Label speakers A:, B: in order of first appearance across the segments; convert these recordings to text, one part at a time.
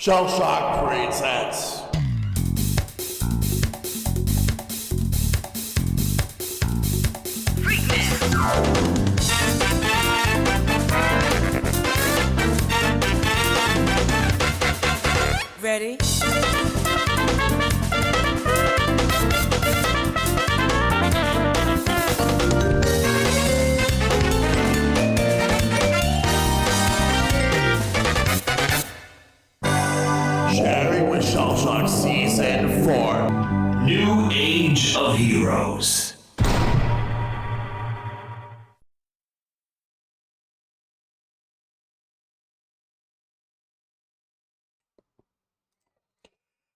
A: Shellshock presents.
B: Ready?
A: Sharing with Shellshock Season 4.
C: New Age of Heroes.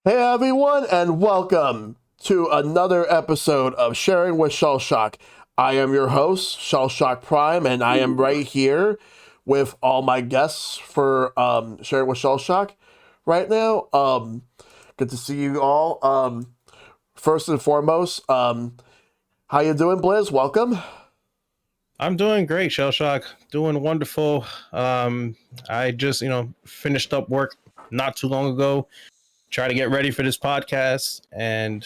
A: Hey everyone, and welcome to another episode of Sharing with Shellshock. I am your host, ShellshockPrime, and I am right here with all my guests for Sharing with Shellshock right now. Good to see you all. First and foremost, how you doing, Blizz? Welcome.
D: I'm doing great, Shellshock. Doing wonderful. I just, finished up work not too long ago. Try to get ready for this podcast, and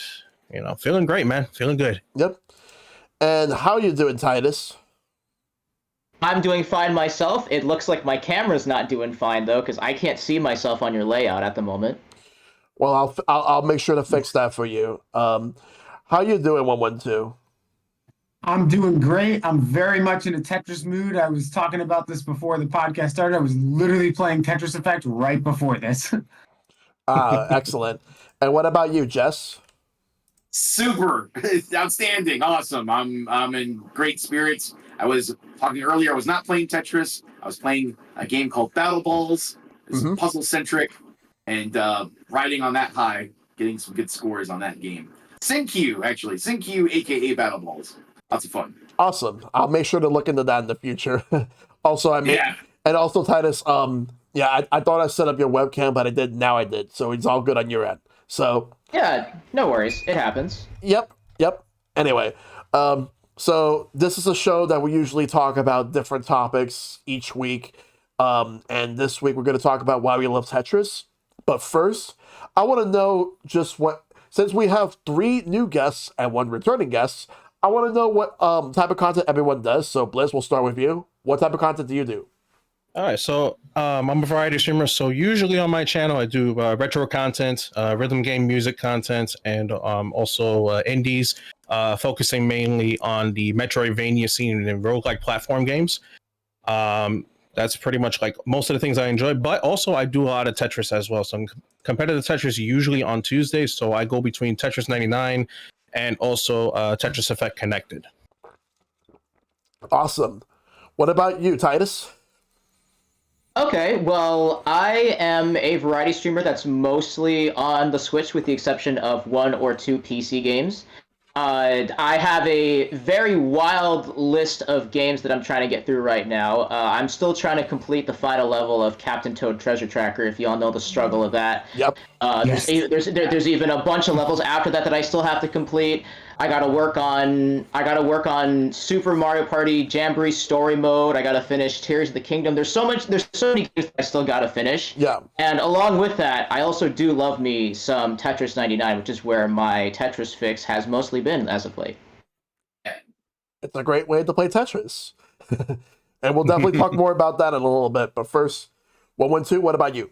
D: feeling great, man. Feeling good.
A: Yep. And how you doing, Titus?
E: I'm doing fine myself. It looks like my camera's not doing fine though, because I can't see myself on your layout at the moment.
A: Well, I'll make sure to fix that for you. How you doing, OneOneTwo?
F: I'm doing great. I'm very much in a Tetris mood. I was talking about this before the podcast started. I was literally playing Tetris Effect right before this.
A: Excellent. And what about you, Jess?
G: Super outstanding, awesome. I'm in great spirits. I was talking earlier, I was not playing Tetris. I was playing a game called Battle Balls. It's puzzle centric, and riding on that high, getting some good scores on that game. SynQ, actually. SynQ, aka Battle Balls. Lots of fun.
A: Awesome. I'll make sure to look into that in the future. Also,
G: Yeah.
A: and also, Titus, I thought I set up your webcam, but I did. Now I did. So it's all good on your end. So
E: Yeah, no worries. It happens.
A: Yep. Anyway, so this is a show that we usually talk about different topics each week. And this week we're going to talk about why we love Tetris. But first, I want to know since we have 3 new guests and 1 returning guest, I want to know what type of content everyone does. So Blizz, we'll start with you. What type of content do you do?
D: All right, so I'm a variety streamer. So usually on my channel, I do retro content, rhythm game music content, and also indies, focusing mainly on the Metroidvania scene and roguelike platform games. That's pretty much like most of the things I enjoy, but also I do a lot of Tetris as well. So competitive Tetris usually on Tuesdays, so I go between Tetris 99 and also Tetris Effect Connected.
A: Awesome. What about you, Titus?
E: Okay, well, I am a variety streamer that's mostly on the Switch with the exception of 1 or 2 PC games. I have a very wild list of games that I'm trying to get through right now. I'm still trying to complete the final level of Captain Toad Treasure Tracker, if you all know the struggle of that.
A: Yep.
F: Yes.
E: There's even a bunch of levels after that I still have to complete. I gotta work on Super Mario Party Jamboree Story Mode. I gotta finish Tears of the Kingdom. There's so many games that I still gotta finish.
A: Yeah.
E: And along with that, I also do love me some Tetris 99, which is where my Tetris fix has mostly been as of late.
A: It's a great way to play Tetris. And we'll definitely talk more about that in a little bit. But first, 112, what about you?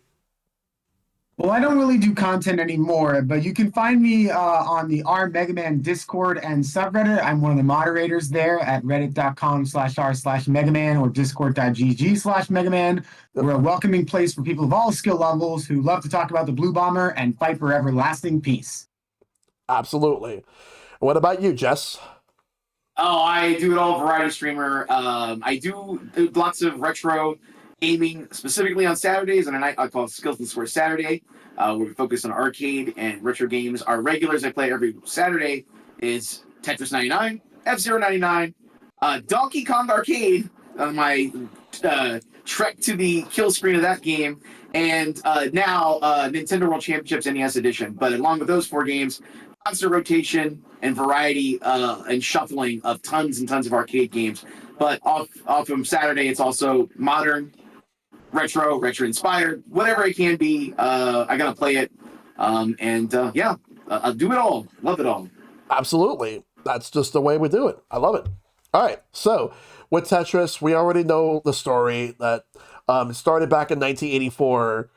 F: Well, I don't really do content anymore, but you can find me on the R Mega Man Discord and subreddit. I'm one of the moderators there at reddit.com/r/megaman or discord.gg/megaman. We're a welcoming place for people of all skill levels who love to talk about the Blue Bomber and fight for everlasting peace.
A: Absolutely. What about you, Jess?
G: Oh, I do it all, variety streamer. I do lots of retro gaming, specifically on Saturdays, and a night I call Skills and Square Saturday, where we focus on arcade and retro games. Our regulars I play every Saturday is Tetris 99, F-Zero 99, Donkey Kong Arcade, my trek to the kill screen of that game, and now Nintendo World Championships NES Edition. But along with those 4 games, constant rotation and variety and shuffling of tons and tons of arcade games. But off from Saturday, it's also modern retro inspired, whatever it can be. I gotta play it, yeah, I'll do it all. Love it all.
A: Absolutely. That's just the way we do it. I love it. All right. So with Tetris, we already know the story that it started back in 1984.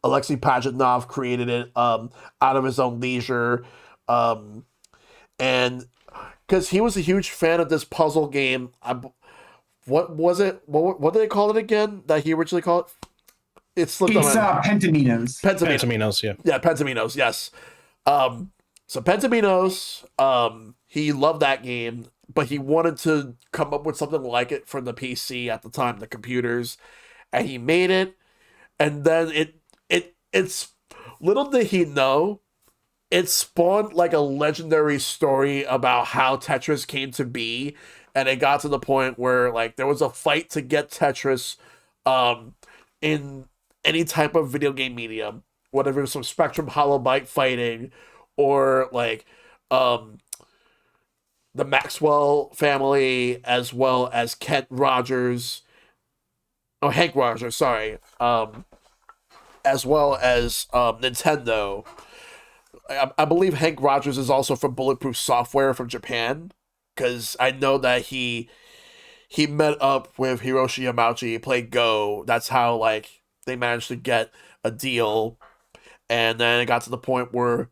A: Alexei Pajitnov created it out of his own leisure. And because he was a huge fan of this puzzle game. What was it? What did they call it again? That he originally called it? It slipped on my
F: Pentaminos.
D: Pentaminos, yeah.
A: Yeah, Pentaminos, yes. So Pentaminos, he loved that game, but he wanted to come up with something like it for the PC at the time, the computers, and he made it. And then it's little did he know, it spawned like a legendary story about how Tetris came to be, and it got to the point where like there was a fight to get Tetris, in any type of video game medium, whatever it was, some Spectrum Holobyte fighting, or like the Maxwell family, as well as Hank Rogers, sorry, as well as Nintendo. I believe Hank Rogers is also from Bulletproof Software from Japan, because I know that he met up with Hiroshi Yamauchi, played Go. That's how like they managed to get a deal, and then it got to the point where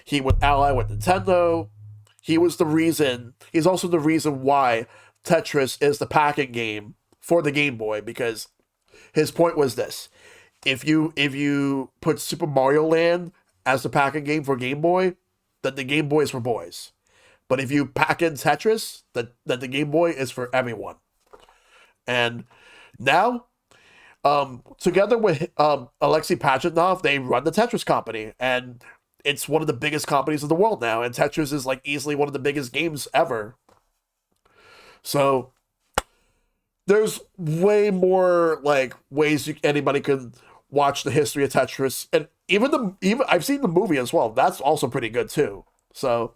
A: he would ally with Nintendo. He's also the reason why Tetris is the packing game for the Game Boy, because his point was this: if you put Super Mario Land as the packing game for Game Boy, then the Game Boy is for boys. But if you pack in Tetris, then the Game Boy is for everyone. And now, together with Alexei Pajitnov, they run the Tetris company, and it's one of the biggest companies in the world now. And Tetris is like easily one of the biggest games ever. So there's way more like ways anybody can watch the history of Tetris, and even I've seen the movie as well. That's also pretty good too. So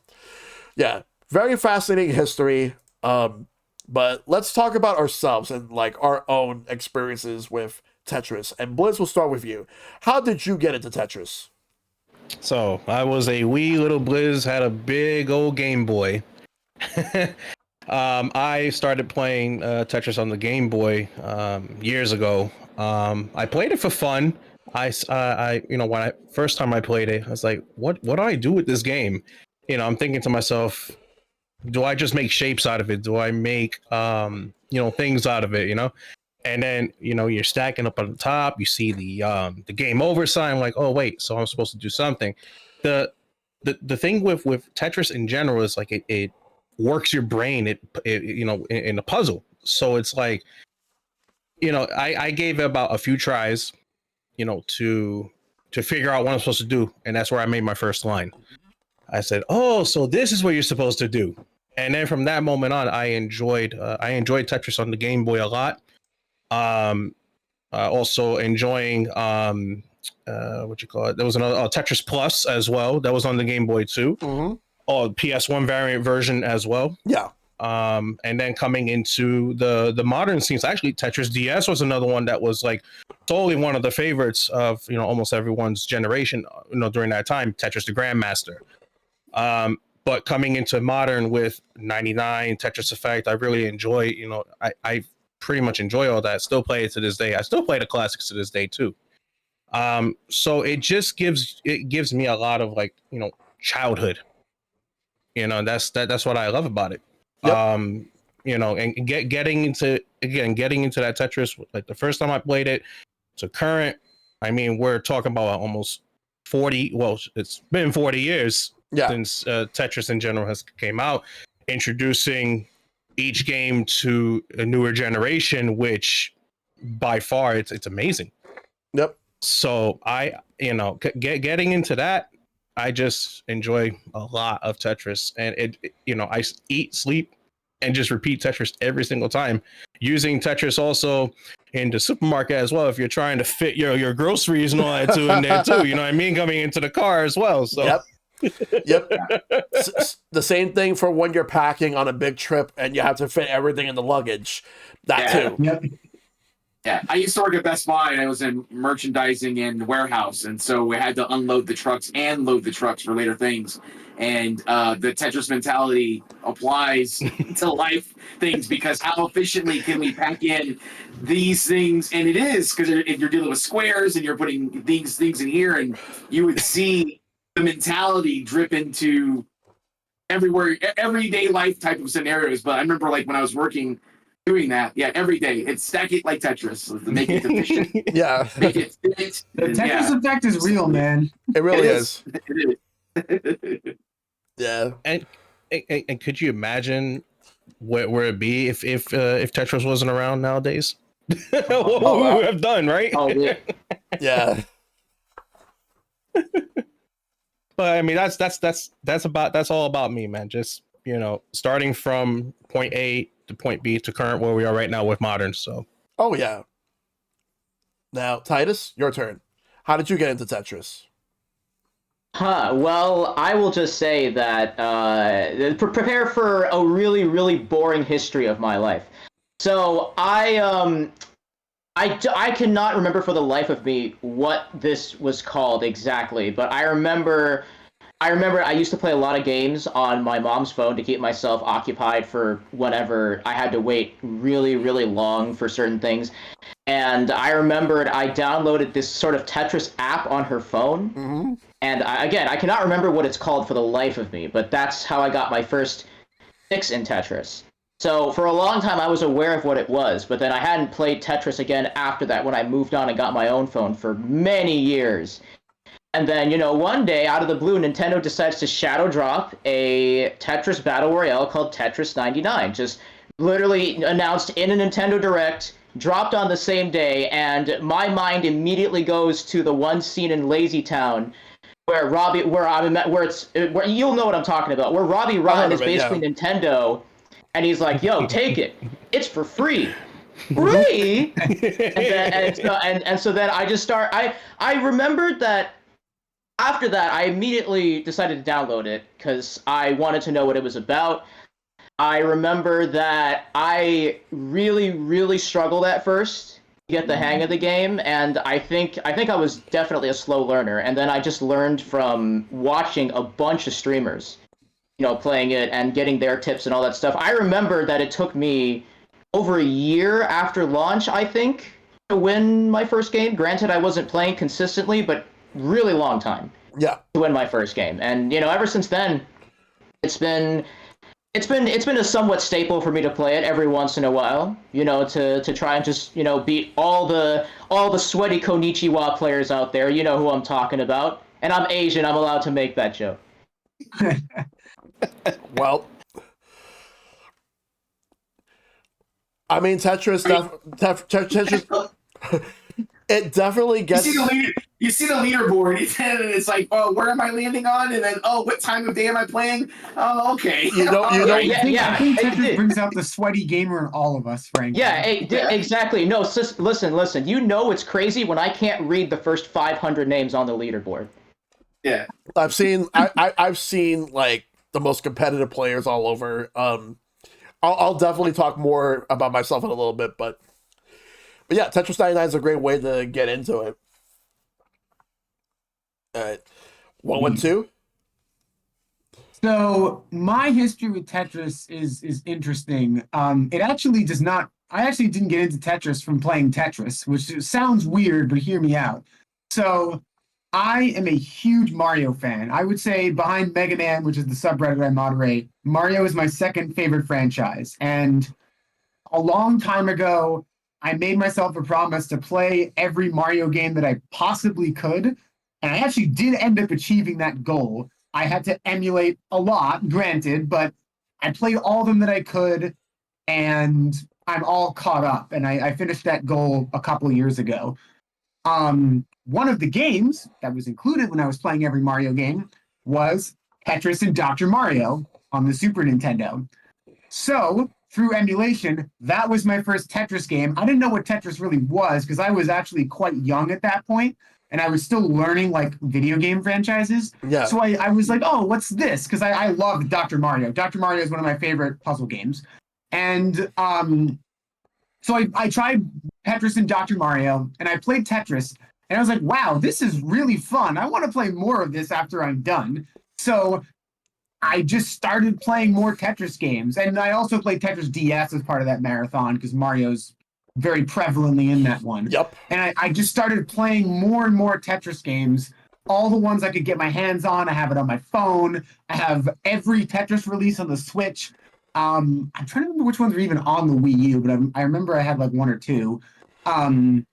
A: yeah, very fascinating history. But let's talk about ourselves and like our own experiences with Tetris. And Blizz, we'll start with you. How did you get into Tetris?
D: So I was a wee little Blizz, had a big old Game Boy. I started playing Tetris on the Game Boy years ago. I played it for fun. When first time I played it, I was like, what do I do with this game? I'm thinking to myself, do I just make shapes out of it? Do I make things out of it? And then you're stacking up on the top. You see the game over sign. Like, oh wait, so I'm supposed to do something. The thing with Tetris in general is like it works your brain. It in a puzzle. So it's like, I gave it about a few tries, to figure out what I'm supposed to do, and that's where I made my first line. I said, oh, so this is what you're supposed to do. And then from that moment on, I enjoyed Tetris on the Game Boy a lot. Also enjoying what you call it. There was another Tetris Plus as well that was on the Game Boy too.
A: Mm-hmm.
D: Oh, PS1 variant version as well.
A: Yeah.
D: And then coming into the modern scenes, actually Tetris DS was another one that was like totally one of the favorites of almost everyone's generation. During that time, Tetris the Grandmaster. But coming into modern with 99 Tetris Effect, I really enjoy. I pretty much enjoy all that. Still play it to this day. I still play the classics to this day too. So it just gives me a lot of like childhood. That's what I love about it.
A: Yep.
D: And getting into that Tetris, like the first time I played it to current, I mean, we're talking about almost 40. Well, it's been 40 years since Tetris in general has came out, introducing each game to a newer generation, which by far it's amazing.
A: Yep.
D: So I, getting into that, I just enjoy a lot of Tetris, and I eat, sleep, and just repeat Tetris every single time. Using Tetris also in the supermarket as well, if you're trying to fit your groceries and all that too in there too. You know what I mean? Coming into the car as well. So.
A: Yep. Yep. The same thing for when you're packing on a big trip and you have to fit everything in the luggage. That too.
F: Yep.
G: Yeah, I used to work at Best Buy, and I was in merchandising and warehouse, and so we had to unload the trucks and load the trucks for later things. And the Tetris mentality applies to life things because how efficiently can we pack in these things? And it is because if you're dealing with squares and you're putting these things in here, and you would see the mentality drip into everywhere, everyday life type of scenarios. But I remember like when I was working doing that, yeah, every day. It's stack it like Tetris to make it efficient,
A: Yeah,
G: make it fit.
F: The
G: And,
F: Tetris effect is real, man.
A: it really
G: it
A: is.
G: It is.
A: Yeah.
D: And could you imagine where it'd be if Tetris wasn't around nowadays? What we would have done, right?
E: Oh, yeah.
A: Yeah.
D: But I mean, that's all about me, man. Just starting from point A to point B to current where we are right now with modern. So
A: Oh yeah. Now, Titus, your turn. How did you get into Tetris?
E: Well, I will just say that prepare for a really, really boring history of my life. So I cannot remember for the life of me what this was called exactly, but I remember I used to play a lot of games on my mom's phone to keep myself occupied for whenever I had to wait really, really long for certain things. And I remembered I downloaded this sort of Tetris app on her phone.
A: Mm-hmm.
E: And again, I cannot remember what it's called for the life of me, but that's how I got my first fix in Tetris. So for a long time, I was aware of what it was, but then I hadn't played Tetris again after that when I moved on and got my own phone for many years. And then, one day, out of the blue, Nintendo decides to shadow drop a Tetris Battle Royale called Tetris 99. Just literally announced in a Nintendo Direct, dropped on the same day, and my mind immediately goes to the one scene in Lazy Town where where you'll know what I'm talking about, where Robbie Ryan is basically Nintendo, and he's like, "Yo, take it, it's for free." Free. And so then I just start. I remembered that after that I immediately decided to download it because I wanted to know what it was about. I remember that I really, really struggled at first to get the hang of the game, and I think I was definitely a slow learner. And then I just learned from watching a bunch of streamers, playing it and getting their tips and all that stuff. I remember that it took me over a year after launch, I think, to win my first game. Granted, I wasn't playing consistently, but really long time
A: Yeah.
E: to win my first game. And ever since then, it's been a somewhat staple for me to play it every once in a while, to try and just, beat all the sweaty Konichiwa players out there. You know who I'm talking about. And I'm Asian, I'm allowed to make that joke.
A: Well, I mean, Tetris, Tetris, it definitely gets.
G: You see the leaderboard, and it's like, oh, where am I landing on? And then, oh, what time of day am I playing? Oh, okay.
A: You know.
F: I think Tetris brings out the sweaty gamer in all of us, frankly.
E: Yeah, exactly. No, listen. It's crazy when I can't read the first 500 names on the leaderboard.
G: Yeah.
A: I've seen like the most competitive players all over. I'll definitely talk more about myself in a little bit, but yeah, Tetris 99 is a great way to get into it. All right, OneOneTwo.
F: So my history with Tetris is interesting. It actually does not. I actually didn't get into Tetris from playing Tetris, which sounds weird, but hear me out. So I am a huge Mario fan. I would say behind Mega Man, which is the subreddit I moderate, Mario is my second favorite franchise. And a long time ago, I made myself a promise to play every Mario game that I possibly could. And I actually did end up achieving that goal. I had to emulate a lot, granted, but I played all of them that I could, and I'm all caught up. And I finished that goal a couple of years ago. One of the games that was included when I was playing every Mario game was Tetris and Dr. Mario on the Super Nintendo. So, through emulation, that was my first Tetris game. I didn't know what Tetris really was because I was actually quite young at that point, and I was still learning like video game franchises.
A: Yeah.
F: So I was like, oh, what's this? Because I loved Dr. Mario. Dr. Mario is one of my favorite puzzle games. And so I tried Tetris and Dr. Mario, and I played Tetris, and I was like, wow, this is really fun. I want to play more of this after I'm done. So I just started playing more Tetris games, and I also played Tetris DS as part of that marathon because Mario's very prevalently in that one.
A: Yep.
F: And I just started playing more and more Tetris games, all the ones I could get my hands on. I have it on my phone. I have every Tetris release on the Switch. I'm trying to remember which ones are even on the Wii U, but I remember I had like one or two. And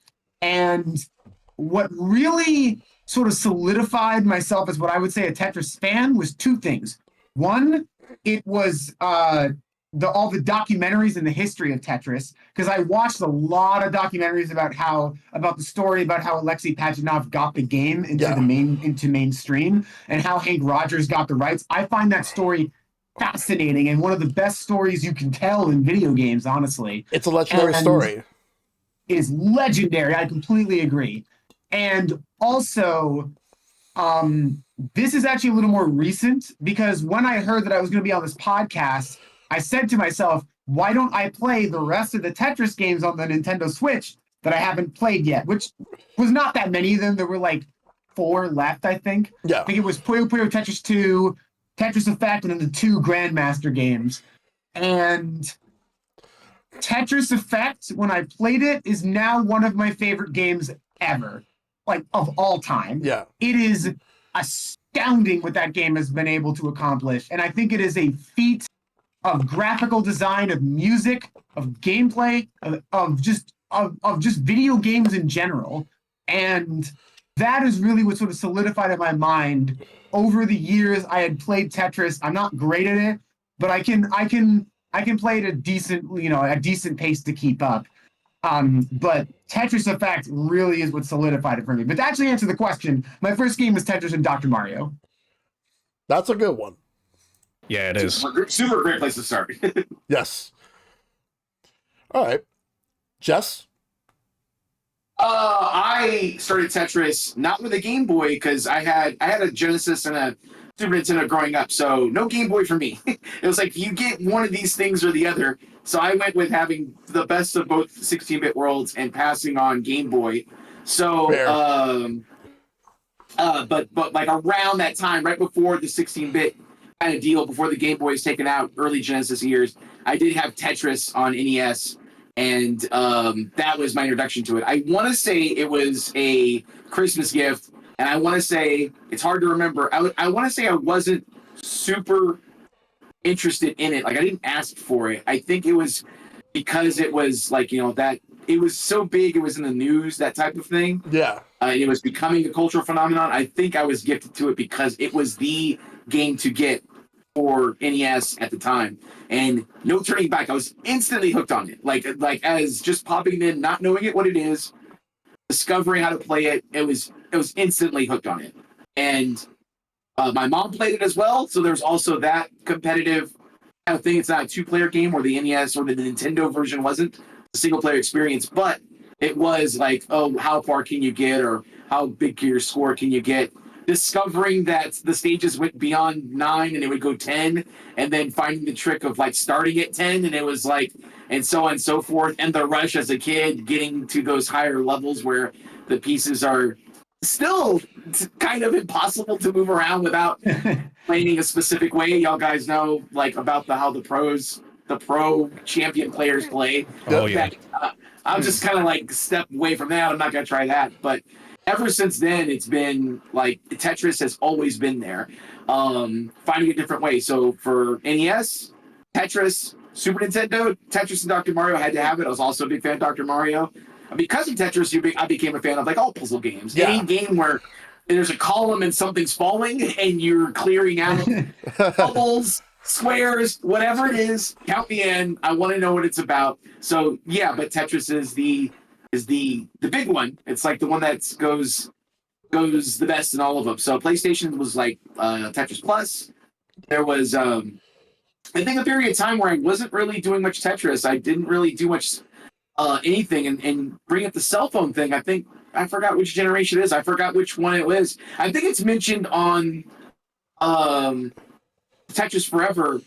F: what really sort of solidified myself as what I would say a Tetris fan was two things. One, it was all the documentaries in the history of Tetris, because I watched a lot of documentaries about the story about how Alexei Pajitnov got the game into mainstream and how Hank Rogers got the rights. I find that story fascinating and one of the best stories you can tell in video games, honestly.
A: It's a legendary story.
F: It is legendary. I completely agree. And also, this is actually a little more recent because when I heard that I was going to be on this podcast, I said to myself, why don't I play the rest of the Tetris games on the Nintendo Switch that I haven't played yet, which was not that many of them. There were like 4 left, I think.
A: Yeah.
F: I think it was Puyo Puyo Tetris 2, Tetris Effect, and then the 2 Grandmaster games. And Tetris Effect, when I played it, is now one of my favorite games ever, like of all time.
A: Yeah.
F: It is astounding what that game has been able to accomplish. And I think it is a feat of graphical design, of music, of gameplay, of just video games in general. And that is really what sort of solidified in my mind. Over the years, I had played Tetris. I'm not great at it, but I can play at a decent pace to keep up. But Tetris Effect really is what solidified it for me. But to actually answer the question, my first game was Tetris and Dr. Mario.
A: That's a good one.
D: Yeah, it is.
G: Super great place to start.
A: Yes. All right. Jess?
G: I started Tetris not with a Game Boy because I had a Genesis and a Super Nintendo growing up, so no Game Boy for me. It was like you get one of these things or the other. So I went with having the best of both 16-bit worlds and passing on Game Boy. So, but like around that time, right before the 16-bit kind of deal, before the Game Boy was taken out, early Genesis years, I did have Tetris on NES. And that was my introduction to it. I want to say it was a Christmas gift, and I want to say it's hard to remember. I want to say I wasn't super interested in it. Like I didn't ask for it. I think it was because it was like that it was so big. It was in the news, that type of thing.
A: Yeah.
G: And it was becoming a cultural phenomenon. I think I was gifted to it because it was the game to get for NES at the time, and no turning back. I was instantly hooked on it. Like as just popping in, not knowing what it is, discovering how to play it. It was instantly hooked on it. And my mom played it as well, so there's also that competitive kind of thing. It's not a 2-player game where the NES or the Nintendo version wasn't a single-player experience, but it was like, oh, how far can you get, or how big your score can you get? Discovering that the stages went beyond 9 and it would go 10, and then finding the trick of like starting at 10 and it was like, and so on and so forth. And the rush as a kid, getting to those higher levels where the pieces are still kind of impossible to move around without playing a specific way. Y'all guys know like about how the pro champion players play.
D: Oh yeah.
G: I'm just kind of like step away from that. I'm not going to try that. But ever since then, it's been like Tetris has always been there, finding a different way. So for NES, Tetris, Super Nintendo, Tetris and Dr. Mario, I had to have it. I was also a big fan of Dr. Mario. Because of Tetris, I became a fan of like all puzzle games.
A: Yeah.
G: Any game where there's a column and something's falling and you're clearing out bubbles, squares, whatever it is, count me in. I want to know what it's about. So yeah, but Tetris is the big one. It's like the one that goes the best in all of them. So PlayStation was like Tetris Plus. There was I think a period of time where I wasn't really doing much Tetris. I didn't really do much anything, and bring up the cell phone thing. I think I forgot which generation it is. I forgot which one it was. I think it's mentioned on Tetris Forever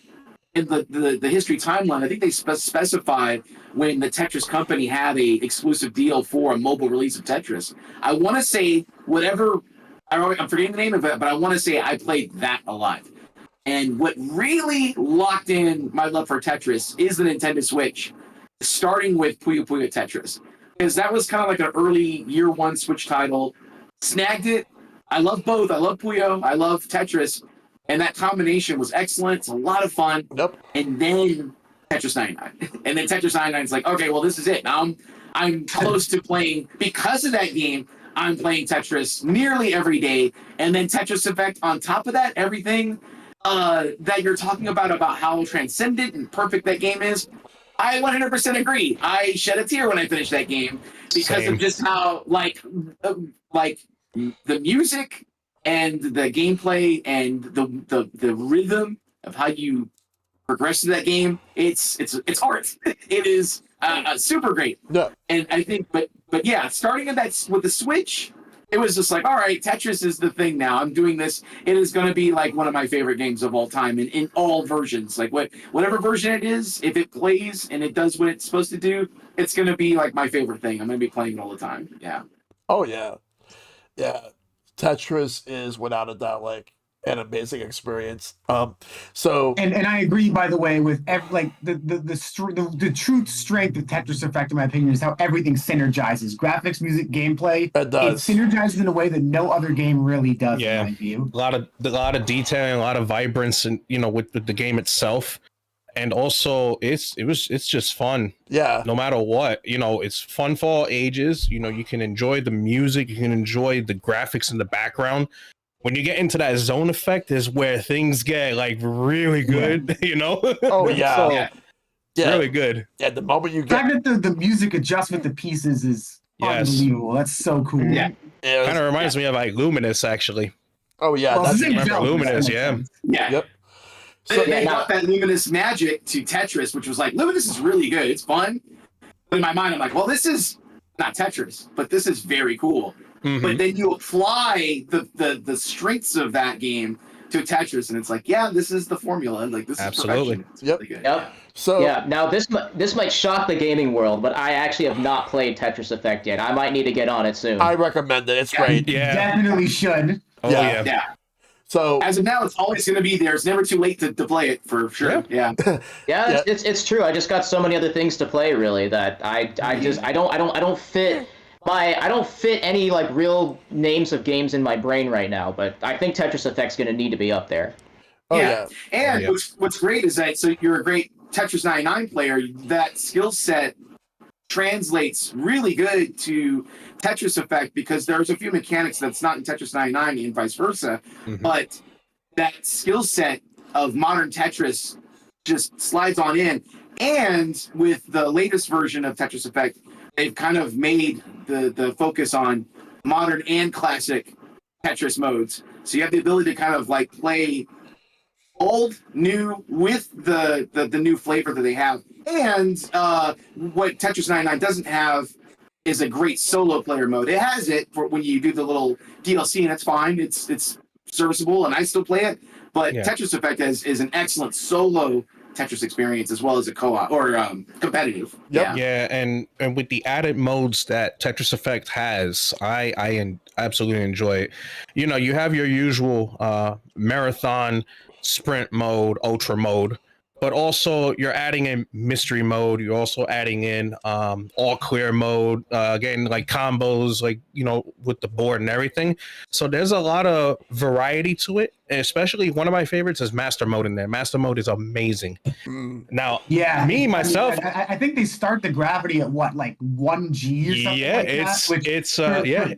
G: in the history timeline, I think they specified when the Tetris company had a exclusive deal for a mobile release of Tetris. I want to say I'm forgetting the name of it, but I want to say I played that a lot. And what really locked in my love for Tetris is the Nintendo Switch, starting with Puyo Puyo Tetris, because that was kind of like an early year one Switch title. Snagged it. I love both. I love Puyo. I love Tetris. And that combination was excellent. It's a lot of fun.
A: Yep.
G: And then Tetris 99. And then Tetris 99 is like, okay, well, this is it. Now I'm close to playing, because of that game, I'm playing Tetris nearly every day. And then Tetris Effect on top of that, everything that you're talking about how transcendent and perfect that game is, I 100% agree. I shed a tear when I finished that game because of just how, like the music and the gameplay and the rhythm of how you progress to that game, it's art. It is super great.
A: Yeah.
G: And I think, but yeah, starting at that with the Switch, it was just like, all right, Tetris is the thing now. I'm doing this. It is going to be like one of my favorite games of all time in all versions. Like whatever version it is, if it plays and it does what it's supposed to do, it's going to be like my favorite thing. I'm going to be playing it all the time. Yeah.
A: Oh yeah. Yeah. Tetris is without a doubt like an amazing experience. So
F: And I agree, by the way, with the true strength of Tetris Effect, in my opinion, is how everything synergizes: graphics, music, gameplay.
A: It does.
F: It synergizes in a way that no other game really does,
D: Yeah.
F: in my view.
D: A lot of detailing, a lot of vibrance, and with the game itself. And also, it's just fun.
A: yeah.
D: No matter what, it's fun for all ages. You can enjoy the music, you can enjoy the graphics in the background. When you get into that zone effect is where things get like really good,
A: Oh yeah.
D: So,
G: Yeah.
A: Yeah.
D: really good.
A: Yeah. The moment you
F: The
A: get
F: fact that the music adjusts with the pieces is
D: Yes.
F: unbelievable. That's so cool.
G: Yeah.
A: it
D: Kind of reminds me of like Luminous, actually.
A: oh yeah.
F: Well,
A: That's,
F: this is
D: remember
F: Zelda,
D: Luminous,
F: that makes
D: yeah.
F: sense.
G: Yeah.
A: yep.
G: So they
E: yeah,
G: got that Luminous magic to Tetris, which was like, Luminous is really good. It's fun. But in my mind, I'm like, well, this is not Tetris, but this is very cool.
D: Mhm.
G: But then you apply the strengths of that game to Tetris, and it's like, yeah, this is the formula. Like, this
D: Absolutely.
G: is perfection. It's
A: Yep.
G: really good.
E: Yep.
A: So
E: Yeah. Now this might shock the gaming world, but I actually have not played Tetris Effect yet. I might need to get on it soon.
A: I recommend it. It's great.
D: Yeah.
F: Definitely should.
D: Oh
A: Yeah.
D: yeah.
G: Yeah.
A: So
G: As of now, it's always going to be there. It's never too late to play it, for sure. Yeah.
E: Yeah, it's true. I just got so many other things to play, really, that I don't fit any like real names of games in my brain right now. But I think Tetris Effect's gonna need to be up there.
A: oh yeah.
G: And
D: Yeah.
G: what's great is that, so you're a great Tetris 99 player. That skill set translates really good to Tetris Effect, because there's a few mechanics that's not in Tetris 99 and vice versa.
D: Mhm.
G: But that skill set of modern Tetris just slides on in. And with the latest version of Tetris Effect, they've kind of made the focus on modern and classic Tetris modes. So you have the ability to kind of like play old, new, with the new flavor that they have. And what Tetris 99 doesn't have is a great solo player mode. It has it for when you do the little DLC, and it's fine. It's serviceable, and I still play it. But
D: Yeah.
G: Tetris Effect is an excellent solo Tetris experience, as well as a co-op or competitive.
A: Yep.
D: Yeah, and with the added modes that Tetris Effect has, I absolutely enjoy it. You have your usual marathon, sprint mode, ultra mode, but also you're adding in mystery mode. You're also adding in all clear mode, again, like combos, like with the board and everything. So there's a lot of variety to it. And especially one of my favorites is master mode in there. Master mode is amazing.
A: Mm.
D: Now,
F: Yeah.
D: me
F: I mean,
D: myself,
F: I think they start the gravity at what, like 1G or something
D: yeah,
F: like that? Which,
D: it's
F: for-
D: yeah.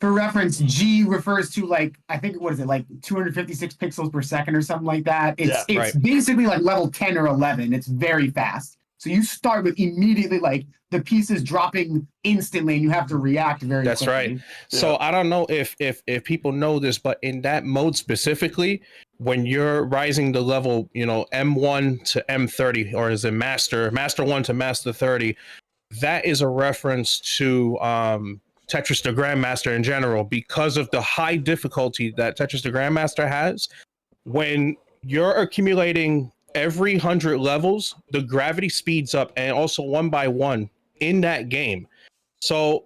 F: For reference, G refers to like, I think, what is it, like 256 pixels per second or something like that. It's
A: Yeah,
F: it's
D: right.
F: basically like level 10 or 11. It's very fast. So you start with immediately like the pieces dropping instantly, and you have to react very
D: That's
F: quickly.
D: right. So I don't know if people know this, but in that mode specifically, when you're rising the level, M1 to M30, or is it Master 1 to Master 30, that is a reference to Tetris the Grandmaster in general, because of the high difficulty that Tetris the Grandmaster has. When you're accumulating every 100 levels, the gravity speeds up, and also one by one in that game. So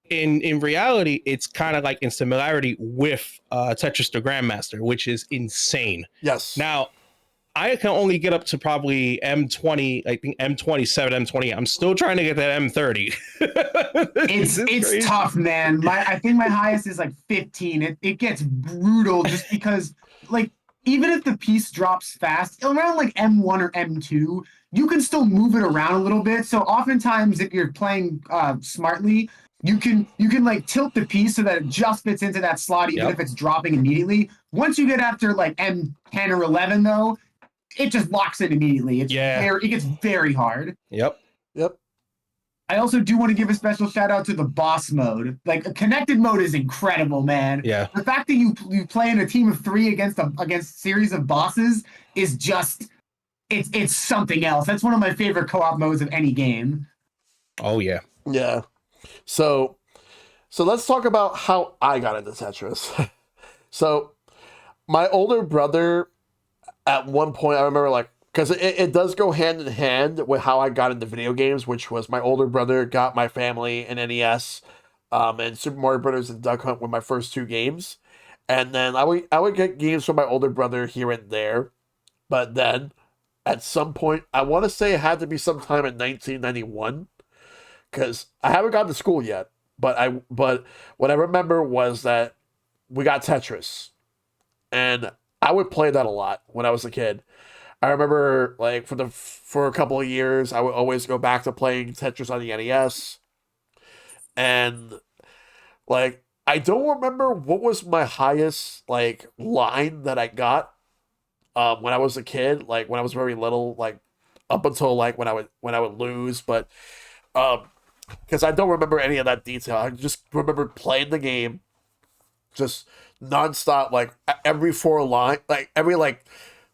D: in reality, it's kind of like in similarity with Tetris the Grandmaster, which is insane.
A: Yes.
D: Now, I can only get up to probably M20, I think M27, M20. I'm still trying to get that M30.
F: It's tough, man. I think my highest is like 15. It gets brutal just because, like, even if the piece drops fast, around like M1 or M2, you can still move it around a little bit. So oftentimes, if you're playing smartly, you can like tilt the piece so that it just fits into that slot, even if it's dropping immediately. Once you get after like M10 or 11, though, it just locks in immediately. It gets very hard.
D: Yep.
F: I also do want to give a special shout out to the boss mode. Like, a connected mode is incredible, man.
D: Yeah.
F: The fact that you play in a team of 3 against a series of bosses is just it's something else. That's one of my favorite co-op modes of any game.
D: Oh yeah.
A: Yeah. So let's talk about how I got into Tetris. So my older brother, at one point, I remember, like, because it does go hand in hand with how I got into video games, which was my older brother got my family an NES, and Super Mario Brothers and Duck Hunt were my first 2 games. And then I would get games from my older brother here and there. But then, at some point, I want to say it had to be sometime in 1991, because I haven't gotten to school yet. But what I remember was that we got Tetris, and I would play that a lot when I was a kid. I remember, like, for a couple of years, I would always go back to playing Tetris on the NES. And, like, I don't remember what was my highest, like, line that I got when I was a kid, like, when I was very little, like, up until, like, when I would lose. But because I don't remember any of that detail. I just remember playing the game just nonstop, like, every 4 line, like, every, like,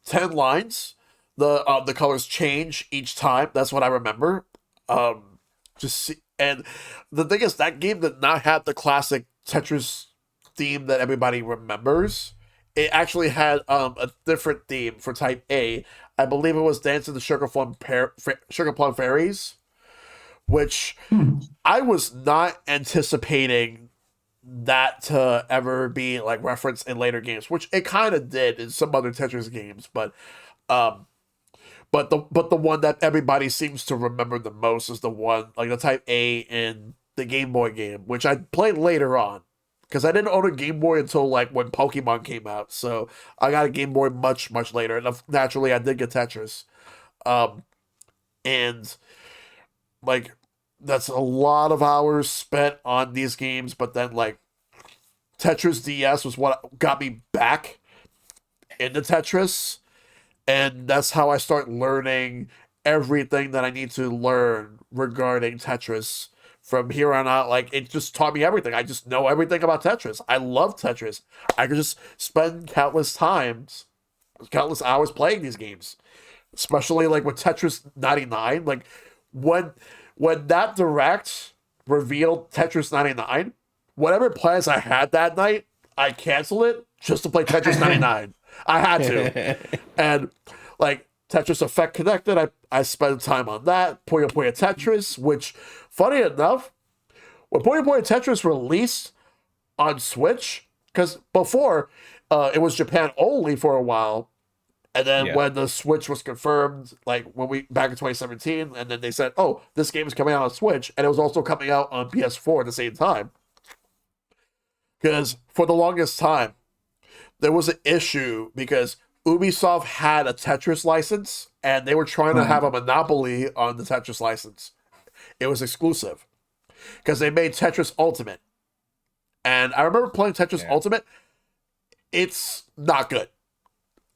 A: 10 lines, the colors change each time. That's what I remember. And the thing is, that game did not have the classic Tetris theme that everybody remembers. It actually had a different theme for Type A. I believe it was Dance of the Sugar Plum Fairies, which I was not anticipating that to ever be, like, referenced in later games, which it kind of did in some other Tetris games, but the one that everybody seems to remember the most is the one, like, the Type A in the Game Boy game, which I played later on, because I didn't own a Game Boy until, like, when Pokemon came out, so I got a Game Boy much later, and naturally I did get Tetris, and, like, that's a lot of hours spent on these games. But then, like, Tetris DS was what got me back into Tetris, and that's how I start learning everything that I need to learn regarding Tetris from here on out. Like, it just taught me everything. I just know everything about Tetris. I love Tetris. I could just spend countless hours playing these games, especially, like, with Tetris 99. Like, when that direct revealed Tetris 99, whatever plans I had that night, I canceled it just to play Tetris 99. I had to. And, like, Tetris Effect Connected, I spent time on that. Puyo Puyo Tetris, which, funny enough, when Puyo Puyo Tetris released on Switch, because before, it was Japan only for a while, and then when the Switch was confirmed, like, back in 2017, and then they said, oh, this game is coming out on Switch, and it was also coming out on PS4 at the same time. Because for the longest time, there was an issue because Ubisoft had a Tetris license, and they were trying to have a monopoly on the Tetris license. It was exclusive, because they made Tetris Ultimate. And I remember playing Tetris Ultimate. It's not good.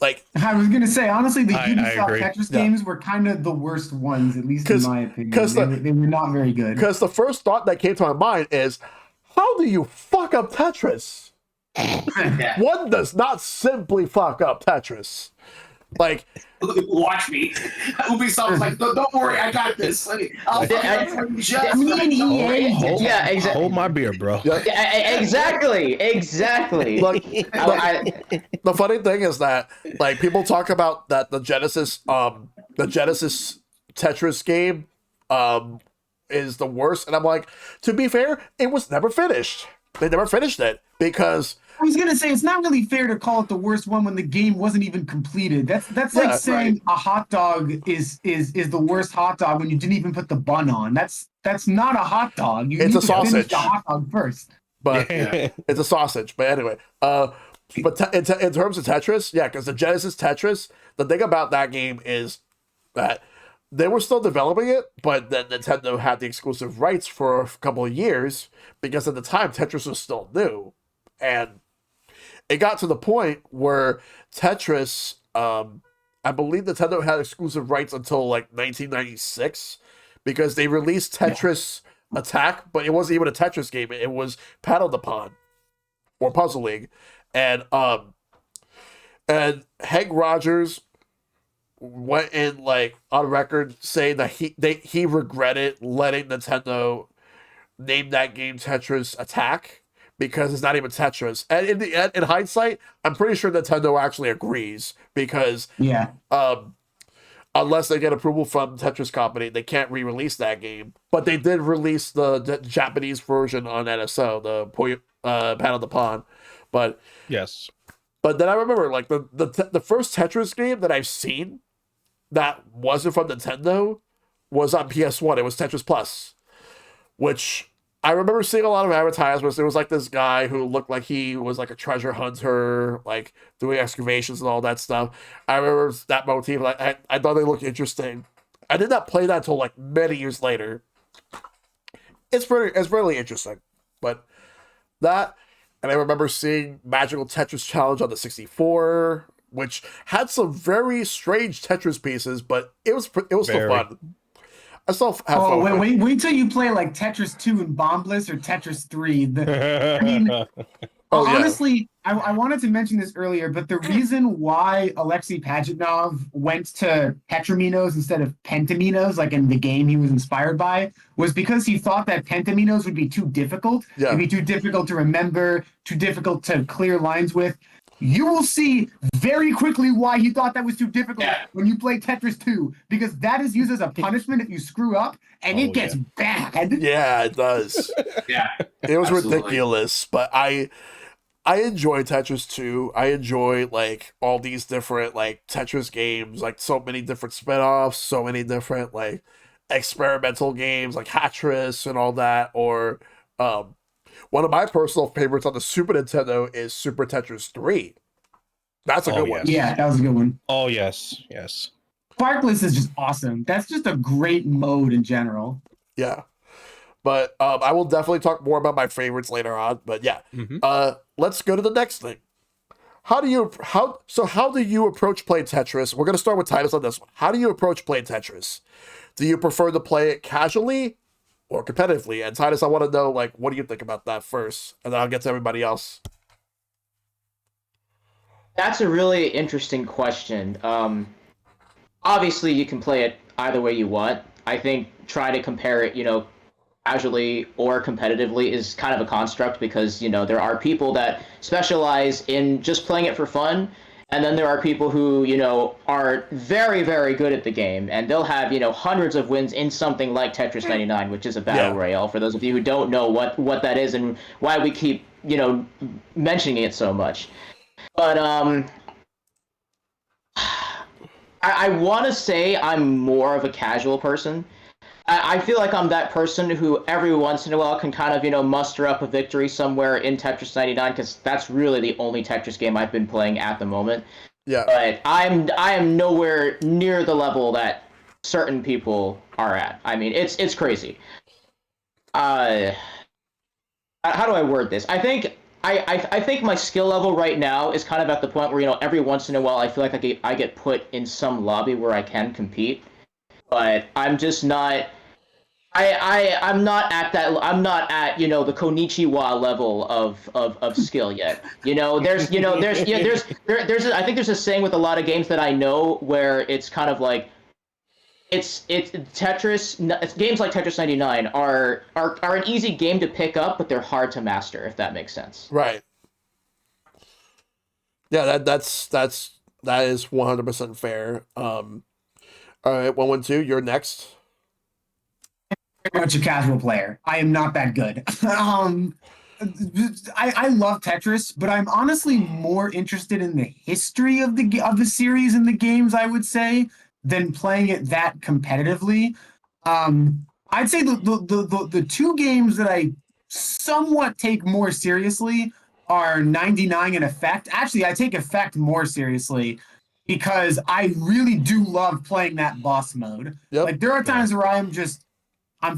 A: Like,
F: I was gonna say, honestly, the Ubisoft Tetris games were kind of the worst ones, at least in my opinion. Because they were not very good.
A: Because the first thought that came to my mind is, how do you fuck up Tetris? One does not simply fuck up Tetris. Like,
G: Watch me. Ubisoft was like, don't worry, I got this. I'll fucking just.
E: Yeah, exactly.
D: Hold my beer, bro.
A: Yeah.
E: Exactly.
A: Like,
E: I,
A: the funny thing is that like people talk about that the Genesis Tetris game is the worst, and I'm like, to be fair, it was never finished. They never finished it because
F: I was gonna say it's not really fair to call it the worst one when the game wasn't even completed. That's like saying a hot dog is the worst hot dog when you didn't even put the bun on. That's not a hot dog. You
A: It's
F: need
A: a
F: to finish
A: sausage.
F: the hot dog first.
A: but it's a sausage. But anyway, in terms of Tetris, yeah, because the Genesis Tetris, the thing about that game is that they were still developing it, but then Nintendo had the exclusive rights for a couple of years because at the time Tetris was still new, and it got to the point where Tetris, I believe Nintendo had exclusive rights until like 1996 because they released Tetris Attack, but it wasn't even a Tetris game. It was Paddle the Pond or Puzzle League, and Hank Rogers went in like on record saying that he regretted letting Nintendo name that game Tetris Attack because it's not even Tetris. And in hindsight, I'm pretty sure Nintendo actually agrees because unless they get approval from Tetris Company, they can't re-release that game. But they did release the Japanese version on NSO, the Paddle the Pond. But
D: Yes.
A: but then I remember like the first Tetris game that I've seen that wasn't from Nintendo was on PS1. It was Tetris Plus, which I remember seeing a lot of advertisements. There was like this guy who looked like he was like a treasure hunter, like doing excavations and all that stuff. I remember that motif. Like I thought they looked interesting. I did not play that until like many years later. It's really interesting, but that, and I remember seeing Magical Tetris Challenge on the 64, which had some very strange Tetris pieces, but it was still fun. I still have fun.
F: Wait till you play like Tetris 2 and Bombless or Tetris 3. I mean, honestly, I wanted to mention this earlier, but the reason why Alexei Pajitnov went to Tetraminos instead of Pentaminos, like in the game he was inspired by, was because he thought that Pentaminos would be too difficult.
A: Yeah.
F: It'd be too difficult to remember, too difficult to clear lines with. You will see very quickly why he thought that was too difficult when you play Tetris 2, because that is used as a punishment if you screw up, and it gets bad.
A: Yeah, it does. It was ridiculous, but I enjoy Tetris 2. I enjoy like all these different like Tetris games, like so many different spin-offs, so many different like experimental games like Hatris and all that, or one of my personal favorites on the Super Nintendo is Super Tetris 3. That's a good one.
F: Yeah, that was a good one.
D: Oh, yes.
F: Sparkless is just awesome. That's just a great mode in general.
A: Yeah. But I will definitely talk more about my favorites later on. But yeah, let's go to the next thing. How do you approach playing Tetris? We're going to start with Titus on this one. How do you approach playing Tetris? Do you prefer to play it casually or competitively? And Titus, I want to know, like, what do you think about that first? And then I'll get to everybody else.
E: That's a really interesting question. Obviously, you can play it either way you want. I think trying to compare it, casually or competitively is kind of a construct because, there are people that specialize in just playing it for fun. And then there are people who, are very, very good at the game, and they'll have, hundreds of wins in something like Tetris 99, which is a battle royale, for those of you who don't know what that is and why we keep, mentioning it so much. But I want to say I'm more of a casual person. I feel like I'm that person who every once in a while can kind of, muster up a victory somewhere in Tetris 99, because that's really the only Tetris game I've been playing at the moment.
A: Yeah.
E: But I am nowhere near the level that certain people are at. I mean, it's crazy. How do I word this? I think my skill level right now is kind of at the point where, every once in a while I feel like I get put in some lobby where I can compete. But I'm just not I'm not at that. I'm not at the Konichiwa level of skill yet. I think there's a saying with a lot of games that I know where it's kind of like it's Tetris. Games like Tetris 99 are an easy game to pick up, but they're hard to master. If that makes sense.
A: Right. Yeah, that is 100% fair. All right, 112, you're next.
F: Very much a casual player. I am not that good. I love Tetris, but I'm honestly more interested in the history of the series and the games, I would say, than playing it that competitively. I'd say the two games that I somewhat take more seriously are 99 and Effect. Actually, I take Effect more seriously because I really do love playing that boss mode.
A: Yep.
F: Like there are times where I'm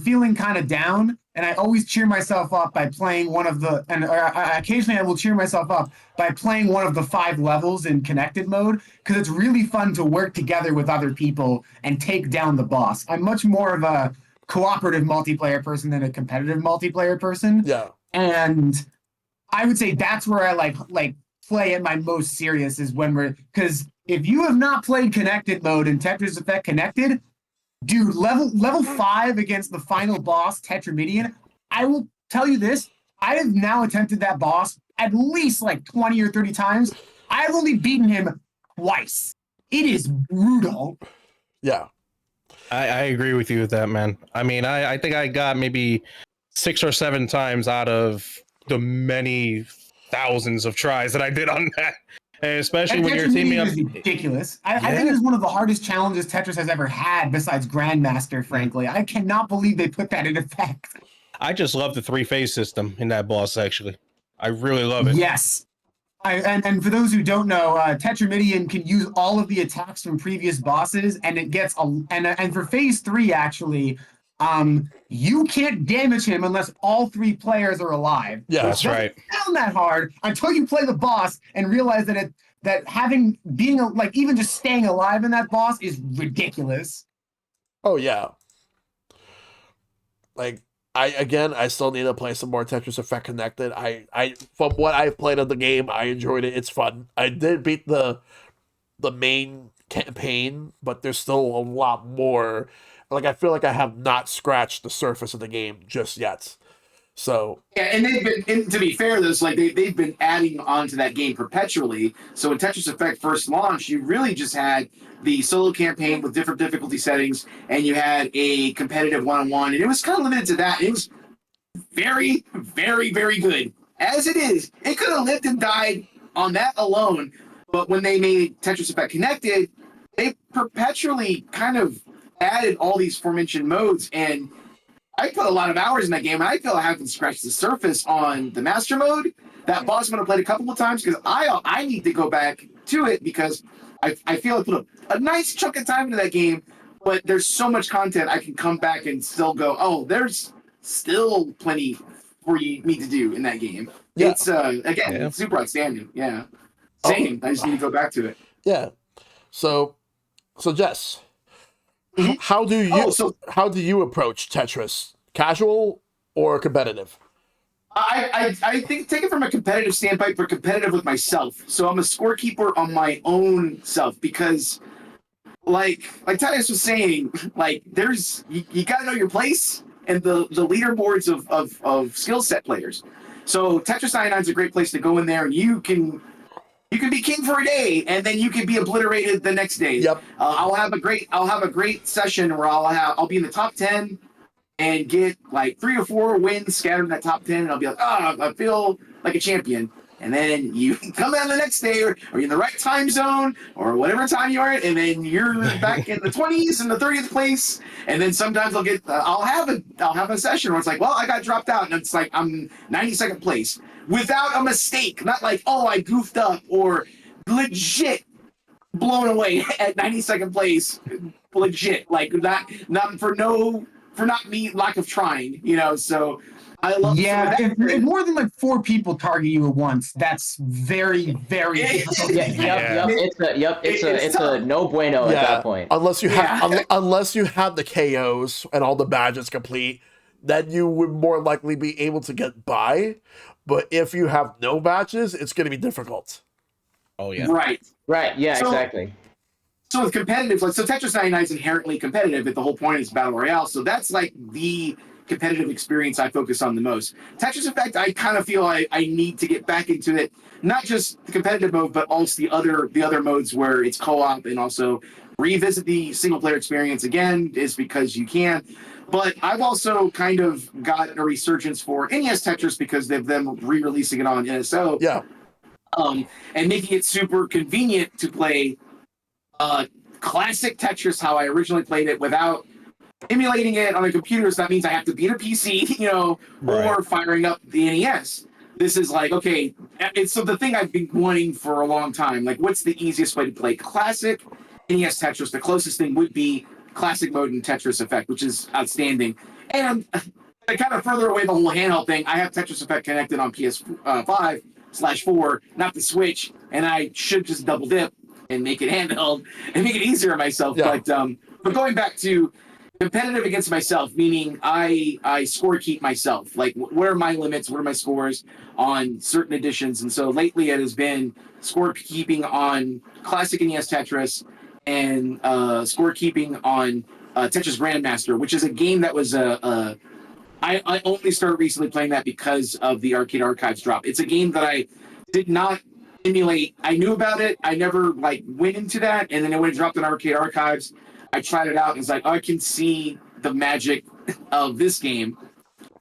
F: feeling kind of down, and I always cheer myself up by playing one of the, and occasionally I will cheer myself up by playing one of the 5 levels in connected mode, because it's really fun to work together with other people and take down the boss. I'm much more of a cooperative multiplayer person than a competitive multiplayer person.
A: Yeah.
F: And I would say that's where I like play at my most serious is when because if you have not played connected mode in Tetris Effect Connected, dude, level 5 against the final boss, Tetramidian, I will tell you this, I have now attempted that boss at least like 20 or 30 times. I've only beaten him twice. It is brutal.
A: Yeah.
D: I agree with you with that, man. I mean, I think I got maybe 6 or 7 times out of the many thousands of tries that I did on that. And especially when you're teaming up.
F: Is ridiculous. I think it is one of the hardest challenges Tetris has ever had besides Grandmaster, frankly. I cannot believe they put that in effect.
D: I just love the 3-phase system in that boss, actually. I really love it.
F: Yes. And for those who don't know, Tetramidian can use all of the attacks from previous bosses, and it gets and for phase 3 actually, you can't damage him unless all 3 players are alive.
A: Yeah,
D: that's right.
F: Sound that hard until you play the boss and realize that even just staying alive in that boss is ridiculous.
A: Oh yeah. Like I still need to play some more Tetris Effect Connected. I from what I've played of the game, I enjoyed it. It's fun. I did beat the main campaign, but there's still a lot more. Like I feel like I have not scratched the surface of the game just yet. So
G: yeah, and to be fair, this like they've been adding on to that game perpetually. So when Tetris Effect first launched, you really just had the solo campaign with different difficulty settings, and you had a competitive one-on-one, and it was kind of limited to that. It was very, very, very good. As it is, it could have lived and died on that alone. But when they made Tetris Effect Connected, they perpetually kind of added all these aforementioned modes, and I put a lot of hours in that game, and I feel I haven't scratched the surface on the master mode. That boss mode I played a couple of times because I need to go back to it because I feel I put a nice chunk of time into that game, but there's so much content I can come back and still go, oh, there's still plenty for me to do in that game.
A: Yeah.
G: It's it's super outstanding. Yeah. Same. I just need to go back to it.
A: yeah. So Jess, how do you approach Tetris? Casual or competitive?
G: I think take it from a competitive standpoint, but competitive with myself. So I'm a scorekeeper on my own self because, like Titus was saying, like you gotta know your place and the leaderboards of skill set players. So Tetris 99 is a great place to go in there. You can be king for a day, and then you can be obliterated the next day.
A: Yep.
G: I'll have a great session where I'll be in the top 10 and get like 3 or 4 wins scattered in that top 10, and I'll be like, I feel like a champion. And then you come out the next day, or you're in the right time zone, or whatever time you are at, and then you're back in the 20s and the 30th place. And then sometimes I'll have a session where it's like, well, I got dropped out, and it's like I'm 92nd place without a mistake, not like, oh, I goofed up, or legit blown away at 92nd place, legit, like not for no for not me lack of trying, you know. So I love.
F: Yeah,
G: so
F: if more than like 4 people target you at once, that's very, very difficult.
E: Yeah,
F: to
E: yep,
F: get.
E: it's a
G: tough.
E: no bueno at
A: Yeah,
E: that point.
A: unless you
G: Yeah.
A: have unless you have the KOs and all the badges complete, then you would more likely be able to get by. But if you have no badges, it's going to be difficult.
D: Oh yeah.
G: Right.
E: Right, yeah,
G: So-
E: exactly.
G: So with competitive, like so Tetris 99 is inherently competitive, but the whole point is battle royale. So that's like the competitive experience I focus on the most. Tetris Effect, I kind of feel I need to get back into it, not just the competitive mode, but also the other modes where it's co-op, and also revisit the single player experience again, is because you can. But I've also kind of got a resurgence for NES Tetris because they've them re-releasing it on NSO,
A: Yeah,
G: and making it super convenient to play classic Tetris how I originally played it without emulating it on a computer. So that means I have to beat a PC, you know, or
D: Right.
G: firing up the NES. This is like, okay, it's so the thing I've been wanting for a long time. Like, what's the easiest way to play classic NES Tetris? The closest thing would be classic mode and Tetris Effect, which is outstanding. And to kind of further away the whole handheld thing, I have Tetris Effect connected on PS5/4, not the Switch, and I should just double dip and make it handheld and make it easier on myself.
A: Yeah.
G: But going back to competitive against myself, meaning I score keep myself. Like, what are my limits? What are my scores on certain editions? And so lately it has been score keeping on classic NES Tetris and score keeping on Tetris Grandmaster, which is a game that was I only started recently playing that because of the Arcade Archives drop. It's a game that I did not emulate. I knew about it. I never like went into that, and then when it dropped in Arcade Archives, I tried it out and it's like, oh, I can see the magic of this game,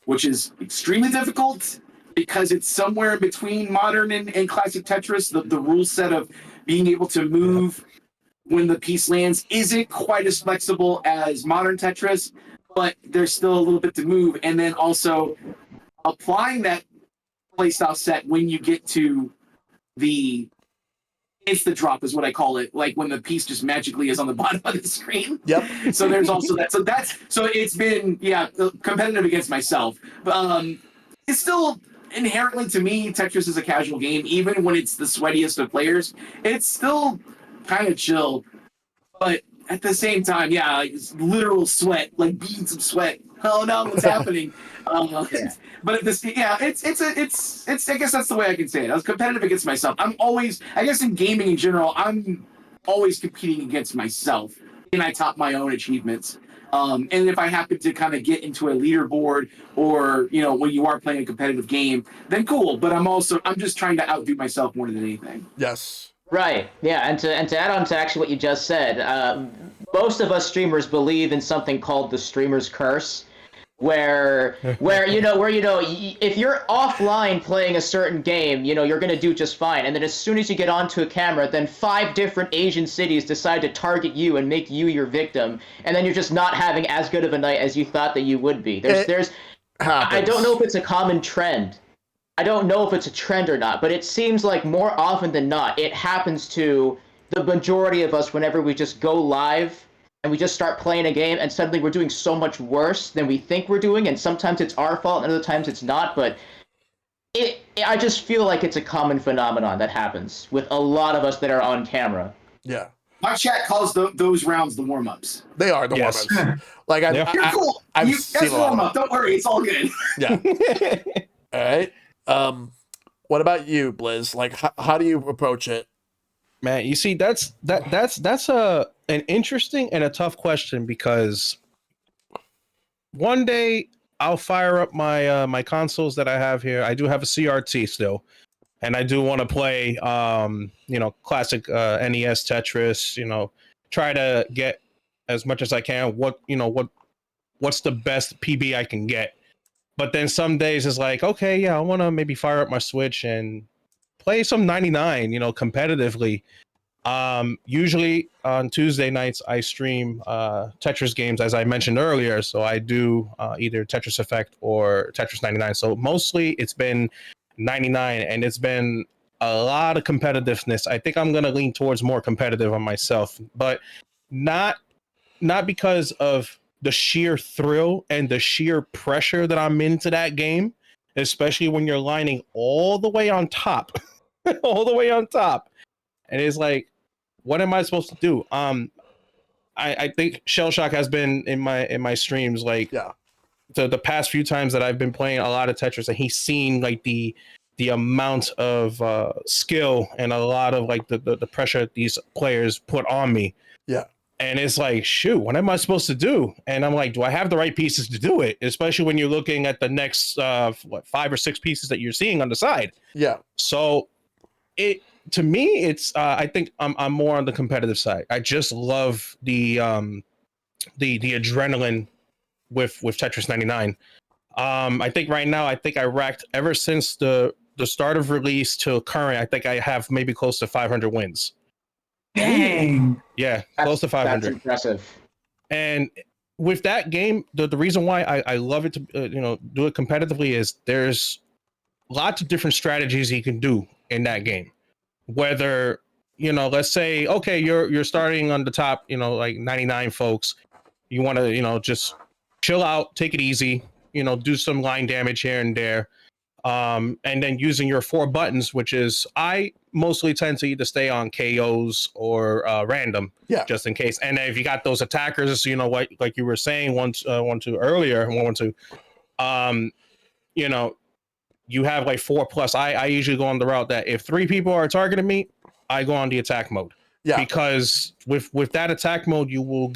G: which is extremely difficult because it's somewhere between modern and classic Tetris. The rule set of being able to move when the piece lands isn't quite as flexible as modern Tetris, but there's still a little bit to move. And then also applying that playstyle set when you get to the instant drop is what I call it, like when the piece just magically is on the bottom of the screen.
A: yep.
G: So there's also that. So it's been competitive against myself. But it's still inherently, to me, Tetris is a casual game, even when it's the sweatiest of players. It's still kind of chill, but at the same time, yeah, like it's literal sweat, like beads of sweat. Oh no, what's happening? But at this, yeah, it's. I guess that's the way I can say it. I was competitive against myself. I'm always, I guess, in gaming in general, I'm always competing against myself, and I top my own achievements. And if I happen to kind of get into a leaderboard, or when you are playing a competitive game, then cool. But I'm just trying to outdo myself more than anything.
A: Yes.
E: Right. Yeah, and to add on to actually what you just said, most of us streamers believe in something called the streamer's curse, where if you're offline playing a certain game, you're gonna do just fine, and then as soon as you get onto a camera, then 5 different Asian cities decide to target you and make you your victim, and then you're just not having as good of a night as you thought that you would be. I don't know if it's a common trend. I don't know if it's a trend or not, but it seems like more often than not, it happens to the majority of us whenever we just go live and we just start playing a game, and suddenly we're doing so much worse than we think we're doing, and sometimes it's our fault and other times it's not, but I just feel like it's a common phenomenon that happens with a lot of us that are on camera.
A: Yeah.
G: My chat calls those rounds the warm-ups.
A: They are the
D: Yes.
A: warm-ups. Like
D: Yeah.
G: You're cool.
A: I've seen
G: That's
A: a lot of
G: warm-up. Don't worry, it's all good.
A: Yeah. All right. What about you, Blizz? Like, how do you approach it?
D: Man, you see, that's an interesting and a tough question, because one day I'll fire up my my consoles that I have here. I do have a CRT still, and I do want to play classic NES Tetris. Try to get as much as I can. What's the best PB I can get? But then some days it's like, okay, yeah, I want to maybe fire up my Switch and play some 99, competitively. Usually on Tuesday nights I stream Tetris games, as I mentioned earlier. So I do either Tetris Effect or Tetris 99. So mostly it's been 99, and it's been a lot of competitiveness. I think I'm gonna lean towards more competitive on myself, but not because of the sheer thrill and the sheer pressure that I'm into that game, especially when you're lining all the way on top, all the way on top. And it's like, what am I supposed to do? I think Shellshock has been in my streams like the past few times that I've been playing a lot of Tetris, and he's seen like the amount of skill and a lot of like the pressure these players put on me.
A: Yeah.
D: And it's like, shoot, what am I supposed to do? And I'm like, do I have the right pieces to do it? Especially when you're looking at the next 5 or 6 pieces that you're seeing on the side.
A: Yeah.
D: So to me, it's I think I'm more on the competitive side. I just love the adrenaline with Tetris 99. I think right now, I racked ever since the start of release to current. I think I have maybe close to 500 wins.
F: Dang.
D: Yeah, close to 500.
E: That's impressive.
D: And with that game, the reason why I love it to do it competitively is there's lots of different strategies you can do in that game. Whether let's say, okay, you're starting on the top, like 99 folks. You want to just chill out, take it easy, do some line damage here and there. And then using your 4 buttons, which is I mostly tend to either stay on KOs or random, just in case. And then if you got those attackers, like you were saying OneOneTwo earlier, OneOneTwo, you have like 4+. I usually go on the route that if 3 people are targeting me, I go on the attack mode. Yeah. Because with that attack mode, you will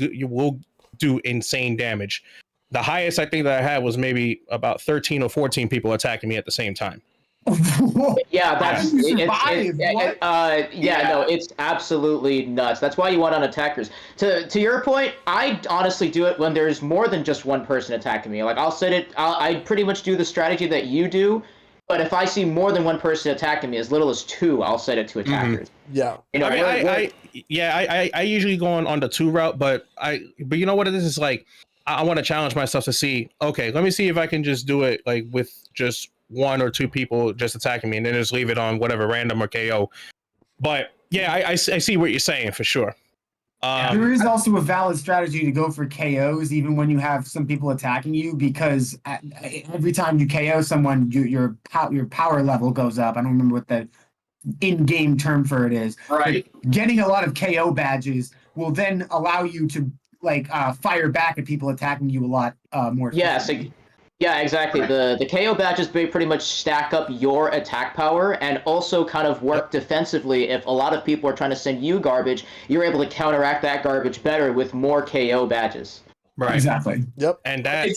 D: do insane damage. The highest I think that I had was maybe about 13 or 14 people attacking me at the same time.
E: Yeah, that's no, it's absolutely nuts. That's why you want on attackers. To your point, I honestly do it when there's more than just one person attacking me. Like I pretty much do the strategy that you do, but if I see more than one person attacking me, as little as 2, I'll set it to attackers.
A: Yeah.
D: I usually go on the 2 route, but you know what it is? It's like I want to challenge myself to see, okay, let me see if I can just do it like with just 1 or 2 people just attacking me and then just leave it on whatever random or KO. But yeah, I see what you're saying for sure.
F: There is also a valid strategy to go for KOs even when you have some people attacking you, because every time you KO someone, your power level goes up. I don't remember what the in-game term for it is.
G: Right.
F: But getting a lot of KO badges will then allow you to fire back at people attacking you a lot more.
E: Yeah, exactly. The KO badges pretty much stack up your attack power and also kind of work defensively. If a lot of people are trying to send you garbage, you're able to counteract that garbage better with more KO badges.
D: Right.
F: Exactly.
A: Yep.
D: And that.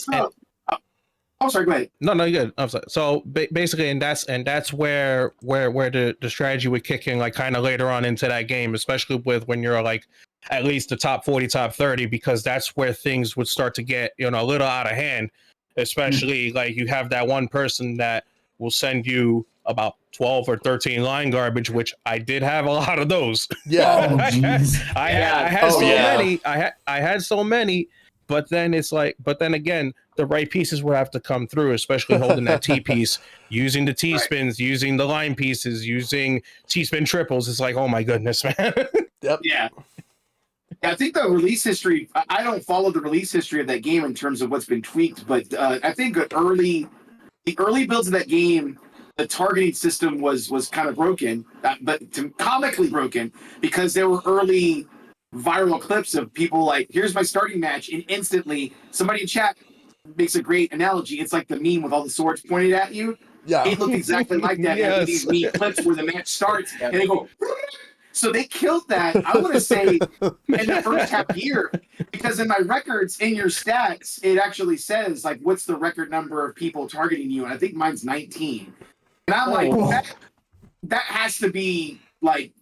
G: Oh, sorry. Go ahead.
D: No, you're good. I'm sorry. So basically, and that's where the strategy would kick in, like kind of later on into that game, especially with when you're like at least the top 40, top 30, because that's where things would start to get a little out of hand. Especially like you have that one person that will send you about 12 or 13 line garbage, which I did have a lot of those.
A: Yeah.
D: I had so many, but then it's like, again, the right pieces would have to come through, especially holding that T piece, using the T spins, using the line pieces, using T spin triples. It's like, oh my goodness, man.
A: Yep.
G: Yeah. I think the release history, I don't follow the release history of that game in terms of what's been tweaked, but I think the early builds of that game, the targeting system was kind of broken, but comically broken, because there were early viral clips of people like, here's my starting match, and instantly somebody in chat makes a great analogy. It's like the meme with all the swords pointed at you.
A: Yeah.
G: It looked exactly like that.
D: Yes.
G: And these meme clips where the match starts and they go... So they killed that, I want to say, in the first half year, because in my records, in your stats, it actually says, like, what's the record number of people targeting you? And I think mine's 19. And I'm like, that has to be, like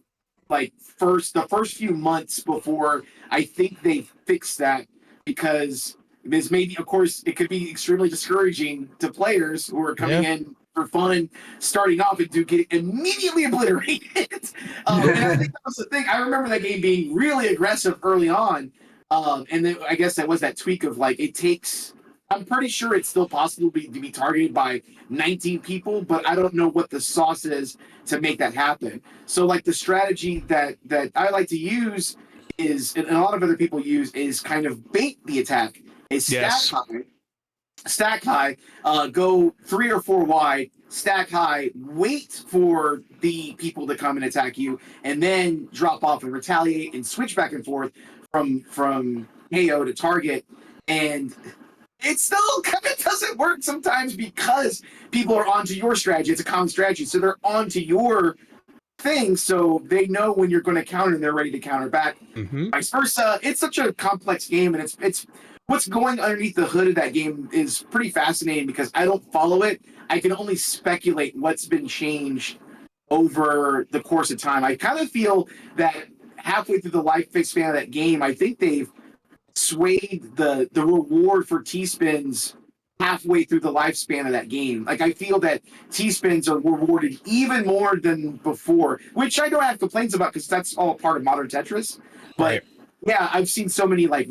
G: the first few months before I think they fixed that, because there's maybe, of course, it could be extremely discouraging to players who are coming in for fun, starting off and do get immediately obliterated. And I think that was the thing. I remember that game being really aggressive early on. And then I guess that was that tweak of like, it takes, I'm pretty sure it's still possible to be targeted by 19 people, but I don't know what the sauce is to make that happen. So like the strategy that I like to use is, and a lot of other people use, is kind of bait the attack. is
D: Yes.
G: stack high, go 3 or 4 wide, stack high, wait for the people to come and attack you, and then drop off and retaliate and switch back and forth from KO to target. And it still kind of doesn't work sometimes because people are onto your strategy. It's a common strategy, so they're onto your thing, so they know when you're going to counter and they're ready to counter back.
D: Mm-hmm.
G: Vice versa. It's such a complex game, and it's what's going underneath the hood of that game is pretty fascinating because I don't follow it. I can only speculate what's been changed over the course of time. I kind of feel that halfway through the lifespan of that game, I think they've swayed the reward for T-spins halfway through the lifespan of that game. Like, I feel that T-spins are rewarded even more than before, which I don't have complaints about because that's all part of modern Tetris. But
D: Right.
G: yeah, I've seen so many like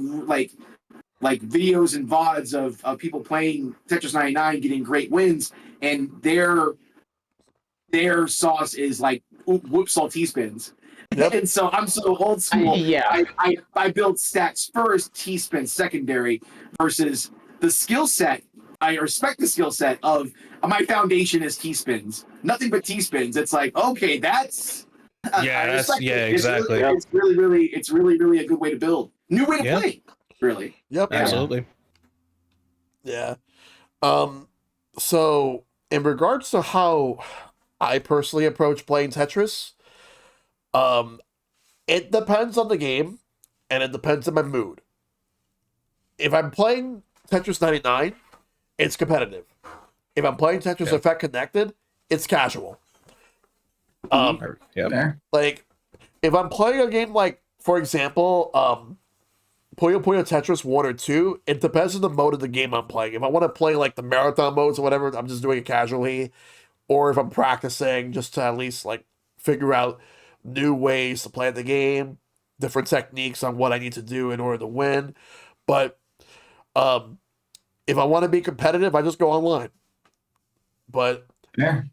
G: videos and VODs of people playing Tetris 99 getting great wins, and their sauce is like whoops all T-spins.
A: Yep.
G: And so I'm so old school.
E: Yeah.
G: I build stacks first, T-spin secondary, versus the skill set. I respect the skill set of my foundation is T-spins, nothing but T-spins. It's like, okay, that's
D: exactly.
G: It's really a good way to build. New way to play, really.
A: Yep.
D: Absolutely.
A: Yeah. So in regards to how I personally approach playing Tetris, it depends on the game and it depends on my mood. If I'm playing Tetris 99, it's competitive. If I'm playing Tetris Effect Connected, it's casual.
F: There.
A: Like if I'm playing a game like, for example, Puyo Puyo Tetris 1 or 2, it depends on the mode of the game I'm playing. If I want to play like the marathon modes or whatever, I'm just doing it casually. Or if I'm practicing just to at least like figure out new ways to play the game, different techniques on what I need to do in order to win. But if I want to be competitive, I just go online. But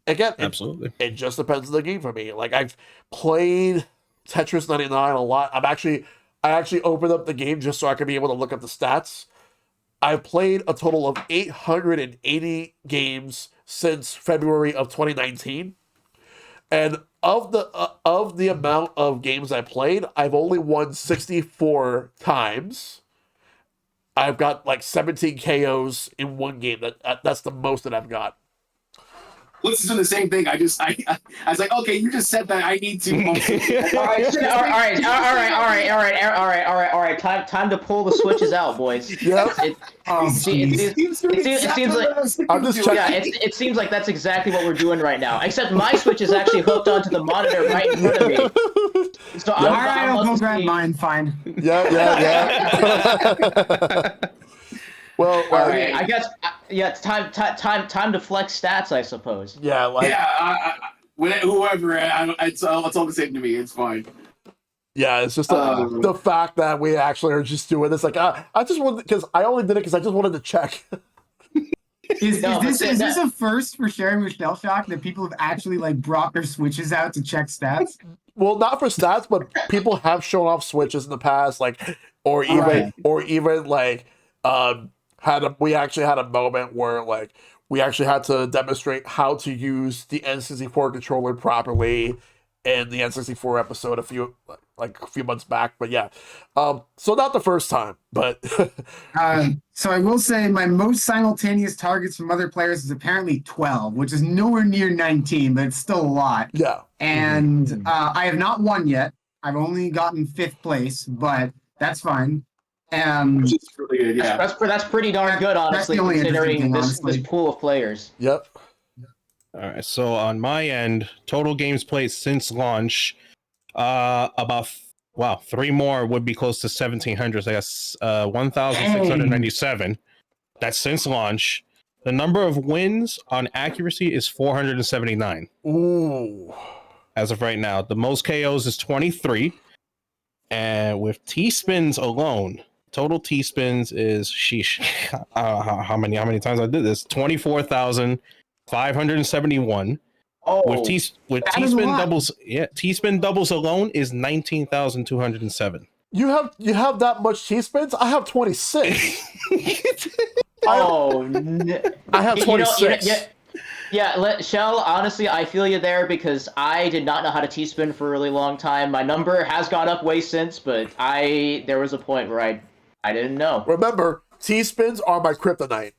A: again,
D: Absolutely.
A: it just depends on the game for me. Like I've played Tetris 99 a lot. I actually opened up the game just so I could be able to look up the stats. I've played a total of 880 games since February of 2019. And of the amount of games I played, I've only won 64 times. I've got like 17 KOs in one game. That's the most that I've got.
G: Let's do the same thing. I was like, okay, you just said that I need to.
E: All right. Time to pull the switches out, boys.
A: Yep.
E: It seems like
A: I'm just checking.
E: it seems like that's exactly what we're doing right now. Except my Switch is actually hooked onto the monitor right in front of me. So
F: All right, I'll go grab mine. Fine.
A: Yeah. Well,
E: all right. I guess it's time to flex stats, I suppose.
A: Yeah, like
G: whoever. It's all the same to me. It's fine.
A: yeah, it's just the fact that we actually are just doing this. Like, I just wanted because I only did it because I just wanted to check.
F: Is this a first for sharing with Shellshock that people have actually like brought their Switches out to check stats?
A: Well, not for stats, but people have shown off switches in the past, like, or even like, we actually had a moment where like we actually had to demonstrate how to use the N64 controller properly in the N64 episode a few months back. But yeah, so not the first time, but
F: so I will say my most simultaneous targets from other players is apparently 12, which is nowhere near 19, but it's still a lot.
A: yeah.
F: And I have not won yet. I've only gotten 5th place, but that's fine.
G: Which is really good, yeah.
E: That's pretty darn good, honestly,
F: the only
E: considering
F: interesting thing,
E: this
F: honestly.
E: pool of players.
A: Yep.
D: All right. So on my end, total games played since launch, about 3 more would be close to 1,700. I guess 1,697. That's since launch. The number of wins on accuracy is 479
A: Ooh.
D: as of right now. The most KOs is 23, and with T-spins alone, total T-spins is sheesh. How many times I did this? 24,571.
E: Oh,
D: With T-spin doubles, T-spin doubles alone is 19,207.
A: You have that much T-spins? I have 26.
E: Oh,
A: I have 26.
E: Shell, honestly, I feel you there because I did not know how to T-spin for a really long time. My number has gone up way since, but there was a point where I didn't know.
A: Remember, T-spins are my kryptonite.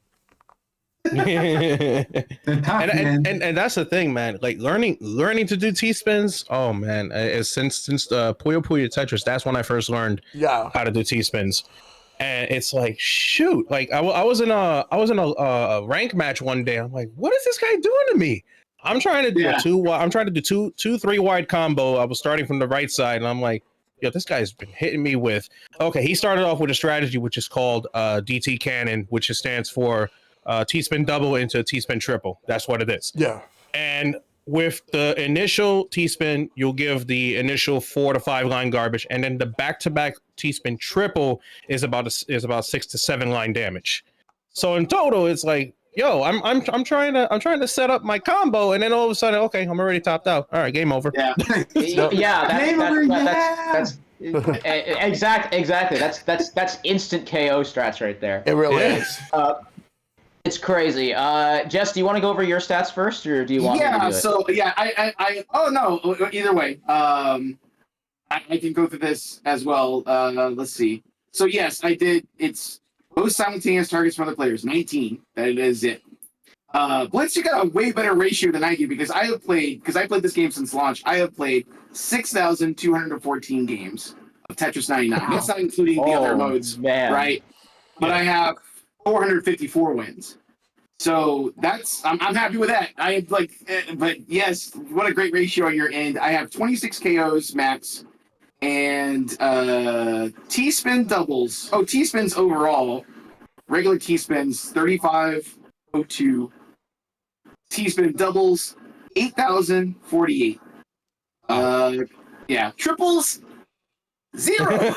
F: They're tough, man.
D: and that's the thing, man. Like learning to do T spins. Oh man, since the Puyo Puyo Tetris, that's when I first learned how to do T spins. And it's like, shoot, like I was in a rank match one day. I'm like, what is this guy doing to me? I'm trying to do two 3 wide combo. I was starting from the right side, and I'm like, yo, this guy's been hitting me with. Okay, he started off with a strategy which is called DT Cannon, which stands for T-spin double into T-spin triple. That's what it is.
A: Yeah.
D: And with the initial T-spin, you'll give the initial 4 to 5 line garbage, and then the back-to-back T-spin triple is about 6 to 7 line damage. So in total, it's like, yo, I'm trying to set up my combo, and then all of a sudden, okay, I'm already topped out. All right, game over.
E: Yeah, that's exactly. That's instant KO strats right there.
A: It really is.
E: It's crazy. Jess, do you want to go over your stats first, or do you want me to do it?
G: Either way. I can go through this as well. Let's see. So yes, I did. It's most simultaneous targets from other players, 19. That is it. Blitz, you got a way better ratio than I do because I played this game since launch. I have played 6,214 games of Tetris 99. Wow. That's not including the other modes, right? But I have 454 wins. So I'm happy with that. But yes, what a great ratio on your end. I have 26 KOs max and T-spin doubles. Oh, T-spins overall. Regular T-spins 3502. T-spin doubles 8,048. Triples 0.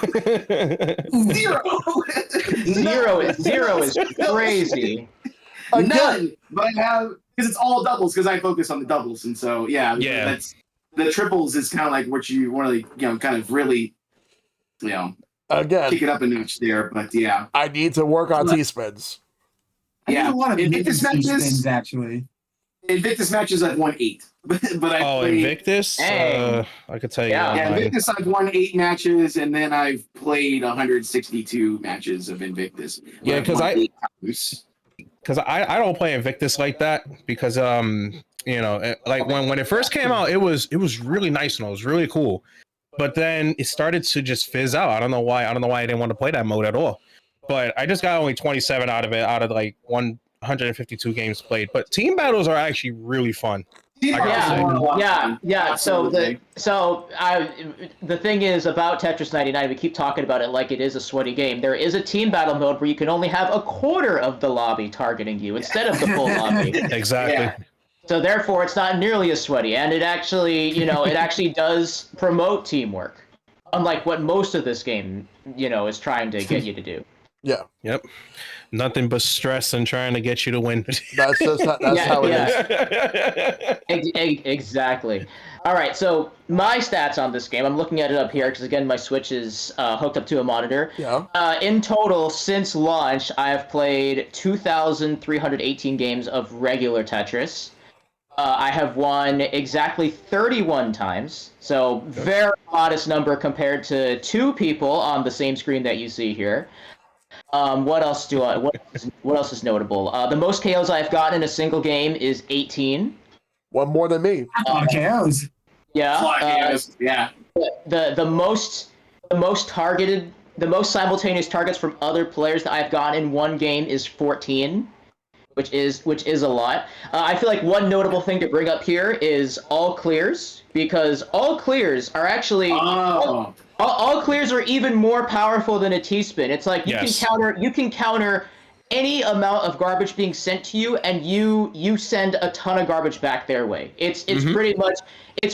E: Zero is crazy.
G: None, but I have because it's all doubles because I focus on the doubles, and so that's the triples is kind of like what you want to kind of really
A: again
G: kick it up a notch there. But yeah,
A: I need to work on T-spins.
F: I do a lot of Invictus T-spins actually.
G: Invictus matches I've won 8, but I played
D: Invictus. I could tell you.
G: Yeah, Invictus I've won 8 matches, and then I've played 162 matches of Invictus.
D: Yeah, because I don't play Invictus like that because like when it first came out, it was really nice and it was really cool, but then it started to just fizz out. I don't know why I didn't want to play that mode at all. But I just got only 27 out of it, out of like 152 games played. But team battles are actually really fun.
E: Yeah. So the thing is about Tetris 99, we keep talking about it like it is a sweaty game. There is a team battle mode where you can only have a quarter of the lobby targeting you instead of the full lobby.
D: Exactly.
E: Yeah. So therefore, it's not nearly as sweaty, and it actually, it actually does promote teamwork, unlike what most of this game, is trying to get you to do.
A: Yeah.
D: Yep. Nothing but stress and trying to get you to win.
A: That's how it is.
E: Exactly. All right. So my stats on this game, I'm looking at it up here because again, my Switch is hooked up to a monitor.
A: Yeah.
E: In total, since launch, I have played 2,318 games of regular Tetris. I have won exactly 31 times, so very modest number compared to 2 people on the same screen that you see here. What else is notable? The most KOs I've gotten in a single game is 18.
A: One more than me.
F: KOs.
E: Yeah. The most simultaneous targets from other players that I've gotten in one game is 14. Which is a lot. I feel like one notable thing to bring up here is all clears, because all clears are actually all clears are even more powerful than a T-spin. It's like you can counter any amount of garbage being sent to you, and you send a ton of garbage back their way. It's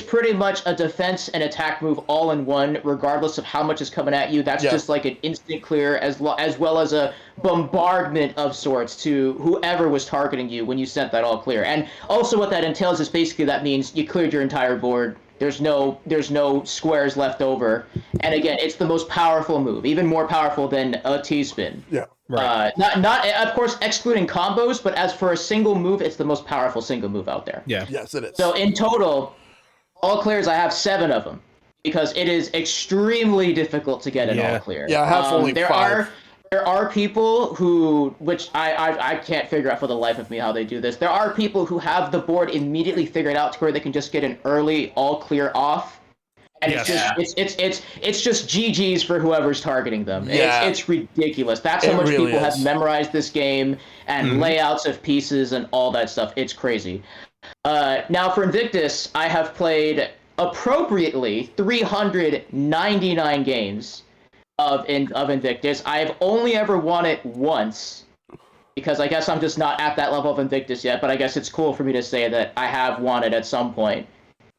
E: pretty much a defense and attack move all in one, regardless of how much is coming at you. That's just like an instant clear, as well as a bombardment of sorts to whoever was targeting you when you sent that all clear. And also what that entails is basically that means you cleared your entire board There's no squares left over. And again, it's the most powerful move, even more powerful than a T-spin.
A: Yeah.
D: Right.
E: Not of course excluding combos, but as for a single move, it's the most powerful single move out there.
D: Yeah.
A: Yes, it is.
E: So in total, all clears, I have 7 of them because it is extremely difficult to get an all clear.
A: Yeah, I have only 5.
E: There are people who, which I can't figure out for the life of me how they do this. There are people who have the board immediately figured out to where they can just get an early all clear off, and it's just GGs for whoever's targeting them.
A: Yeah.
E: It's ridiculous. That's how much
A: really
E: people
A: is.
E: have memorized this game and layouts of pieces and all that stuff. It's crazy. Now for Invictus, I have played appropriately 399 games of Invictus. I've only ever won it once, because I guess I'm just not at that level of Invictus yet, but I guess it's cool for me to say that I have won it at some point.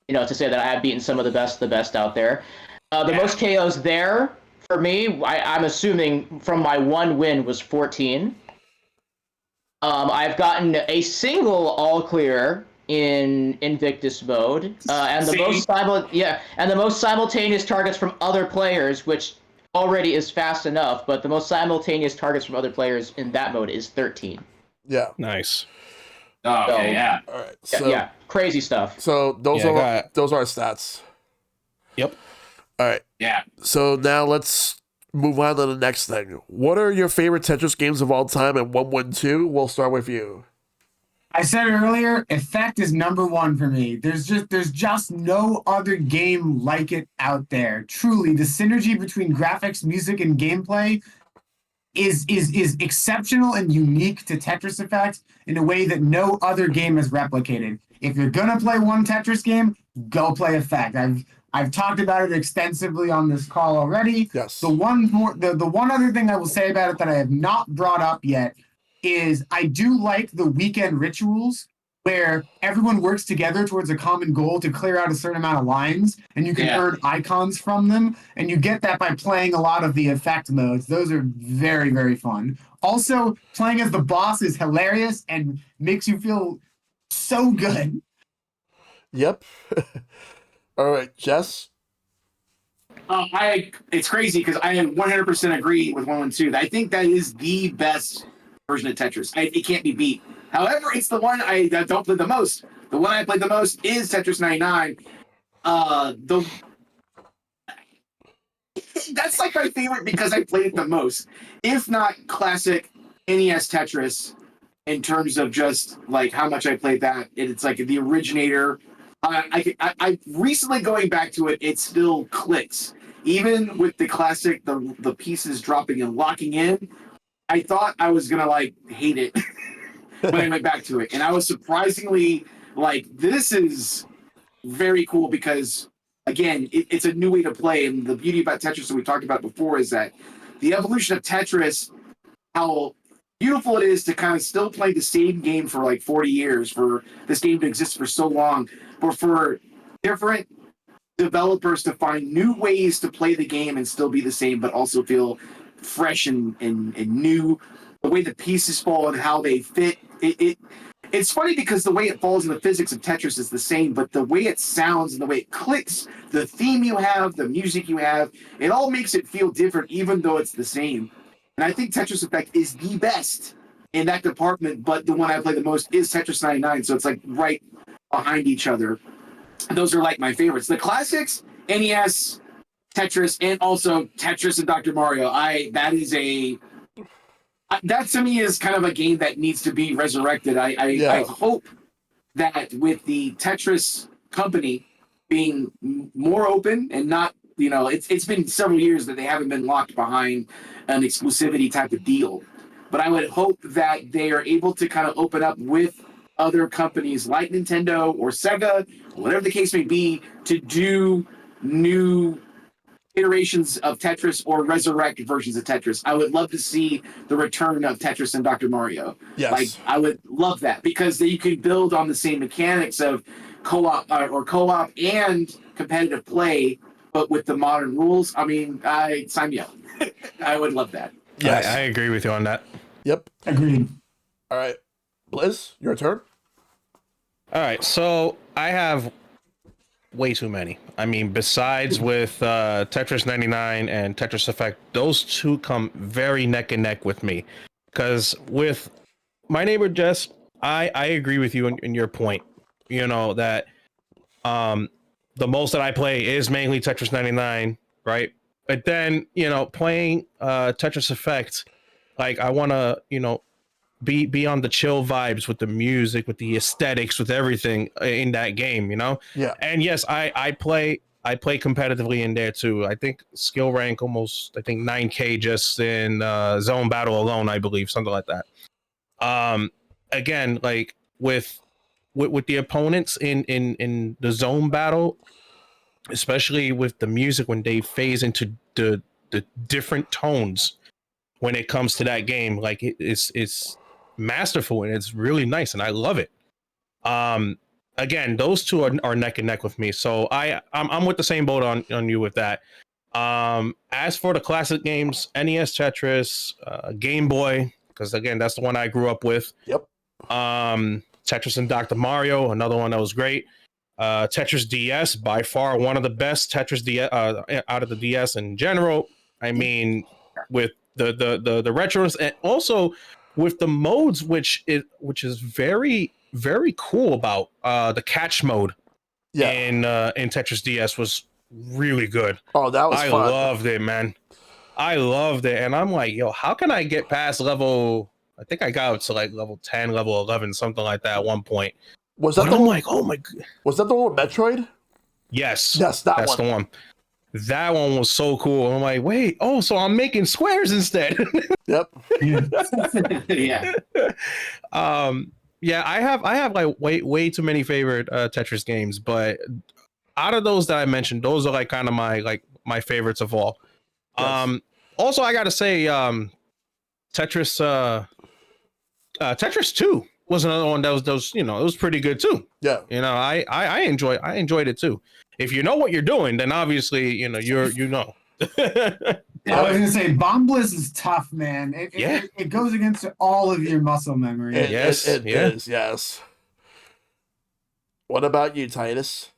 E: To say that I have beaten some of the best out there. The most KOs there, for me, I'm assuming from my one win was 14. I've gotten a single all clear in Invictus mode, and the most simultaneous targets from other players, which already is fast enough, but the most simultaneous targets from other players in that mode is 13.
A: Yeah.
D: Nice.
G: Oh, okay, yeah.
A: All right. So,
E: yeah, crazy stuff.
A: So those are our stats.
D: Yep.
A: All right.
G: Yeah.
A: So now let's move on to the next thing. What are your favorite Tetris games of all time? And OneOneTwo, we'll start with you.
F: I said earlier, Effect is number 1 for me. There's just no other game like it out there. Truly, the synergy between graphics, music, and gameplay is exceptional and unique to Tetris Effect in a way that no other game has replicated. If you're gonna play one Tetris game, go play Effect. I've talked about it extensively on this call already.
A: Yes.
F: The one other thing I will say about it that I have not brought up yet is I do like the weekend rituals where everyone works together towards a common goal to clear out a certain amount of lines, and you can earn icons from them, and you get that by playing a lot of the effect modes. Those are very, very fun. Also, playing as the boss is hilarious and makes you feel so good.
A: Yep. All right, Jess.
G: It's crazy because I 100% agree with OneOneTwo. I think that is the best version of Tetris. It can't be beat. However, it's the one I don't play the most. The one I played the most is Tetris 99. That's like my favorite because I played it the most. If not classic NES Tetris, in terms of just like how much I played that, it's like the originator. I recently going back to it, it still clicks. Even with the classic, the pieces dropping and locking in, I thought I was gonna like hate it when I went back to it, and I was surprisingly like, this is very cool because again, it's a new way to play, and the beauty about Tetris that we talked about before is that the evolution of Tetris, how beautiful it is to kind of still play the same game for like 40 years, for this game to exist for so long, but for different developers to find new ways to play the game and still be the same, but also feel fresh and new. The way the pieces fall and how they fit, it's funny because the way it falls in the physics of Tetris is the same, but the way it sounds and the way it clicks, the theme you have, the music you have, it all makes it feel different even though it's the same. And I think Tetris Effect is the best in that department, but the one I play the most is Tetris 99, so it's like right behind each other. Those are like my favorites. The classics, NES, Tetris, and also Tetris and Dr. Mario. That to me is kind of a game that needs to be resurrected. I hope that with the Tetris company being more open and not, it's been several years that they haven't been locked behind an exclusivity type of deal. But I would hope that they are able to kind of open up with other companies like Nintendo or Sega, or whatever the case may be, to do new iterations of Tetris or resurrect versions of Tetris. I would love to see the return of Tetris and Dr. Mario.
A: Yes.
G: Like, I would love that because you could build on the same mechanics of co-op and competitive play, but with the modern rules. I mean, sign me up. I would love that.
A: Yes.
D: I agree with you on that.
A: Yep.
F: Agreed.
A: All right. Blizz, your turn.
D: All right, so I have way too many. I mean, besides with Tetris 99 and Tetris Effect, those two come very neck and neck with me. Because with My Neighbor Jess, I agree with you in your point. You know that the most that I play is mainly Tetris 99, right? But then, you know, playing Tetris Effect, like I want to, you know, be on the chill vibes with the music, with the aesthetics, with everything in that game, you know?
A: Yeah.
D: And yes, I play competitively in there too. I think skill rank almost, I think 9K just in zone battle alone, I believe, something like that. Again, like with the opponents in the zone battle, especially with the music when they phase into the different tones when it comes to that game, like it's masterful and it's really nice and I love it. Again, those two are neck and neck with me, so I'm with the same boat on you with that. As for the classic games, NES Tetris, Game Boy, because again that's the one I grew up with.
A: Yep.
D: Tetris and Dr. Mario, another one that was great. Tetris DS, by far one of the best Tetris DS out of the DS in general. I mean, with the retros and also with the modes, which is very very cool about the catch mode.
A: Yeah.
D: In Tetris DS was really good.
A: Oh, that was
D: I
A: fun.
D: loved it, man. I loved it, and I'm like, yo, how can I get past level? I think I got up to like level 10, level 11, something like that at one point.
A: Was that
D: But
A: the
D: I'm
A: one?
D: like, oh my god.
A: Was that the one with Metroid?
D: Yes.
A: Yes,
D: That's
A: one.
D: the one. That one was so cool. I'm like, wait, oh, so I'm making squares instead.
A: Yep.
G: Yeah.
D: Yeah, I have like way too many favorite Tetris games, but out of those that I mentioned, those are like kind of my favorites of all.
A: Yes.
D: Also I gotta say, Tetris 2 was another one that was you know, it was pretty good too.
A: Yeah.
D: You know, I enjoyed it too. If you know what you're doing, then obviously, you know, you know.
F: I was gonna say Bomb Bliss is tough, man. It goes against all of your muscle memory.
A: It
D: Yes,
A: is.
D: yeah.
A: Yes. What about you, Titus?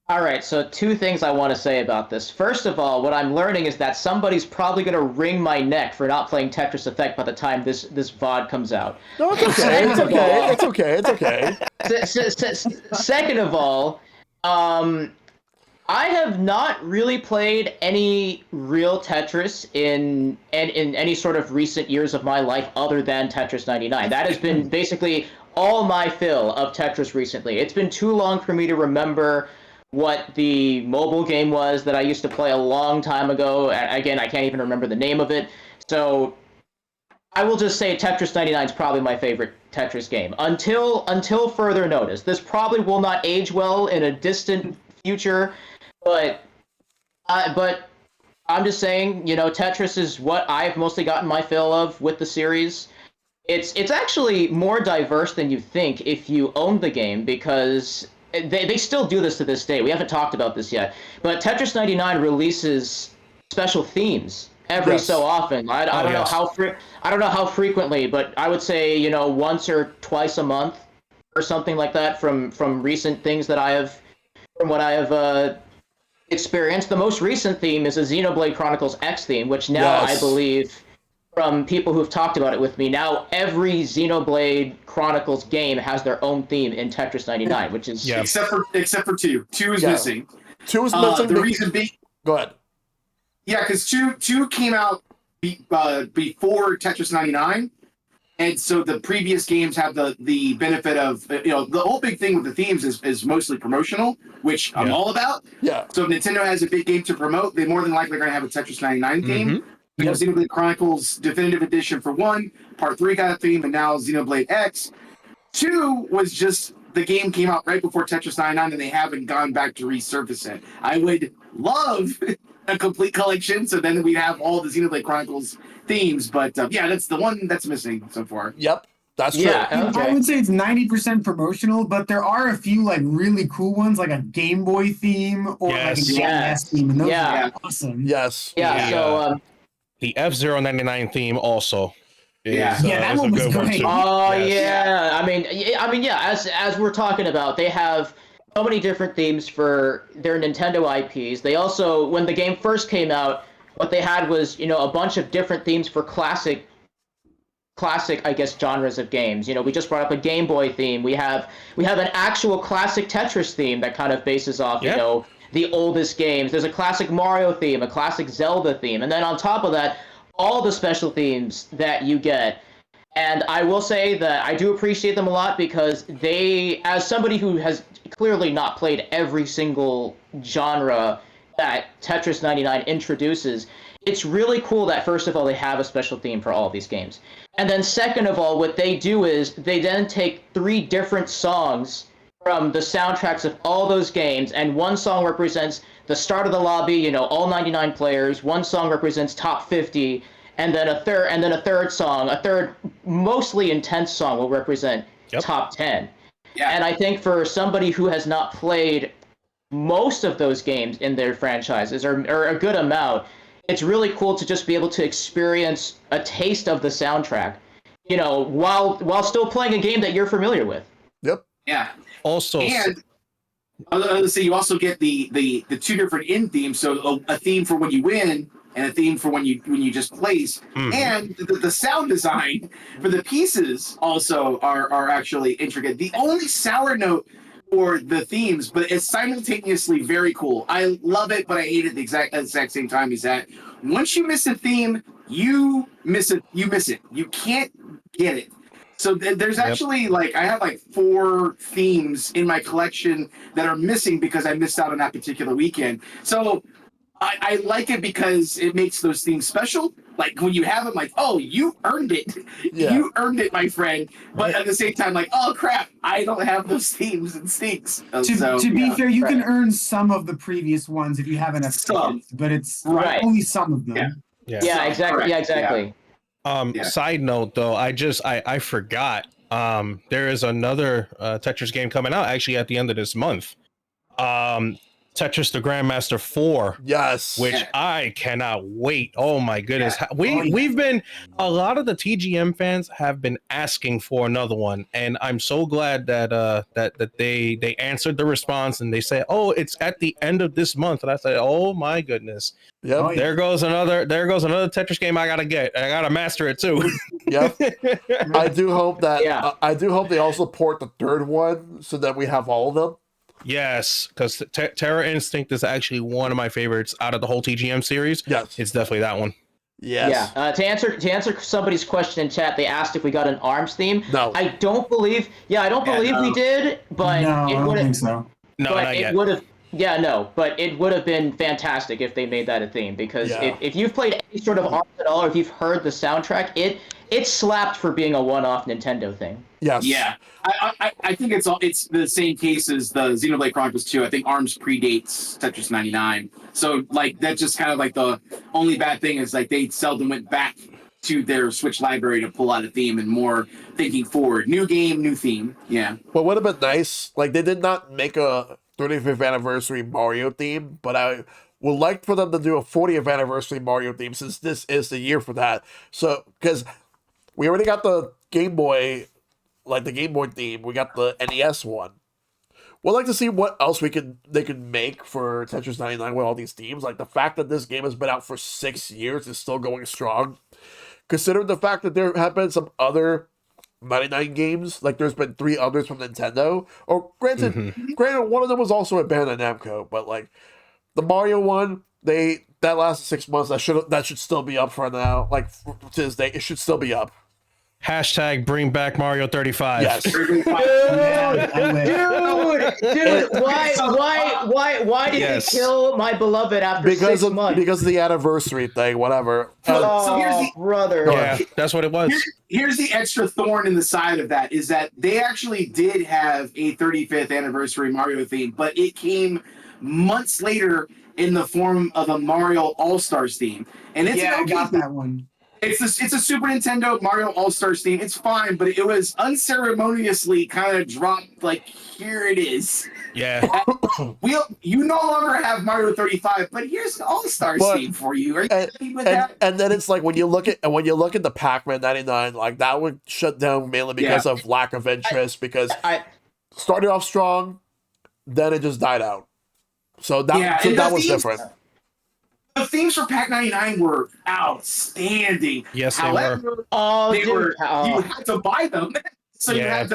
E: All right, so two things I want to say about this. First of all, what I'm learning is that somebody's probably going to wring my neck for not playing Tetris Effect by the time this VOD comes out.
A: No, it's okay. It's okay. It's okay. It's okay.
E: Second of all, I have not really played any real Tetris in any sort of recent years of my life other than Tetris 99. That has been basically all my fill of Tetris recently. It's been too long for me to remember what the mobile game was that I used to play a long time ago. Again, I can't even remember the name of it. So I will just say Tetris 99 is probably my favorite Tetris game until further notice. This probably will not age well in a distant future, but I'm just saying, you know, Tetris is what I've mostly gotten my fill of with the series. It's actually more diverse than you think if you own the game, because they still do this to this day. We haven't talked about this yet, but Tetris 99 releases special themes every
A: Yes.
E: so often. I don't know how frequently, but I would say, you know, once or twice a month or something like that from recent things that I have experienced. The most recent theme is a Xenoblade Chronicles X theme, which now
A: Yes.
E: I believe, from people who've talked about it with me, now every Xenoblade Chronicles game has their own theme in Tetris 99, which is
D: Yeah.
G: Except for two. Two is
A: Yeah.
G: missing.
A: 2 is missing.
G: The reason being,
A: Go ahead.
G: yeah, because two came out before Tetris 99, and so the previous games have the benefit of, you know, the whole big thing with the themes is mostly promotional, which I'm
D: Yeah.
G: all about.
A: Yeah.
G: So if Nintendo has a big game to promote, they more than likely are going to have a Tetris 99 theme.
D: Mhm.
G: You know, Xenoblade Chronicles Definitive Edition for 1, Part 3 got a theme, and now Xenoblade X. 2 was just the game came out right before Tetris 99, and they haven't gone back to resurface it. I would love a complete collection, so then we'd have all the Xenoblade Chronicles themes. But yeah, that's the one that's missing so far.
A: Yep. That's true.
E: yeah.
F: I
E: Okay.
F: would say it's 90% promotional, but there are a few like really cool ones, like a Game Boy theme or like a
D: Yes.
F: NES theme, and those
E: Yeah.
F: are awesome.
A: Yes.
E: Yeah. So
D: The F-099 theme also is,
G: Yeah.
F: Yeah, that
D: is
F: one
D: a
F: was
D: good one
F: great.
D: too.
E: Oh
D: Yes.
E: yeah, I mean, yeah. As we're talking about, they have so many different themes for their Nintendo IPs. They also, when the game first came out, what they had was, a bunch of different themes for classic, I guess, genres of games. We just brought up a Game Boy theme. We have an actual classic Tetris theme that kind of bases off, the oldest games. There's a classic Mario theme, a classic Zelda theme, and then on top of that, all the special themes that you get. And I will say that I do appreciate them a lot because they, as somebody who has clearly not played every single genre that Tetris 99 introduces, it's really cool that first of all they have a special theme for all of these games. And then second of all, what they do is they then take 3 different songs from the soundtracks of all those games, and one song represents the start of the lobby, all 99 players, one song represents top 50, and then a third mostly intense song will represent top 10.
G: Yeah.
E: And I think for somebody who has not played most of those games in their franchises, or a good amount, it's really cool to just be able to experience a taste of the soundtrack, while still playing a game that you're familiar with.
A: Yep.
G: Yeah.
D: Also,
G: And let's say you also get the 2 different end themes, so a theme for when you win and a theme for when you just place, and the sound design for the pieces also are actually intricate. The only sour note for the themes, but it's simultaneously very cool. I love it, but I hate it at the exact same time. Is that once you miss a theme, you miss it. You can't get it. So there's actually I have 4 themes in my collection that are missing because I missed out on that particular weekend. So I like it because it makes those themes special. Like when you have them, oh, you earned it.
A: Yeah.
G: You earned it, my friend. But at the same time, oh crap, I don't have those themes and stinks.
F: To be fair, you can earn some of the previous ones if you have enough tickets, but it's only some of them.
E: Yeah, exactly.
G: Correct.
E: Yeah, exactly.
D: Side note though, I forgot. There is another Tetris game coming out actually at the end of this month. Tetris the Grandmaster 4.
A: Yes.
D: Which I cannot wait. Oh my goodness. We've been, a lot of the TGM fans have been asking for another one, and I'm so glad that that they answered the response and they said, "Oh, it's at the end of this month." And I said, "Oh my goodness."
A: Yep.
D: There goes another Tetris game I gotta get. I gotta master it too.
A: Yep. I do hope that I do hope they also port the 3rd one so that we have all of them.
D: Yes, because Terra Instinct is actually one of my favorites out of the whole TGM series.
A: Yes.
D: It's definitely that one.
A: Yes.
E: Yeah. To answer somebody's question in chat, they asked if we got an ARMS theme.
A: No.
E: I don't believe. Yeah, I don't believe we did. But
F: No,
E: it
F: I don't
E: would
F: think so.
D: No,
E: but
D: not
E: it
D: yet.
E: would have. Yeah, no, but it would have been fantastic if they made that a theme, because if you've played any sort of ARMS at all, or if you've heard the soundtrack, it slapped for being a one-off Nintendo thing.
A: Yes.
G: Yeah, I think it's the same case as the Xenoblade Chronicles 2. I think ARMS predates Tetris 99, so that's just kind of the only bad thing is they seldom went back to their Switch library to pull out a theme and more thinking forward. New game, new theme. Yeah.
A: What would have been nice, they did not make a 35th anniversary Mario theme, but I would like for them to do a 40th anniversary Mario theme, since this is the year for that. So, because we already got the Game Boy, the Game Boy theme, we got the NES one. We'd like to see what else they could make for Tetris 99 with all these themes. The fact that this game has been out for 6 years is still going strong. Considering the fact that there have been some other 99 games, there's been 3 others from Nintendo. Or granted, one of them was also a band at Namco, but the Mario one, that lasted 6 months. That should still be up for now. To this day, it should still be up.
D: Hashtag bring back Mario 35.
A: Yes.
E: Dude, why did they kill my beloved after 6 months?
A: Because of the anniversary thing, whatever.
G: So here's the
E: brother.
D: Yeah, that's what it was.
G: Here's the extra thorn in the side of that, is that they actually did have a 35th anniversary Mario theme, but it came months later in the form of a Mario All-Stars theme. And it's
F: I got that one.
G: It's a Super Nintendo Mario All-Stars theme. It's fine, but it was unceremoniously kind of dropped here it is.
D: Yeah.
G: You no longer have Mario 35, but here's the All-Stars theme for you. Are you happy with that?
A: And then it's when you look at the Pac-Man 99, that would shut down mainly because of lack of interest, because started off strong, then it just died out. So that
G: Yeah,
A: so
G: and
A: that
G: the
A: was
G: themes-
A: different.
G: The themes for Pack 99 were outstanding.
D: Yes, they were.
G: However,
E: Oh,
G: they
E: dude.
G: were
E: Oh.
G: you had to buy them. So
D: Yeah.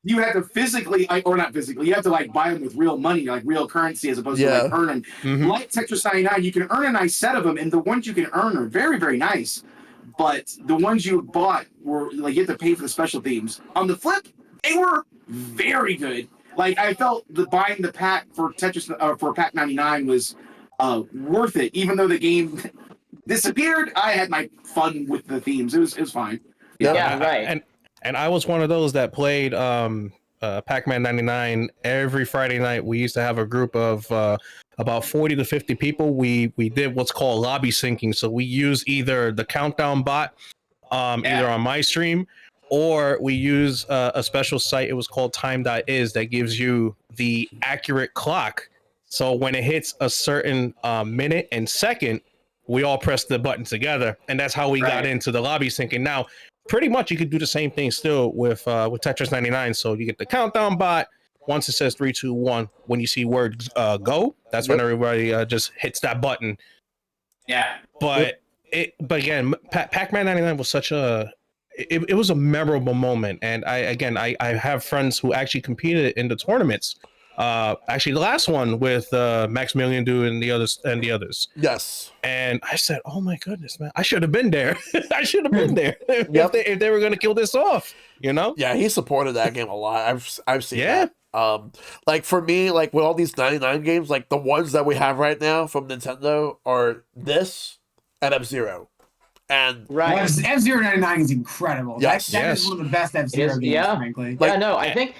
G: you had to physically, or not physically, you had to like buy them with real money, like real currency, as opposed to
A: Yeah.
G: like earn them.
D: Mhm.
G: Like Tetris 99, you can earn a nice set of them, and the ones you can earn are very, very nice. But the ones you bought were like you had to pay for the special themes. On the flip, they were very good. Like I felt buying the pack for Tetris for Pack 99 was worth it, even though the game disappeared. I had my fun with the themes. It was fine.
A: Yep.
E: Yeah, right.
D: And I was one of those that played Pac-Man 99 every Friday night. We used to have a group of about 40 to 50 people. We did what's called lobby syncing. So we use either the countdown bot, either on my stream, or we use a special site. It was called time.is that gives you the accurate clock. So when it hits a certain minute and second, we all press the button together, and that's how we got into the lobby syncing. Now, pretty much you could do the same thing still with Tetris 99. So you get the countdown bot. Once it says 3, 2, 1, when you see word go, that's when everybody just hits that button.
G: Yeah.
D: But again, Pac-Man 99 was such a it was a memorable moment, and I have friends who actually competed in the tournaments. Actually, the last one with Maximilian Du and the others.
A: Yes.
D: And I said, "Oh my goodness, man! I should have been there. I should have been there if they were going to kill this off." You know?
A: Yeah, he supported that game a lot. I've seen
D: Yeah.
A: that. Like for me, like with all these 99 games, like the ones that we have right now from Nintendo are this and F-Zero. And
E: Right.
F: F-Zero 99 is incredible.
A: Yes.
F: That is one of the best F-Zero games,
E: yeah.
F: frankly.
A: Like-
E: Yeah, no, I think.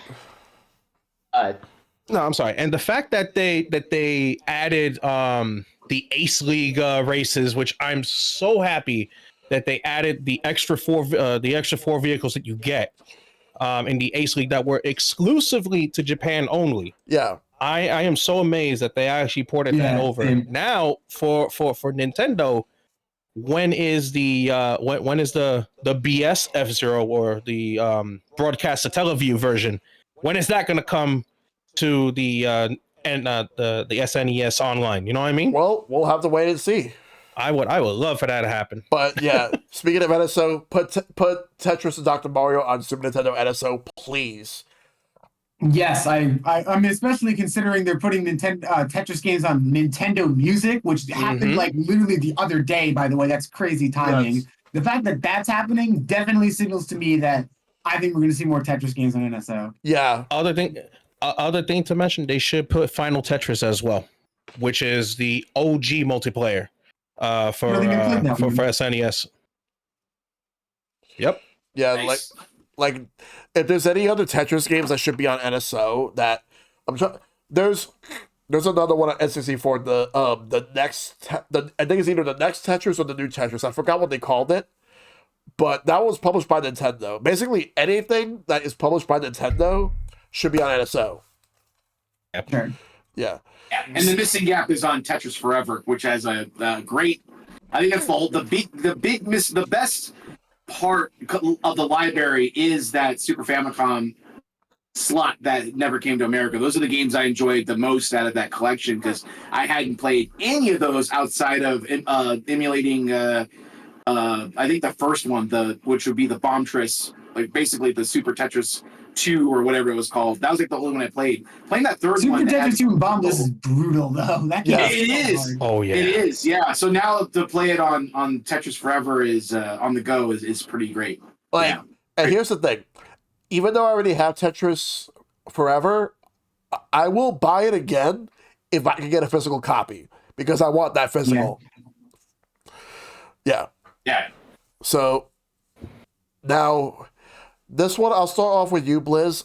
D: No, I'm sorry. And the fact that they added the Ace League races, which I'm so happy that they added the extra four vehicles that you get in the Ace League that were exclusively to Japan only.
A: yeah.
D: I am so amazed that they actually ported that over.
F: same.
D: Now for Nintendo, when is the BS F-Zero or the broadcast to Teleview version? When is that going to come to the SNES online? You know what I mean?
A: Well, we'll have to wait and see.
D: I would love for that to happen.
A: But yeah, speaking of NSO, put Tetris and Dr. Mario on Super Nintendo NSO, please.
F: Yes, I mean, especially considering they're putting Tetris games on Nintendo Music, which happened like literally the other day, by the way. That's crazy timing.
A: Yes.
F: The fact that that's happening definitely signals to me that I think we're going to see more Tetris games on NSO.
A: Yeah.
D: Other thing to mention, they should put Final Tetris as well, which is the OG multiplayer for SNES. Yep.
A: Yeah,
G: Nice.
A: like if there's any other Tetris games that should be on NSO that I'm trying, there's another one on N64, the next I think it's either the next Tetris or the new Tetris. I forgot what they called it, but that was published by Nintendo. Basically, anything that is published by Nintendo should be on NSO.
F: Sure.
A: Yeah.
G: Yeah, and the missing gap is on Tetris Forever, which has a great. I think that's the best part of the library is that Super Famicom slot that never came to America. Those are the games I enjoyed the most out of that collection because I hadn't played any of those outside of emulating. I think the first one, which would be the Bombtris, like basically the Super Tetris 2 or whatever it was called. That was like the only one I played. Playing that third
F: Super
G: one.
F: Tetris 2 and Bomb, this is brutal, though. That game
A: Yeah.
F: is
G: It
F: so
G: is.
F: hard.
D: Oh yeah.
G: It is, yeah. So now to play it on Tetris Forever is on the go is pretty great.
A: Like,
G: Yeah.
A: and here's the thing: even though I already have Tetris Forever, I will buy it again if I can get a physical copy because I want that physical. Yeah.
G: Yeah.
A: So now, this one I'll start off with you, Blizz.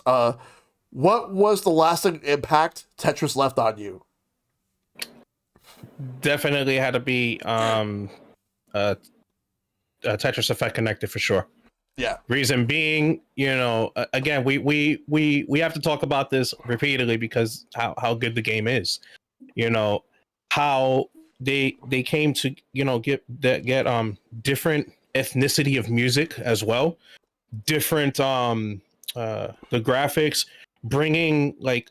A: What was the lasting impact Tetris left on you?
D: Definitely had to be Tetris Effect Connected for sure.
A: Yeah.
D: Reason being, again, we have to talk about this repeatedly because how good the game is. How they came to get different ethnicity of music as well, different the graphics, bringing like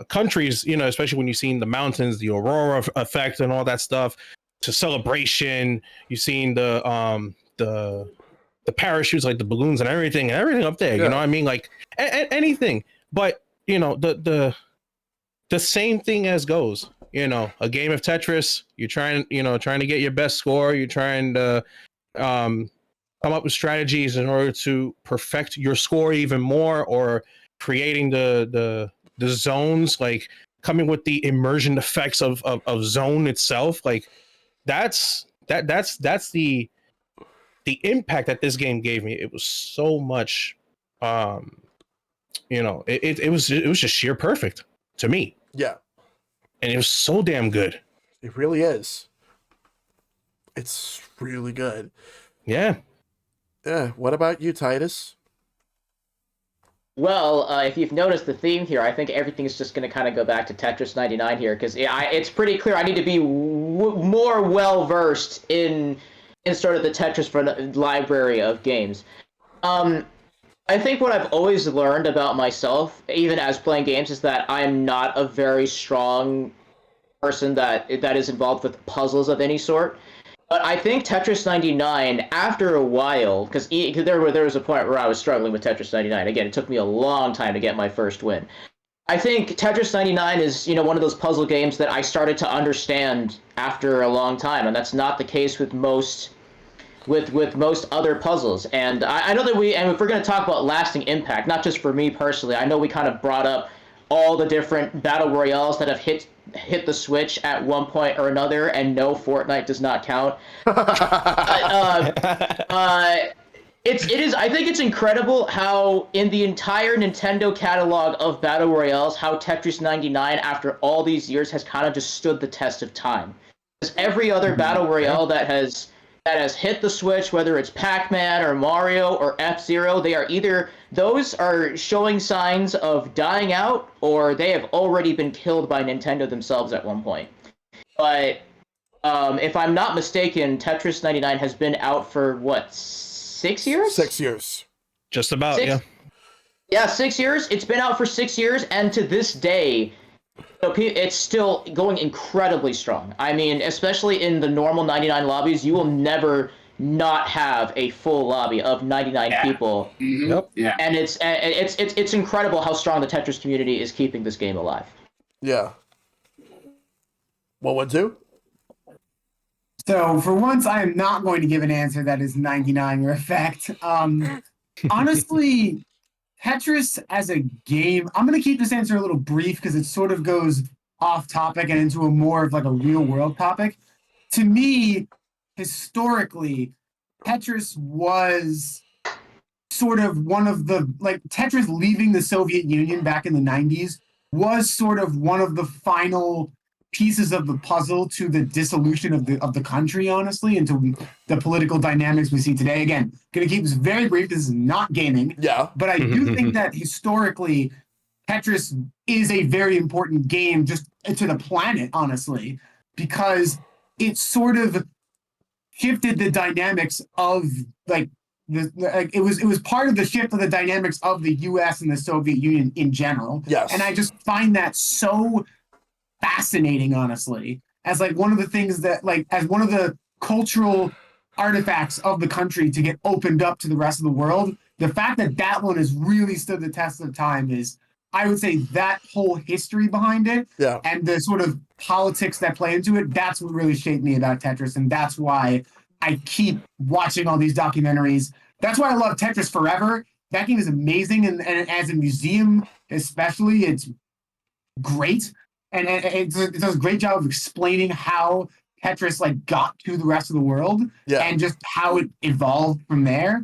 D: countries, you know, especially when you've seen the mountains, the aurora effect, and all that stuff. To celebration, you've seen the parachutes, like the balloons and everything up there.
A: Yeah.
D: You know what I mean? Like anything. But you know, the same thing as goes. You know, a game of Tetris, you're trying to get your best score. You're trying to come up with strategies in order to perfect your score even more, or creating the zones, like coming with the immersion effects of zone itself. Like that's the impact that this game gave me. It was so much, you know, it was just sheer perfect to me.
A: Yeah,
D: And it was so damn good.
A: it really is. It's really good.
D: Yeah.
A: Yeah. What about you, Titus?
E: Well, if you've noticed the theme here, I think everything's just going to kind of go back to Tetris 99 here, because it's pretty clear I need to be more well-versed in sort of the Tetris library of games. I think what I've always learned about myself, even as playing games, is that I'm not a very strong person that is involved with puzzles of any sort. But I think Tetris 99, after a while, because there was a point where I was struggling with Tetris 99. Again, it took me a long time to get my first win. I think Tetris 99 is, you know, one of those puzzle games that I started to understand after a long time, and that's not the case with most other puzzles. And I know that and if we're going to talk about lasting impact, not just for me personally, I know we kind of brought up all the different battle royales that have hit the Switch at one point or another, and no, Fortnite does not count. It is. I think it's incredible how in the entire Nintendo catalog of battle royales, how Tetris 99, after all these years, has kind of just stood the test of time. Because every other battle royale that has hit the Switch, whether it's Pac-Man or Mario or F-Zero, those are showing signs of dying out, or they have already been killed by Nintendo themselves at one point. But if I'm not mistaken, Tetris 99 has been out for, what, 6 years?
A: 6 years.
D: Just about,
E: Six?
D: yeah.
E: Yeah, 6 years. It's been out for 6 years, and to this day, it's still going incredibly strong. I mean, especially in the normal 99 lobbies, you will never not have a full lobby of 99 people.
G: Mm-hmm.
D: Yep.
G: Yeah.
E: And it's incredible how strong the Tetris community is keeping this game alive.
A: Yeah. OneOneTwo?
F: So for once, I am not going to give an answer that is 99 or effect. Honestly, Tetris as a game, I'm going to keep this answer a little brief because it sort of goes off topic and into a more of like a real world topic. To me, historically, Tetris was sort of one of the, like, Tetris leaving the Soviet Union back in the 90s was sort of one of the final pieces of the puzzle to the dissolution of the country, honestly, and to the political dynamics we see today. Again, going to keep this very brief. This is not gaming.
A: Yeah.
F: But I do think that historically, Tetris is a very important game just to the planet, honestly, because it sort of shifted the dynamics of, like, it was part of the shift of the dynamics of the U.S. and the Soviet Union in general.
A: Yes.
F: And I just find that so fascinating, honestly, as like one of the things that, like, as one of the cultural artifacts of the country to get opened up to the rest of the world. The fact that that one has really stood the test of time is, I would say, that whole history behind it,
A: Yeah.
F: and the sort of politics that play into it. That's what really shaped me about Tetris, and that's why I keep watching all these documentaries. That's why I love Tetris Forever. That game is amazing, and as a museum, especially, it's great. And it does a great job of explaining how Tetris, like, got to the rest of the world,
A: Yeah.
F: and just how it evolved from there.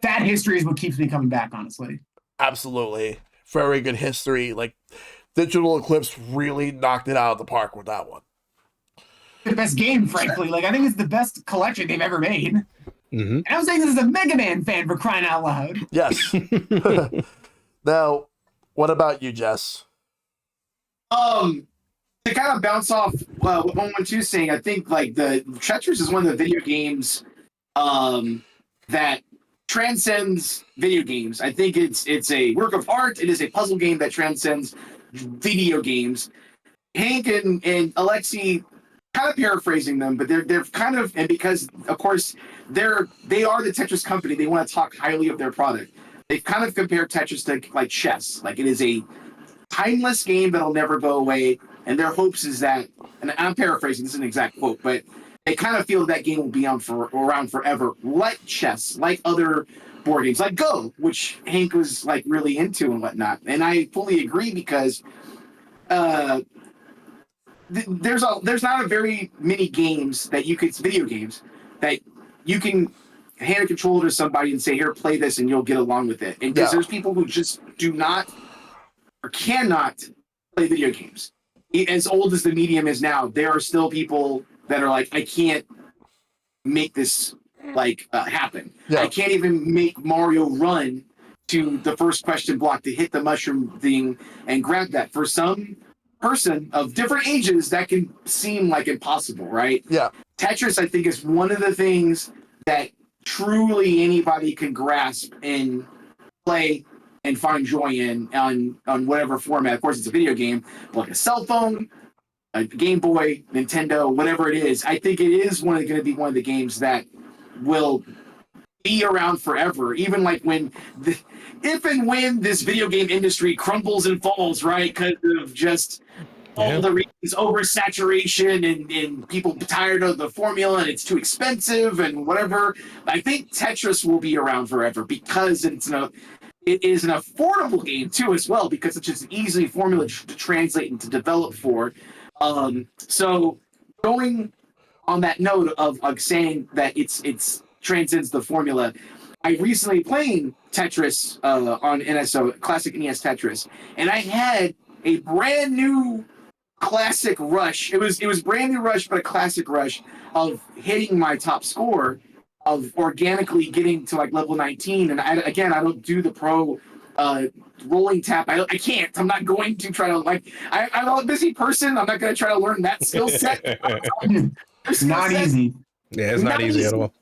F: That history is what keeps me coming back, honestly.
A: Absolutely. Very good history. Like, Digital Eclipse really knocked it out of the park with that one.
F: The best game, frankly. Like, I think it's the best collection they've ever made.
D: Mm-hmm.
F: And I was saying this as a Mega Man fan, for crying out loud.
A: Yes. Now, what about you, Jess?
G: To kind of bounce off what OneOneTwo's saying, I think, like, the Tetris is one of the video games that transcends video games. I think it's a work of art. It is a puzzle game that transcends video games. Hank and Alexi, kind of paraphrasing them, but they're kind of, and because of course they are the Tetris company, they want to talk highly of their product. They've kind of compared Tetris to like chess. Like it is a timeless game that'll never go away. And their hopes is that, and I'm paraphrasing, this is an exact quote, but they kind of feel that game will be around forever, like chess, like other board games, like Go, which Hank was like really into and whatnot. And I fully agree because there's not a very many games that video games that you can hand a controller to somebody and say, here, play this, and you'll get along with it. And because there's people who just do not or cannot play video games. As old as the medium is now, there are still people that are like, I can't make this like happen.
A: Yeah.
G: I can't even make Mario run to the first question block to hit the mushroom thing and grab that. For some person of different ages, that can seem like impossible, right?
A: Yeah.
G: Tetris, I think, is one of the things that truly anybody can grasp and play and find joy in on whatever format. Of course, it's a video game, but like a cell phone, a Game Boy, Nintendo, whatever it is, I think it is going to be one of the games that will be around forever. Even like if and when this video game industry crumbles and falls, right? Because of just all the reasons, oversaturation and people tired of the formula and it's too expensive and whatever. I think Tetris will be around forever because it is an affordable game too as well, because it's just easily formula to translate and to develop for. So going on that note of saying that it's transcends the formula, I recently played Tetris on NSO, classic NES Tetris, and I had a brand new classic rush. It was brand new rush, but a classic rush of hitting my top score, of organically getting to like level 19. And I don't do the pro rolling tap. I can't. I'm not going to try to I'm a busy person. I'm not going to try to learn that skill set.
F: Not easy.
D: Yeah, it's not easy at all.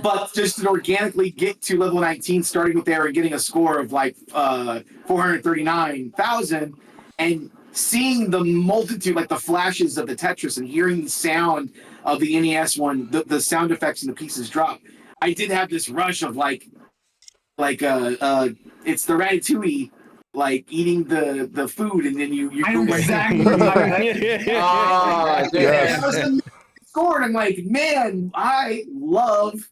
G: But just to organically get to level 19, starting with there and getting a score of like 439,000, and seeing the multitude, like the flashes of the Tetris and hearing the sound of the NES one, the sound effects and the pieces drop. I did have this rush of it's the Ratatouille, like eating the food and then you
F: I know exactly.
G: That was the score, and I'm like, man, I love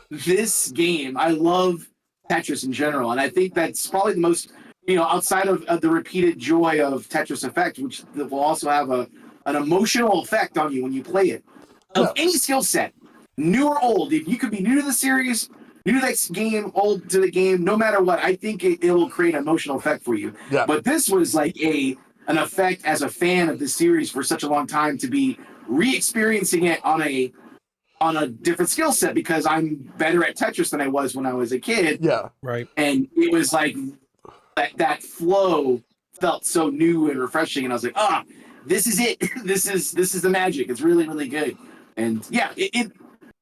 G: this game. I love Tetris in general, and I think that's probably the most, outside of the repeated joy of Tetris Effect, which will also have an emotional effect on you when you play it. Of any skill set, new or old, if you could be new to the series, new to that game, old to the game, no matter what, I think it will create an emotional effect for you.
A: Yeah.
G: But this was like an effect as a fan of the series for such a long time, to be re-experiencing it on a different skill set, because I'm better at Tetris than I was when I was a kid.
A: Yeah.
D: Right.
G: And it was like that flow felt so new and refreshing, and I was like, this is it. This is the magic. It's really, really good. And yeah,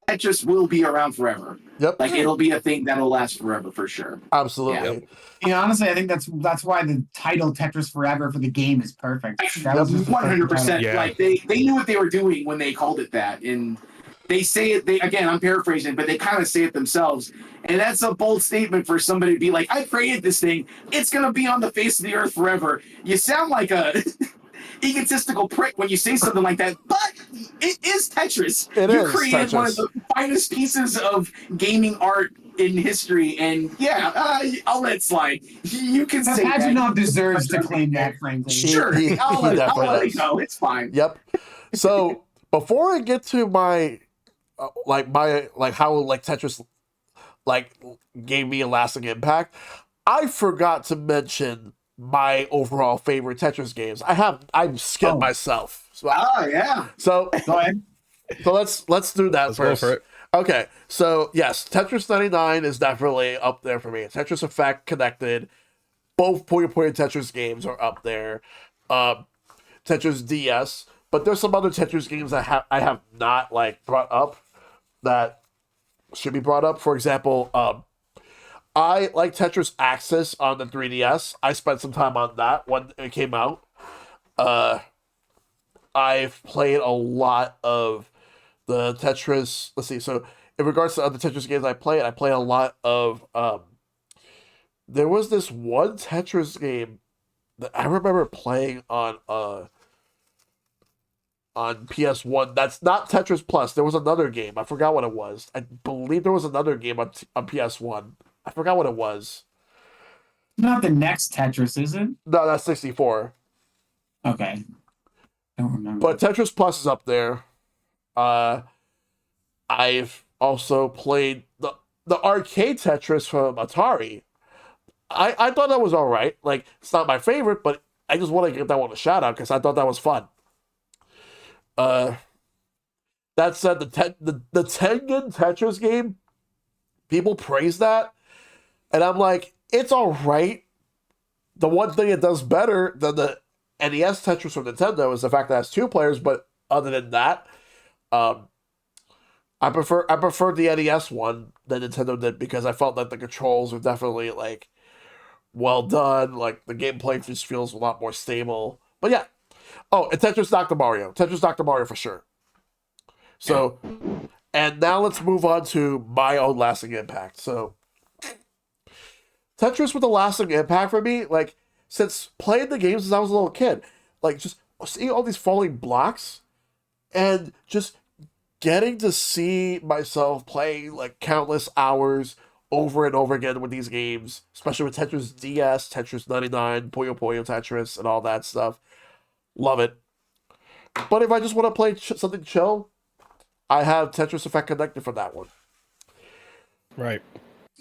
G: Tetris will be around forever.
A: Yep.
G: Like it'll be a thing that'll last forever for sure.
A: Absolutely.
G: Yeah.
F: Honestly, I think that's why the title Tetris Forever for the game is perfect. That was just the
G: 100%.
D: Yeah.
G: Like they knew what they were doing when they called it that, and they say it. Again, I'm paraphrasing, but they kind of say it themselves, and that's a bold statement for somebody to be like, "I created this thing. It's gonna be on the face of the earth forever." You sound like a egotistical prick when you say something like that, but it is Tetris. You created one of the finest pieces of gaming art in history, and I'll let it slide. You can say that.
F: Paginov deserves to claim that, frankly.
G: Sure, I'll let it go. It's fine.
A: Yep. So before I get to my how Tetris gave me a lasting impact, I forgot to mention my overall favorite Tetris games. I've skipped myself. So So
F: Go ahead.
A: So let's do that
D: Let's
A: first.
D: go for it.
A: Okay, so yes, Tetris 99 is definitely up there for me. Tetris Effect connected. Both point-to-point Tetris games are up there. Tetris DS, but there's some other Tetris games I have not brought up that should be brought up. For example, I like Tetris Axis on the 3DS. I spent some time on that when it came out. Uh, I've played a lot of the Tetris. Let's see. So, in regards to other Tetris games I play a lot of. There was this one Tetris game that I remember playing on PS1. That's not Tetris Plus. There was another game. I forgot what it was. I believe there was another game on PS1. I forgot what it was.
F: Not the next Tetris, is it?
A: No, that's 64.
F: Okay. Don't remember.
A: But Tetris Plus is up there. I've also played the arcade Tetris from Atari. I thought that was all right. Like, it's not my favorite, but I just want to give that one a shout out because I thought that was fun. That said, the Tengen Tetris game, people praise that, and I'm like, it's all right. The one thing it does better than the NES Tetris from Nintendo is the fact that it has 2 players. But other than that, I prefer the NES one than Nintendo did because I felt that the controls were definitely like well done. Like the gameplay just feels a lot more stable. But yeah. Oh, and Tetris Dr. Mario. Tetris Dr. Mario for sure. So, and now let's move on to my own lasting impact. So, Tetris with a lasting impact for me, like, since playing the game since I was a little kid, like, just seeing all these falling blocks and just getting to see myself playing, like, countless hours over and over again with these games, especially with Tetris DS, Tetris 99, Puyo Puyo Tetris, and all that stuff. Love it. But if I just want to play something chill, I have Tetris Effect Connected for that one.
D: Right.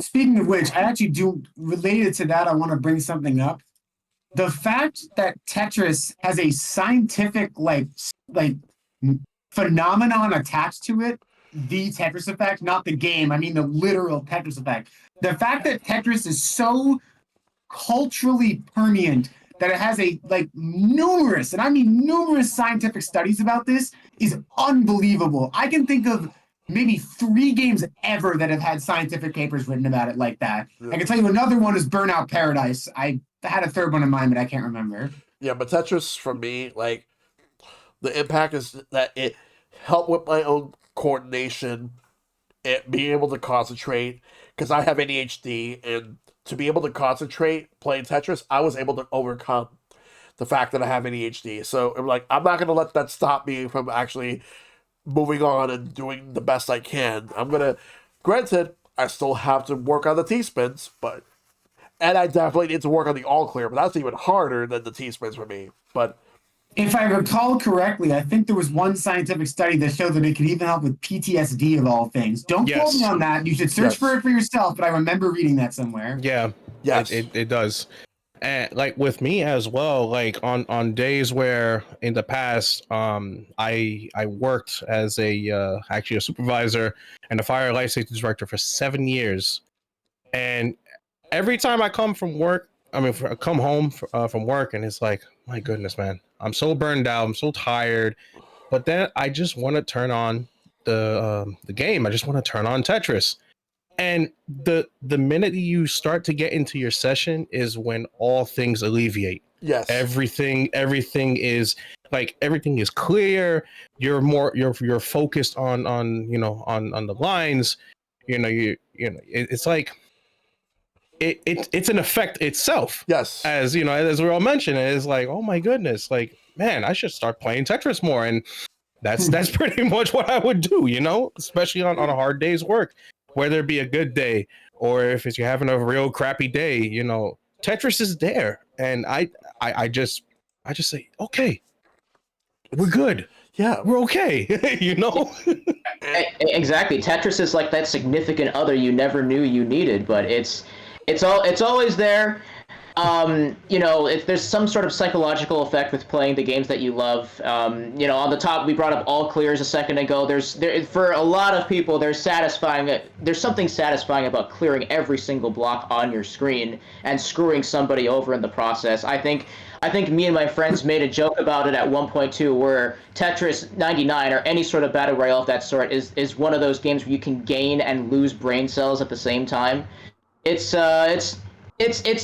F: Speaking of which, I actually do, related to that, I want to bring something up. The fact that Tetris has a scientific like phenomenon attached to it, the Tetris effect, not the game, I mean the literal Tetris effect. The fact that Tetris is so culturally permeant that it has a numerous, and I mean numerous scientific studies about this is unbelievable. I can think of maybe 3 games ever that have had scientific papers written about it like that. Yeah. I can tell you another one is Burnout Paradise. I had a third one in mind, but I can't remember.
A: Yeah, but Tetris for me, like, the impact is that it helped with my own coordination, it being able to concentrate, because I have ADHD, and to be able to concentrate playing Tetris, I was able to overcome the fact that I have ADHD. So I'm like, I'm not going to let that stop me from actually moving on and doing the best I can. Granted, I still have to work on the T-spins, and I definitely need to work on the all clear, but that's even harder than the T-spins for me. But
F: if I recall correctly, I think there was one scientific study that showed that it could even help with PTSD of all things. Don't quote me on that. You should search for it for yourself, but I remember reading that somewhere.
D: Yeah.
A: Yes.
D: It does. And like with me as well, like on days where in the past I worked as actually a supervisor and a fire life safety director for 7 years. And every time I come home from work, and it's like, my goodness, man, I'm so burned out, I'm so tired. But then I just want to turn on the game. I just want to turn on Tetris. And the minute you start to get into your session is when all things alleviate.
A: Yes.
D: Everything is clear. You're focused on the lines. It's like it's an effect itself.
A: Yes.
D: As we're all mentioning, it's like, oh my goodness, like, man, I should start playing Tetris more. And that's pretty much what I would do, especially on a hard day's work, whether it be a good day or if you're having a real crappy day, Tetris is there. And I just say, okay, we're good. Yeah, we're okay.
E: Exactly. Tetris is like that significant other you never knew you needed, but it's always there. If there's some sort of psychological effect with playing the games that you love, on the top, we brought up all clears a second ago. For a lot of people, there's something satisfying about clearing every single block on your screen and screwing somebody over in the process. I think me and my friends made a joke about it at OneOneTwo, where Tetris 99 or any sort of battle royale of that sort is one of those games where you can gain and lose brain cells at the same time. It's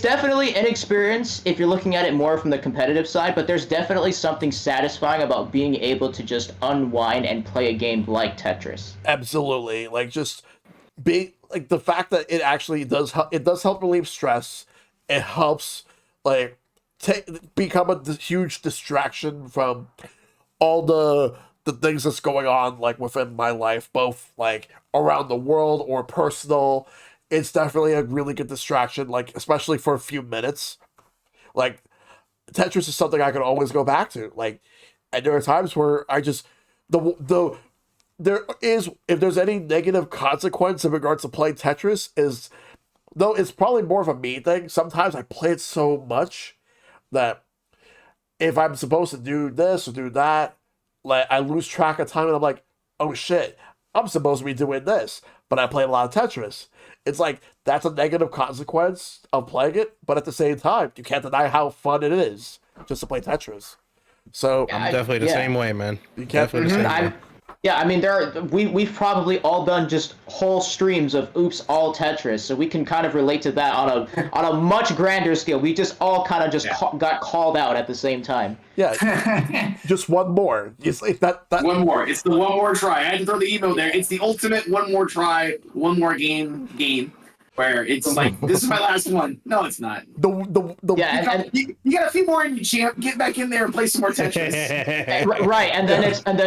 E: definitely an experience if you're looking at it more from the competitive side, but there's definitely something satisfying about being able to just unwind and play a game like Tetris.
A: Absolutely. Like, just being like the fact that it actually does help relieve stress. It helps like become a huge distraction from all the things that's going on like within my life, both like around the world or personal. It's definitely a really good distraction, like especially for a few minutes. Like, Tetris is something I can always go back to. Like, and there are times where I just there is, if there's any negative consequence in regards to playing Tetris, is though it's probably more of a me thing. Sometimes I play it so much that if I'm supposed to do this or do that, like I lose track of time and I'm like, oh shit, I'm supposed to be doing this, but I play a lot of Tetris. It's like that's a negative consequence of playing it, but at the same time, you can't deny how fun it is just to play Tetris. So
D: I'm definitely the same way, man.
A: You can't.
D: Definitely the same way.
E: Yeah, I mean, we've probably all done just whole streams of "Oops, all Tetris," so we can kind of relate to that on a much grander scale. We just all kind of got called out at the same time.
A: Yeah, just one more. It's like that.
G: One more. It's the one more try. I had to throw the email there. It's the ultimate one more try, one more game, where it's like, this is my last one. No, it's not. You got a few more in you, champ. Get back in there and play some more Tetris.
E: Right, and then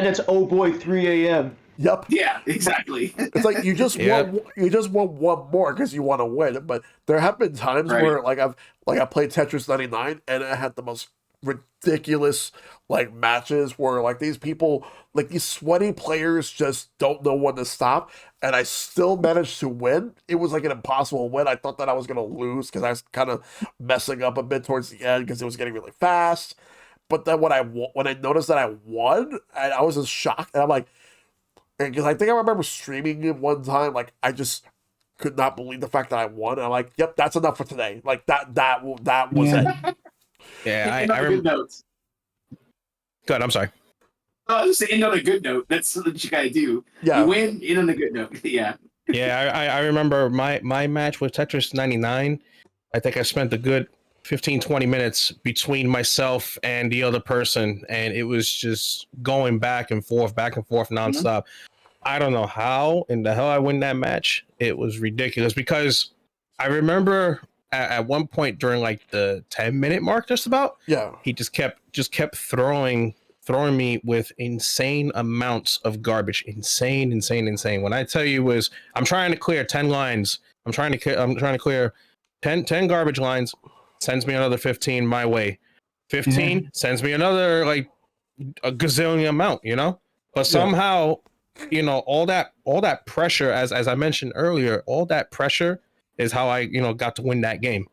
E: it's oh boy, 3 a.m.
A: Yep.
G: Yeah, exactly.
A: It's like you just want one more because you want to win. But there have been times where I played Tetris 99 and I had the most ridiculous like matches where like these people, like these sweaty players, just don't know when to stop, and I still managed to win. It was like an impossible win. I thought that I was gonna lose because I was kind of messing up a bit towards the end because it was getting really fast. But then when I noticed that I won, and I was just shocked, and I'm like, because I think I remember streaming it one time, like I just could not believe the fact that I won. And I'm like, yep, that's enough for today. Like that was it.
D: Yeah,
G: I remember. Good notes.
D: Good. I'm sorry.
G: I was just end on a good note. That's what you gotta do.
A: Yeah.
G: You win, end on a good note. Yeah.
D: Yeah, I remember my match with Tetris 99. I think I spent a good 15-20 minutes between myself and the other person, and it was just going back and forth nonstop. Mm-hmm. I don't know how in the hell I win that match. It was ridiculous because I remember at one point during like the 10-minute mark, just about.
A: Yeah.
D: He just kept throwing me with insane amounts of garbage. Insane. When I tell you I'm trying to clear 10 lines. I'm trying to clear 10 garbage lines. Sends me another 15 my way. 15 sends me another like a gazillion amount, But somehow, all that pressure, as I mentioned earlier, all that pressure is how I, got to win that game,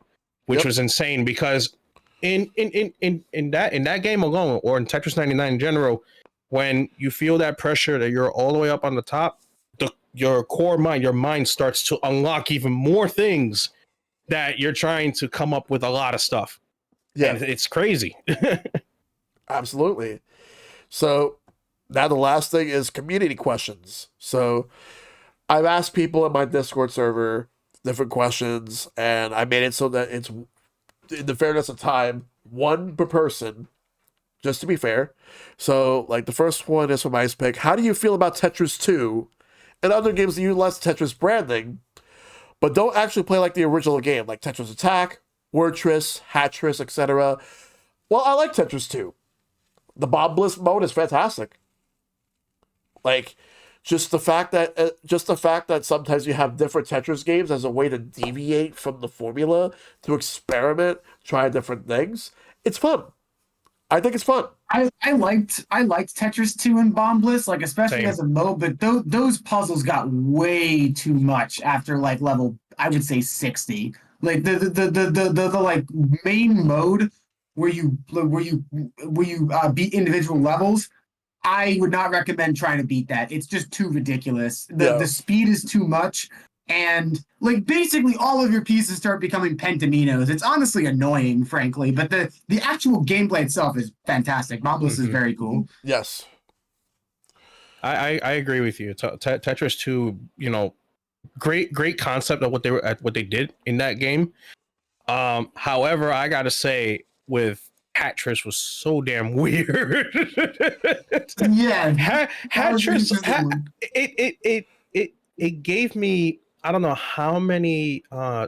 D: which was insane because in that game alone, or in Tetris 99 in general, when you feel that pressure that you're all the way up on the top, your core mind, your mind starts to unlock even more things that you're trying to come up with a lot of stuff. Yeah, and it's crazy.
A: Absolutely. So now the last thing is community questions. So I've asked people in my Discord server different questions, and I made it so that it's, in the fairness of time, one per person, just to be fair. So, like, the first one is from Ice Pick. How do you feel about Tetris 2 and other games that utilize Tetris branding, but don't actually play like the original game, like Tetris Attack, Wordtris, Hatris, etc.? Well, I like Tetris 2. The Bob Bliss mode is fantastic. Like, just the fact that sometimes you have different Tetris games as a way to deviate from the formula, to experiment, try different things. It's fun. I think it's fun.
F: I liked Tetris 2 and Bomb Bliss, like especially as a mode, but those puzzles got way too much after like level, I would say 60. Like the like main mode where you beat individual levels. I would not recommend trying to beat that. It's just too ridiculous. The speed is too much, and like basically all of your pieces start becoming pentaminos. It's honestly annoying, frankly, but the actual gameplay itself is fantastic. Mobless is very cool.
A: Yes.
D: I agree with you. Tetris 2, great concept of what they did in that game. However, I gotta say, with Tetris was so damn weird.
F: Yeah,
D: Tetris, it gave me, I don't know how many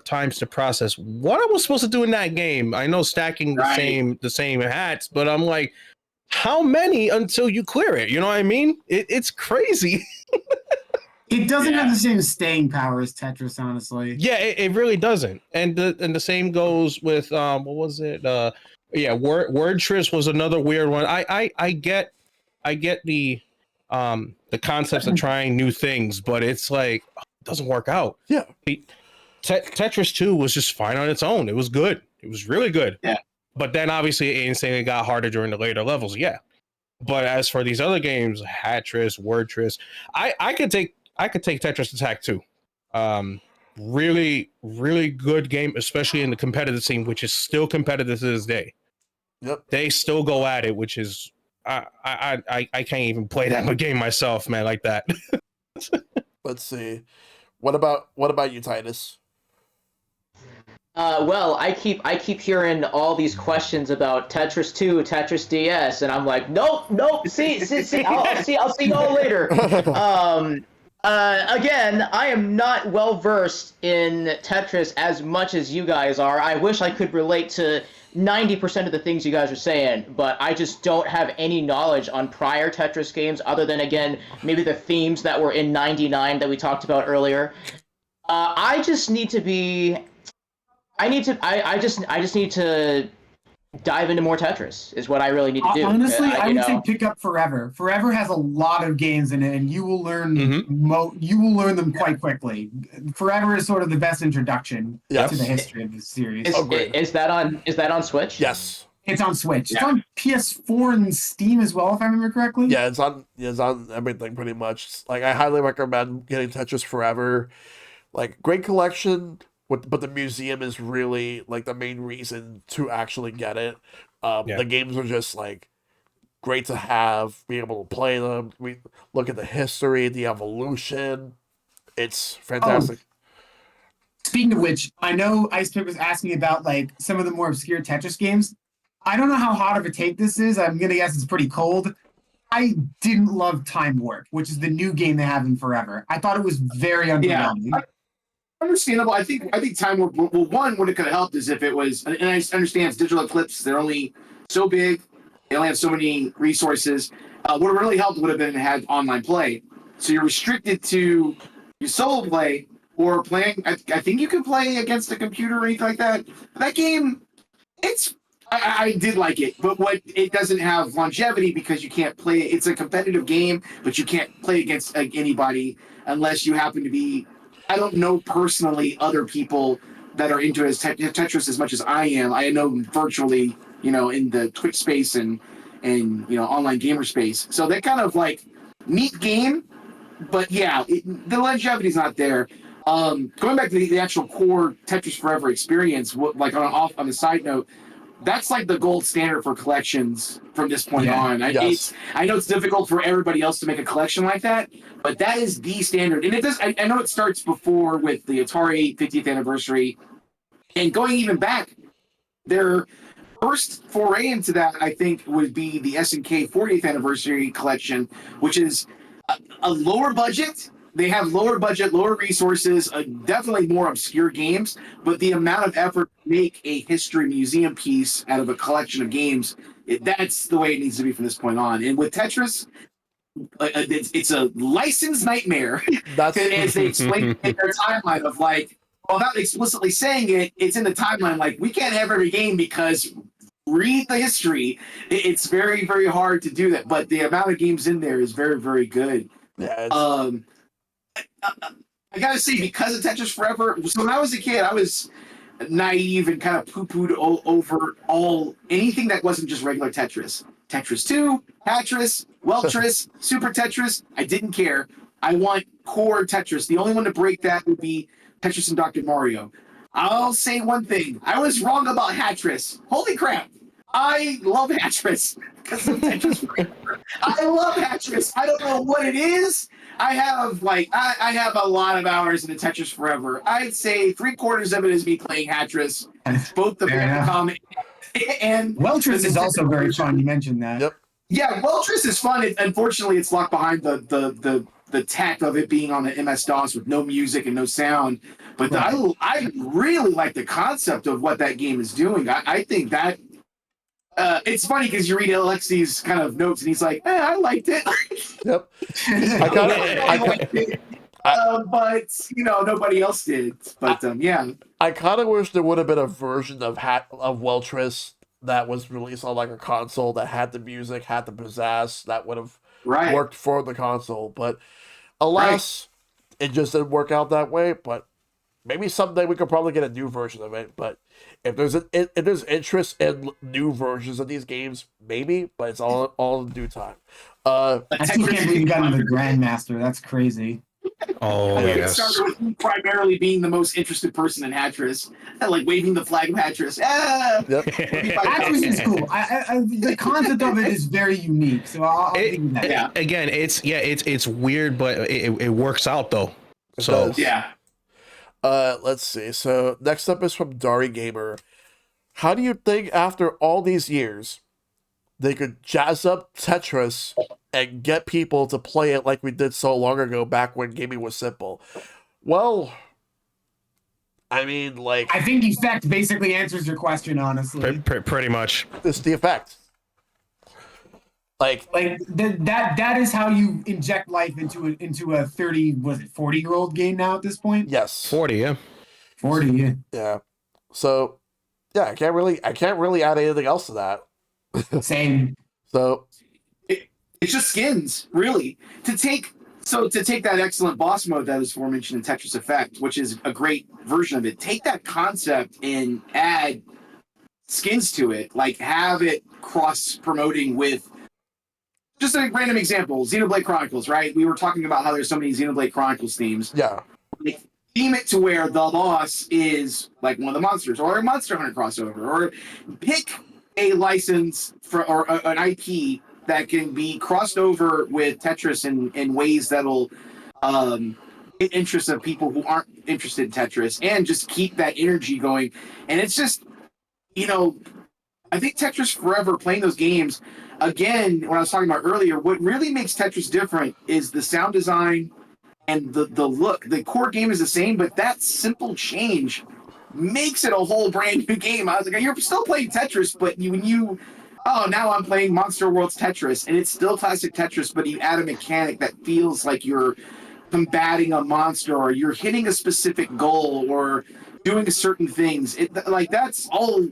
D: times to process what I was supposed to do in that game. I know stacking the same hats, but I'm like, how many until you clear it? You know what I mean? It's crazy.
F: It doesn't have the same staying power as Tetris, honestly.
D: Yeah, it really doesn't. And the same goes with what was it? Wordtris was another weird one. I get the concepts of trying new things, but it's like it doesn't work out.
A: Yeah.
D: Tetris 2 was just fine on its own. It was good. It was really good.
G: Yeah.
D: But then obviously it got harder during the later levels. Yeah. But as for these other games, Hatris, Wordtris, I could take Tetris Attack 2. Really, really good game, especially in the competitive scene, which is still competitive to this day.
A: Yep.
D: They still go at it, which is I can't even play that game myself, man, like that.
A: Let's see. What about you, Titus?
E: Well, I keep hearing all these questions about Tetris 2, Tetris DS, and I'm like, nope. See, I'll see you all later. Again, I am not well versed in Tetris as much as you guys are. I wish I could relate to 90% of the things you guys are saying, but I just don't have any knowledge on prior Tetris games other than, again, maybe the themes that were in 99 that we talked about earlier. I just need to dive into more Tetris is what I really need to do.
F: Honestly, I would say pick up Forever. Forever has a lot of games in it, and you will learn you will learn them quite quickly. Forever is sort of the best introduction to the history of the series.
E: Is that on Switch?
A: Yes.
F: It's on Switch. It's on PS4 and Steam as well, if I remember correctly.
A: Yeah, it's on everything pretty much. Like, I highly recommend getting Tetris Forever. Like, great collection. But the museum is really like the main reason to actually get it. The games are just like great to have, be able to play them. We look at the history, the evolution. It's fantastic.
F: Speaking of which, I know Icepick was asking about like some of the more obscure Tetris games. I don't know how hot of a take this is. I'm gonna guess it's pretty cold. I didn't love Time Warp, which is the new game they have in Forever. I thought it was very underwhelming.
G: Yeah. Understandable. I think Time Warp. Well, one, what it could have helped is if it was, and I understand it's Digital Eclipse. They're only so big. They only have so many resources. What really helped would have been had online play. So you're restricted to your solo play or playing. I think you can play against a computer or anything like that. That game, I did like it, but it doesn't have longevity because you can't play it. It's a competitive game, but you can't play against anybody unless you happen to be. I don't know personally other people that are into Tetris as much as I am. I know virtually, in the Twitch space and online gamer space. So they're kind of like neat game, but yeah, the longevity's not there. Going back to the actual core Tetris Forever experience, like on the side note, that's like the gold standard for collections from this point on. I know it's difficult for everybody else to make a collection like that, but that is the standard. And it does. I know it starts before with the Atari 50th anniversary, and going even back, their first foray into that, I think, would be the SNK 40th anniversary collection, which is a lower budget. They have lower budget, lower resources, definitely more obscure games, but the amount of effort to make a history museum piece out of a collection of games, that's the way it needs to be from this point on. And with Tetris, it's a licensed nightmare. As they explain in their timeline of like, without explicitly saying it, it's in the timeline like, we can't have every game because read the history. It's very, very hard to do that, but the amount of games in there is very, very good.
A: Yeah,
G: I gotta say, because of Tetris Forever, so when I was a kid, I was naive and kind of poo-pooed over anything that wasn't just regular Tetris. Tetris 2, Tetris, Weltris, Super Tetris. I didn't care. I want core Tetris. The only one to break that would be Tetris and Dr. Mario. I'll say one thing. I was wrong about Hatris. Holy crap. I love Hatris because of Tetris Forever. I love Hatris. I don't know what it is. I have I have a lot of hours into Tetris Forever. I'd say 3/4 of it is me playing Hatris, both the Famicom and
F: Weltris is also very fun. You mentioned that.
A: Yep.
G: Yeah, Weltris is fun. Unfortunately, it's locked behind the tech of it being on the MS DOS with no music and no sound. But I really like the concept of what that game is doing. I think that it's funny because you read Alexi's kind of notes and he's like, I liked it.
A: Yep.
G: I liked it. But nobody else did. But yeah.
A: I kind of wish there would have been a version of Weltris that was released on like a console that had the music, had the pizzazz, that would have worked for the console. But alas, it just didn't work out that way. But maybe someday we could probably get a new version of it. But if there's interest in new versions of these games, maybe. But it's all in due time.
F: I still can't believe you got into the Grandmaster. That's crazy.
D: Oh,
G: It started with me primarily being the most interested person in Hatris, like waving the flag of Hatris.
A: Yep.
F: Hatris is cool. The concept of it is very unique. So I'll give you that.
G: Yeah.
D: Again, it's weird, but it works out though.
A: It
D: So
A: does.
G: Yeah.
A: Let's see. So next up is from Dari Gamer. How do you think after all these years they could jazz up Tetris and get people to play it like we did so long ago back when gaming was simple? Well, I mean, like,
F: I think Effect basically answers your question, honestly.
D: pretty much.
A: it's the effect. Like
F: That is how you inject life into a 40-year-old game now at this point?
A: yes.
D: 40, yeah.
F: 40, yeah.
A: Yeah. So yeah, I can't really add anything else to that.
F: Same.
A: So
G: It's just skins, really. To take that excellent boss mode that was aforementioned in Tetris Effect, which is a great version of it, take that concept and add skins to it. Like have it cross-promoting with just a random example, Xenoblade Chronicles, right? We were talking about how there's so many Xenoblade Chronicles themes.
A: yeah.
G: Like, theme it to where the boss is like one of the monsters, or a Monster Hunter crossover, or pick a license or an IP that can be crossed over with Tetris in ways that'll get interest of people who aren't interested in Tetris, and just keep that energy going. And it's just, I think Tetris Forever, playing those games, again, when I was talking about earlier, what really makes Tetris different is the sound design and the look. The core game is the same, but that simple change makes it a whole brand new game. I was like, you're still playing Tetris, but now I'm playing Monster World's Tetris, and it's still classic Tetris, but you add a mechanic that feels like you're combating a monster, or you're hitting a specific goal, or doing certain things. That's all.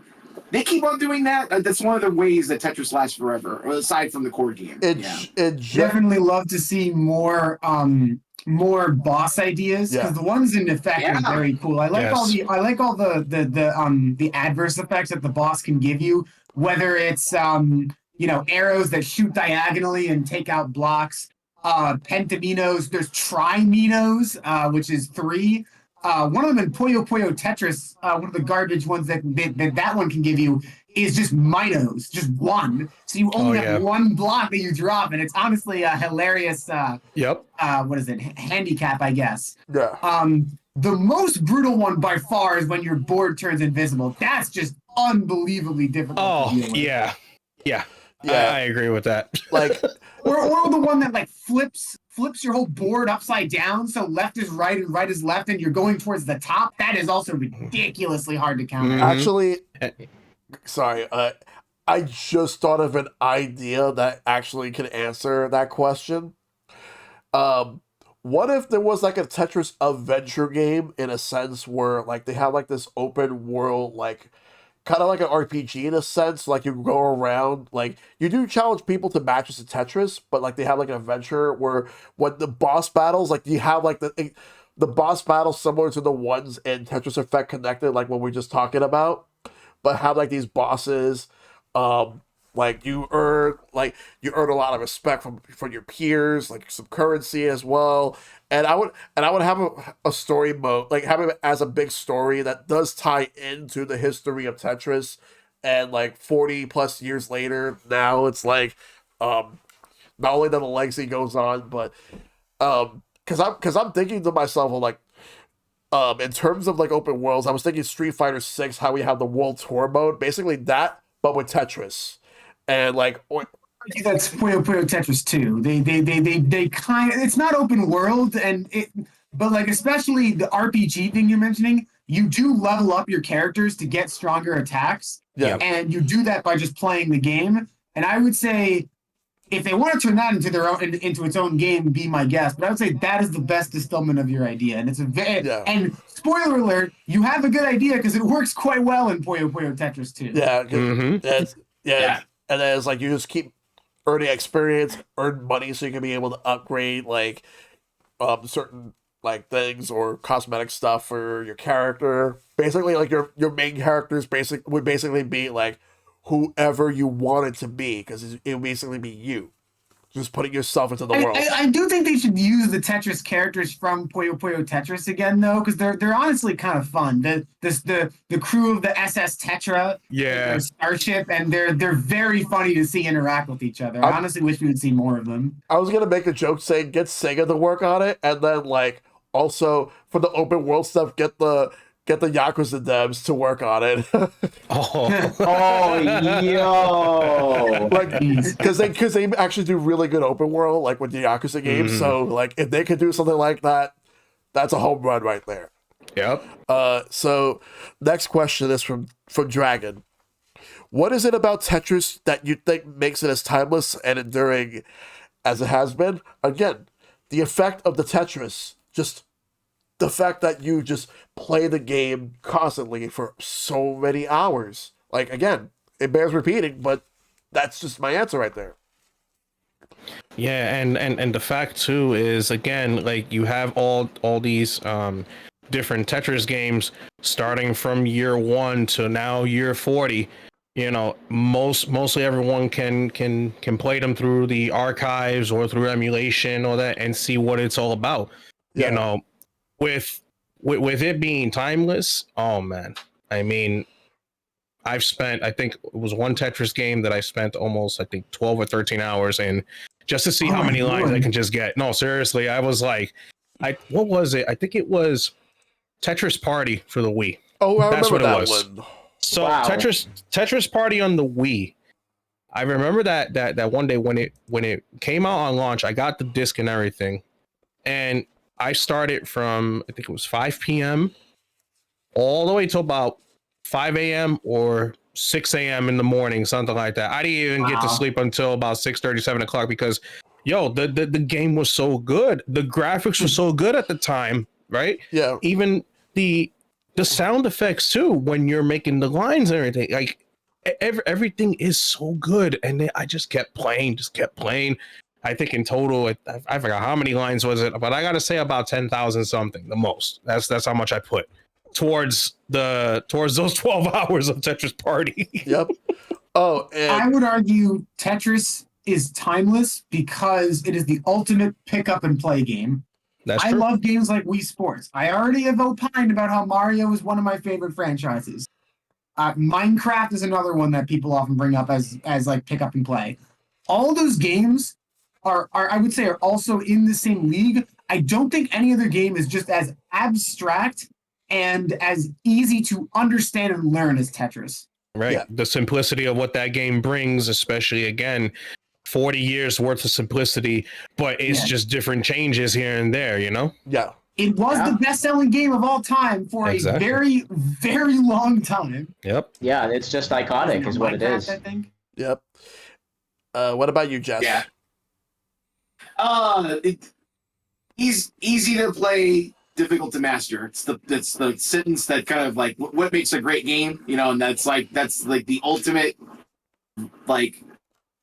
G: They keep on doing that. That's one of the ways that Tetris lasts forever, aside from the core game.
F: Definitely love to see more boss ideas, because the ones in Effect are very cool. I like all the adverse effects that the boss can give you, whether it's arrows that shoot diagonally and take out blocks, pentaminos. There's triminos, which is 3. One of them in Puyo Puyo Tetris, one of the garbage ones that one can give you is just minos, just one. So you only have one block that you drop, and it's honestly a hilarious. What is it? Handicap, I guess.
A: Yeah.
F: The most brutal one by far is when your board turns invisible. That's just unbelievably difficult. To deal with.
D: Yeah. I agree with that.
A: Like,
F: or the one that like flips your whole board upside down, so left is right and right is left, and you're going towards the top. That is also ridiculously hard to counter.
A: actually, sorry, I just thought of an idea that actually can answer that question. What if there was like a Tetris adventure game, in a sense where like they have like this open world, like kind of like an RPG in a sense, like you go around, like you do challenge people to matches in Tetris, but like they have like an adventure where when the boss battles, like you have like the boss battles similar to the ones in Tetris Effect Connected, like what we are just talking about, but have like these bosses. Like you earn a lot of respect from your peers, like some currency as well. And I would have a story mode, like have it as a big story that does tie into the history of Tetris. And like 40 plus years later, now it's like not only that the legacy goes on, but because I'm thinking to myself, well, like in terms of like open worlds, I was thinking Street Fighter 6, how we have the world tour mode, basically that, but with Tetris, and like
F: That's Puyo Puyo Tetris 2. They kind of, it's not open world but like especially the RPG thing you're mentioning, you do level up your characters to get stronger attacks.
A: yeah,
F: And you do that by just playing the game. And I would say if they want to turn that into its own game, be my guest. But I would say that is the best distillment of your idea. And it's
A: yeah,
F: and spoiler alert, you have a good idea because it works quite well in Puyo Puyo Tetris 2.
A: yeah,
D: Mm-hmm.
A: yeah. And then it's like you just keep earning experience, earn money, so you can be able to upgrade like certain like things or cosmetic stuff for your character. Basically, like your main characters would basically be like whoever you want it to be, because it would basically be you just putting yourself into the world.
F: I do think they should use the Tetris characters from Puyo Puyo Tetris again, though, because they're honestly kind of fun. The crew of the SS Tetra,
D: Yeah.
F: their starship, and they're very funny to see interact with each other. I honestly wish we would see more of them.
A: I was gonna make a joke saying get Sega to work on it, and then like also for the open world stuff, get the Yakuza devs to work on it.
D: Oh.
E: Oh, yo.
A: Like because they actually do really good open world, like with the Yakuza games. So like if they could do something like that, that's a home run right there.
D: Yep.
A: So next question is from Dragon. What is it about Tetris that you think makes it as timeless and enduring as it has been? Again, the effect of the Tetris, just the fact that you just play the game constantly for so many hours. Like, again, it bears repeating, but that's just my answer right there.
D: Yeah, and the fact too is, again, like you have all these different Tetris games starting from year 1 to now year 40. You know, mostly everyone can play them through the archives or through emulation or that and see what it's all about.
A: Yeah.
D: You know, with it being timeless, oh man. I mean, I think it was one Tetris game that I spent almost, I think, 12 or 13 hours in just to see how many lines I can just get. No, seriously, I was like, what was it? I think it was Tetris Party for the Wii.
A: Oh, I
D: That's
A: remember
D: what it
A: that
D: was.
A: one.
D: So
E: Wow.
D: Tetris Party on the Wii. I remember that one day when it came out on launch, I got the disc and everything, and I started from, I think it was 5 p.m. all the way till about 5 a.m. or 6 a.m. in the morning, something like that. I didn't even get to sleep until about 6:30, 7 o'clock because, the game was so good. The graphics were so good at the time, right?
A: Yeah.
D: Even the sound effects too, when you're making the lines and everything, like everything is so good. And then I just kept playing. I think in total, I forgot how many lines was it, but I got to say about 10,000 something, the most. That's how much I put towards those 12 hours of Tetris Party.
A: Yep. Oh, and
F: I would argue Tetris is timeless because it is the ultimate pick up and play game.
D: That's
F: I
D: true.
F: love games like Wii Sports. I already have opined about how Mario is one of my favorite franchises. Minecraft is another one that people often bring up as like pick up and play. All those games are I would say are also in the same league. I don't think any other game is just as abstract and as easy to understand and learn as Tetris.
D: Right.
A: Yeah.
D: The simplicity of what that game brings, especially again, 40 years worth of simplicity, but it's just different changes here and there,
A: yeah.
F: It was
E: Yeah.
F: the best-selling game of all time for
D: Exactly.
F: a very, very long time.
D: Yep.
E: Yeah, it's just iconic, is what it
F: Minecraft,
E: is.
F: I think.
A: Yep. What about you, Jess?
G: Yeah. He's easy to play, difficult to master. It's the sentence that kind of like what makes a great game, and that's like the ultimate like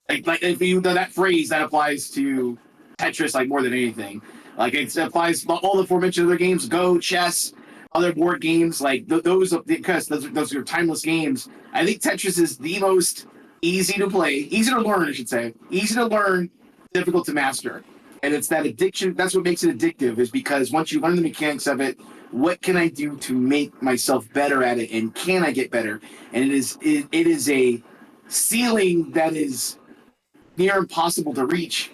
G: if you know that phrase that applies to Tetris like more than anything. Like it applies to all the aforementioned other games, Go, chess, other board games, like because those are timeless games. I think Tetris is the most easy to play, easy to learn, I should say, easy to learn, difficult to master. And it's that addiction. That's what makes it addictive, is because once you learn the mechanics of it, what can I do to make myself better at it, and can I get better? And it is a ceiling that is near impossible to reach.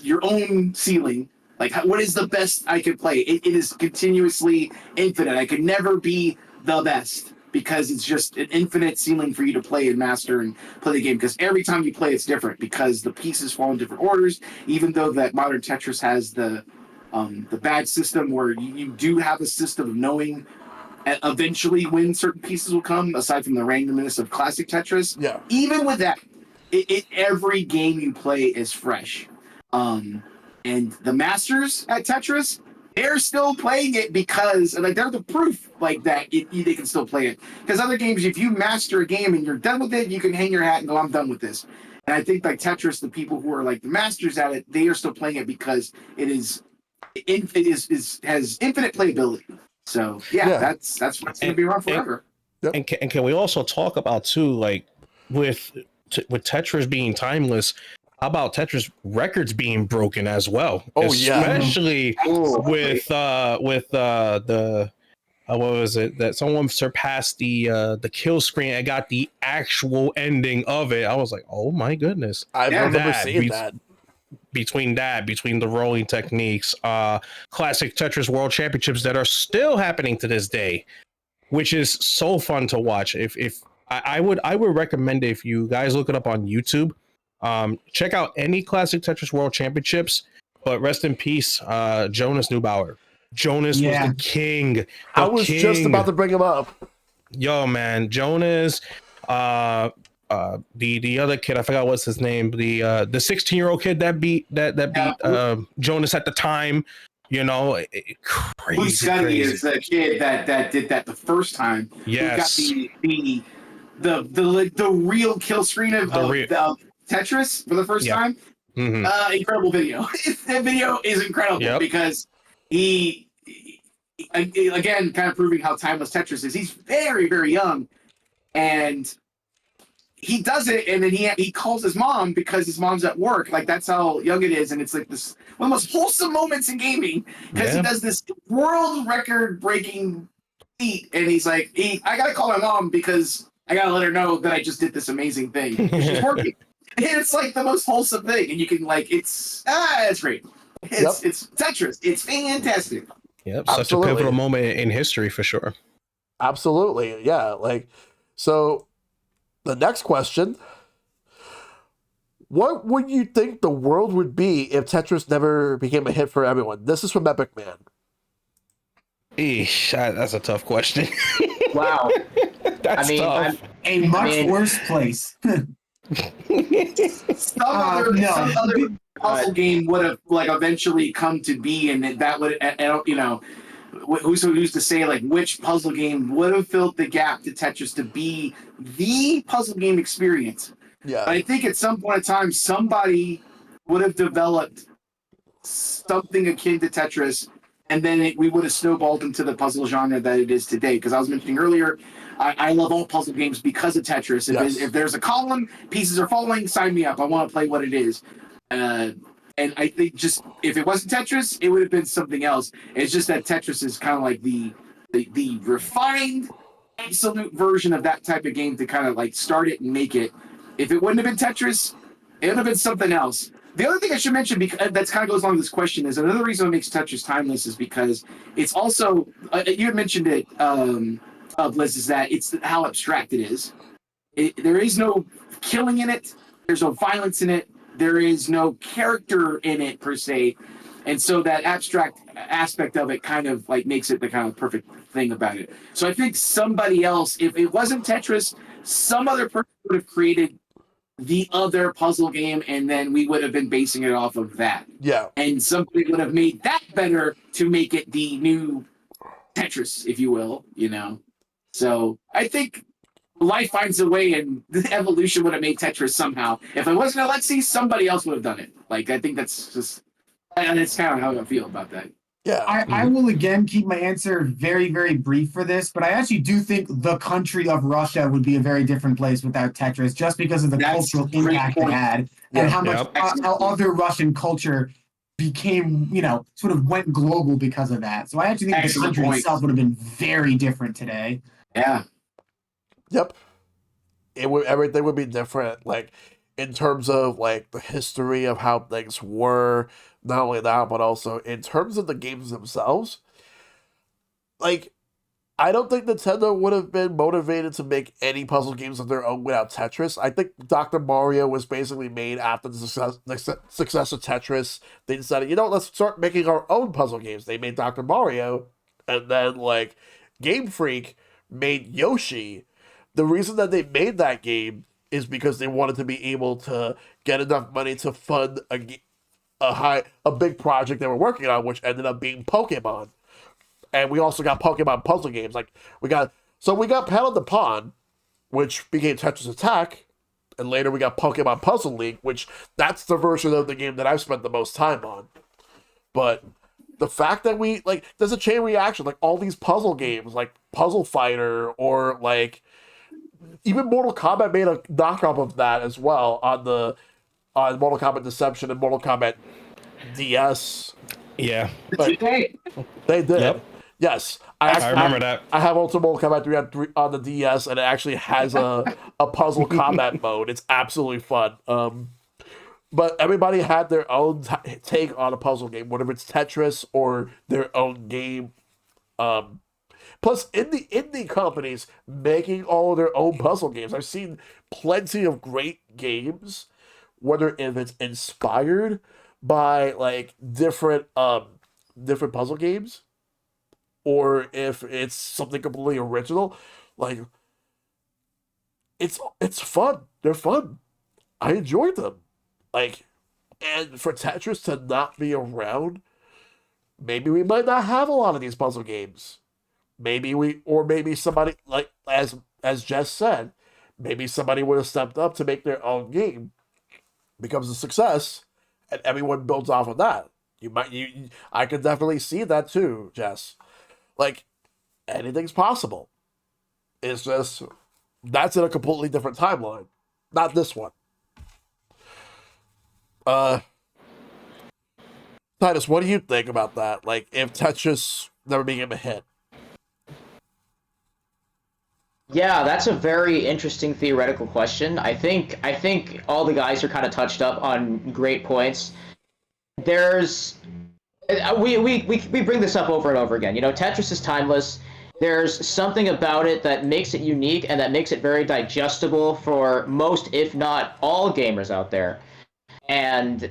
G: Your own ceiling. Like, what is the best I could play? It is continuously infinite. I could never be the best, because it's just an infinite ceiling for you to play and master and play the game. Because every time you play, it's different, because the pieces fall in different orders. Even though that modern Tetris has the bad system where you do have a system of knowing eventually when certain pieces will come, aside from the randomness of classic Tetris.
A: Yeah.
G: Even with that, every game you play is fresh. And the masters at Tetris, they're still playing it because, like, they're the proof, like, that they can still play it. Because other games, if you master a game and you're done with it, you can hang your hat and go, I'm done with this. And I think, like, Tetris, the people who are, like, the masters at it, they are still playing it because has infinite playability. So, yeah. That's what's going to be around forever.
D: And can we also talk about, too, like, with Tetris being timeless, how about Tetris records being broken as well?
A: Oh,
D: especially with the what was it, that someone surpassed the kill screen and got the actual ending of it. I was like, oh my goodness!
A: I remember seeing that.
D: Between the rolling techniques, classic Tetris World Championships that are still happening to this day, which is so fun to watch. If I would recommend it, if you guys look it up on YouTube. Check out any classic Tetris World Championships, but rest in peace, Jonas Neubauer. Jonas was the king.
A: I was just about to bring him up.
D: Yo, man, Jonas. The other kid, I forgot what's his name. The 16-year-old kid that beat Jonas at the time.
G: Crazy. Is the kid that did that the first time.
D: Yes.
G: Who got the real kill screen of Tetris for the first time.
D: Mm-hmm.
G: Incredible video. That video is incredible because he again, kind of proving how timeless Tetris is. He's very, very young, and he does it, and then he calls his mom because his mom's at work. Like, that's how young it is, and it's like this one of the most wholesome moments in gaming, because he does this world record breaking feat, and he's like, I gotta call my mom because I gotta let her know that I just did this amazing thing. She's working. And it's like the most wholesome thing, and you can, like, it's great. It's Tetris. It's fantastic.
D: Yep, such a pivotal moment in history for sure.
A: Absolutely, yeah. Like, so the next question: what would you think the world would be if Tetris never became a hit for everyone? This is from Epic Man.
D: Eesh, that's a tough question.
E: Wow.
D: That's tough.
F: A much worse place.
G: Some other puzzle game would have, like, eventually come to be, and that would, who's to say, like, which puzzle game would have filled the gap to Tetris to be the puzzle game experience.
A: Yeah.
G: But I think at some point in time, somebody would have developed something akin to Tetris, and then we would have snowballed into the puzzle genre that it is today. Because I was mentioning earlier, I love all puzzle games because of Tetris. If there's a column, pieces are falling, sign me up. I want to play what it is. And I think just if it wasn't Tetris, it would have been something else. It's just that Tetris is kind of like the refined, absolute version of that type of game to kind of, like, start it and make it. If it wouldn't have been Tetris, it would have been something else. The other thing I should mention, because that kind of goes along with this question, is another reason what makes Tetris timeless is because it's also, you had mentioned it, Liz, is that it's how abstract it is. There is no killing in it. There's no violence in it. There is no character in it per se. And so that abstract aspect of it kind of, like, makes it the kind of perfect thing about it. So I think somebody else, if it wasn't Tetris, some other person would have created the other puzzle game, and then we would have been basing it off of that.
A: Yeah.
G: And somebody would have made that better to make it the new Tetris, if you will, So I think life finds a way, and the evolution would have made Tetris somehow. If it wasn't Alexei, somebody else would have done it. Like, I think that's just And it's kind of how I feel about that.
A: Yeah.
F: I will again keep my answer very, very brief for this, but I actually do think the country of Russia would be a very different place without Tetris, just because of the
G: That's
F: cultural
G: a great
F: impact it
G: point.
F: had,
A: Yeah.
F: and how much
D: Yep.
F: how other Russian culture became, sort of went global because of that. So I actually think the
G: Excellent
F: country
G: point.
F: itself would have been very different today.
G: Yeah.
A: Yep. Everything would be different, like in terms of like the history of how things were. Not only that, but also in terms of the games themselves. Like, I don't think Nintendo would have been motivated to make any puzzle games of their own without Tetris. I think Dr. Mario was basically made after the success of Tetris. They decided, let's start making our own puzzle games. They made Dr. Mario, and then like Game Freak made Yoshi. The reason that they made that game is because they wanted to be able to get enough money to fund a big project they were working on, which ended up being Pokemon. And we also got Pokemon puzzle games. We got Paddle the Pond, which became Tetris Attack, and later we got Pokemon Puzzle League, which that's the version of the game that I've spent the most time on. But the fact that there's a chain reaction, like all these puzzle games, like Puzzle Fighter, or like even Mortal Kombat made a knockoff of that as well on Mortal Kombat Deception and Mortal Kombat DS.
D: Yeah.
A: But
G: Hey,
A: they did.
D: Yep.
A: Yes,
D: I remember that.
A: I have Ultimate Mortal Kombat 3 on the DS, and it actually has a puzzle combat mode. It's absolutely fun. But everybody had their own take on a puzzle game, whether it's Tetris or their own game. Plus, indie companies making all of their own puzzle games. I've seen plenty of great games, whether if it's inspired by like different puzzle games, or if it's something completely original. Like, it's fun. They're fun. I enjoyed them. Like, and for Tetris to not be around, maybe we might not have a lot of these puzzle games. Maybe somebody, like as Jess said, maybe somebody would have stepped up to make their own game, becomes a success, and everyone builds off of that. I could definitely see that too, Jess. Like, anything's possible. It's just that's in a completely different timeline, not this one. Titus, what do you think about that? Like, if Tetris never became a hit?
E: Yeah, that's a very interesting theoretical question. I think all the guys are kind of touched up on great points. There's we bring this up over and over again. Tetris is timeless. There's something about it that makes it unique and that makes it very digestible for most, if not all, gamers out there. And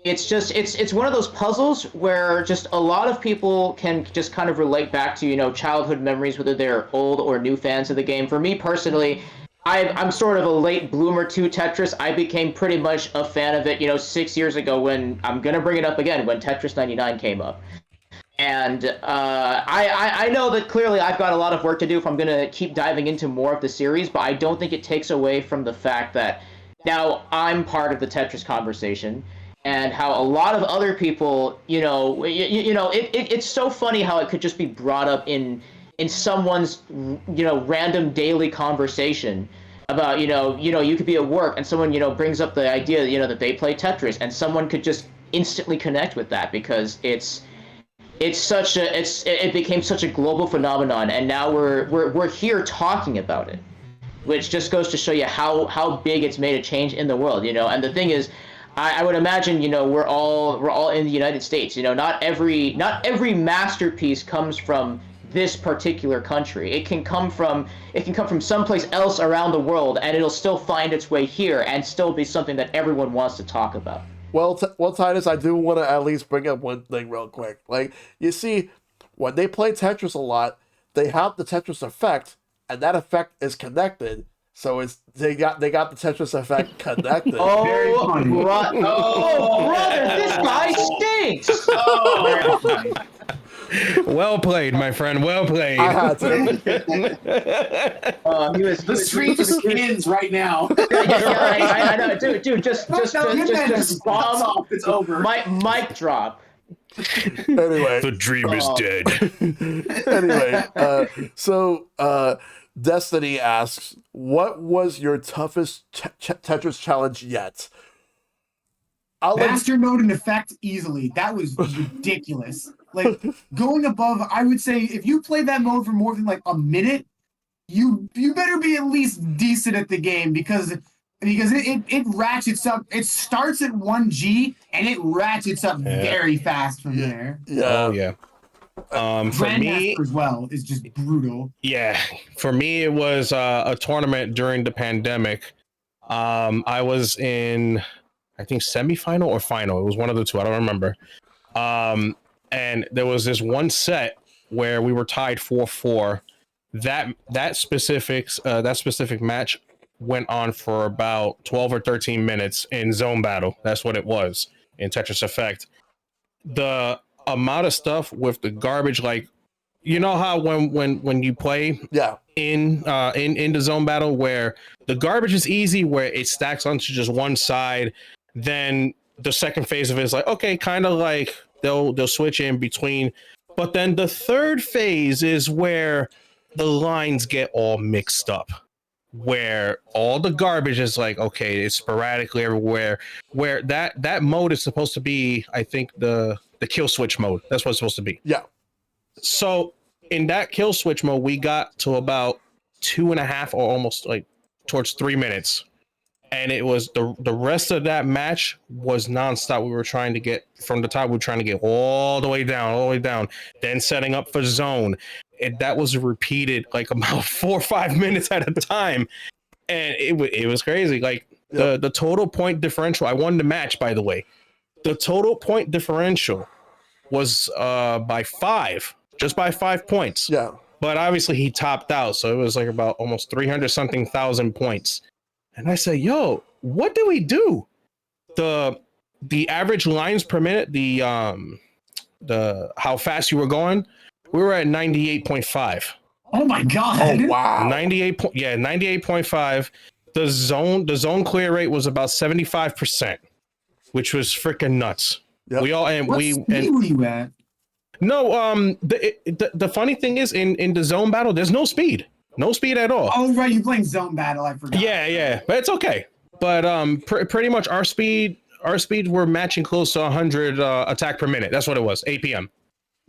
E: it's one of those puzzles where just a lot of people can just kind of relate back to, childhood memories, whether they're old or new fans of the game. For me personally, I'm sort of a late bloomer to Tetris. I became pretty much a fan of it, 6 years ago when, I'm going to bring it up again, when Tetris 99 came up. And I know that clearly I've got a lot of work to do if I'm going to keep diving into more of the series, but I don't think it takes away from the fact that now I'm part of the Tetris conversation, and how a lot of other people, it's so funny how it could just be brought up in someone's, random daily conversation about, you could be at work and someone, brings up the idea, that they play Tetris, and someone could just instantly connect with that because it became such a global phenomenon, and now we're here talking about it, which just goes to show you how big it's made a change in the world, And the thing is, I would imagine, we're all in the United States. Not every masterpiece comes from this particular country. It can come from someplace else around the world, and it'll still find its way here and still be something that everyone wants to talk about.
A: Well, Titus, I do want to at least bring up one thing real quick. Like, you see, when they play Tetris a lot, they have the Tetris effect, and that effect is connected. So they got the Tetris effect connected.
F: Very funny.
E: Brother, this guy stinks.
D: Well played, my friend. Well played.
A: I had to.
G: The stream ends right now.
E: I know, dude. Just
G: Bomb off. It's over.
E: Mic drop.
A: Anyway,
D: The dream is dead.
A: anyway, Destiny asks, what was your toughest Tetris challenge yet?
F: Master mode in effect easily. That was ridiculous. Like going above, I would say if you play that mode for more than like a minute, you better be at least decent at the game because it ratchets up. It starts at 1G and it ratchets up very fast from there.
A: Yeah.
D: Oh yeah. For me
F: as well is just brutal.
D: Yeah, for me it was a tournament during the pandemic. I was in, I think, semifinal or final. It was one of the two. I don't remember. And there was this one set where we were tied 4-4. That specific match went on for about 12 or 13 minutes in zone battle. That's what it was in Tetris Effect. The amount of stuff with the garbage, like, you know how when you play in the zone battle where the garbage is easy, where it stacks onto just one side, then the second phase of it is like, okay, kind of like they'll switch in between, but then the third phase is where the lines get all mixed up, where all the garbage is like, okay, it's sporadically everywhere, where that mode is supposed to be, I think, the kill switch mode. That's what it's supposed to be.
A: Yeah.
D: So in that kill switch mode, we got to about 2.5 or almost like towards 3 minutes. And it was the rest of that match was nonstop. We were trying to get from the top. We were trying to get all the way down, then setting up for zone. And that was repeated like about 4 or 5 minutes at a time. And it was crazy. Like the total point differential. I won the match, by the way. The total point differential was by 5, just by 5 points.
A: Yeah.
D: But obviously he topped out. So it was like about almost 300-something thousand points. And I say, yo, what did we do? The average lines per minute, the how fast you were going, we were at 98.5.
F: Oh my god.
A: Oh wow.
D: 98.5. The zone clear rate was about 75%, which was freaking nuts.
A: Yep.
F: What speed were you at?
D: No, the funny thing is in the zone battle, there's no speed. No speed at all.
F: Oh, right. You're playing zone battle. I forgot.
D: Yeah. But it's okay. But pretty much our speed were matching close to 100 attack per minute. That's what it was, APM.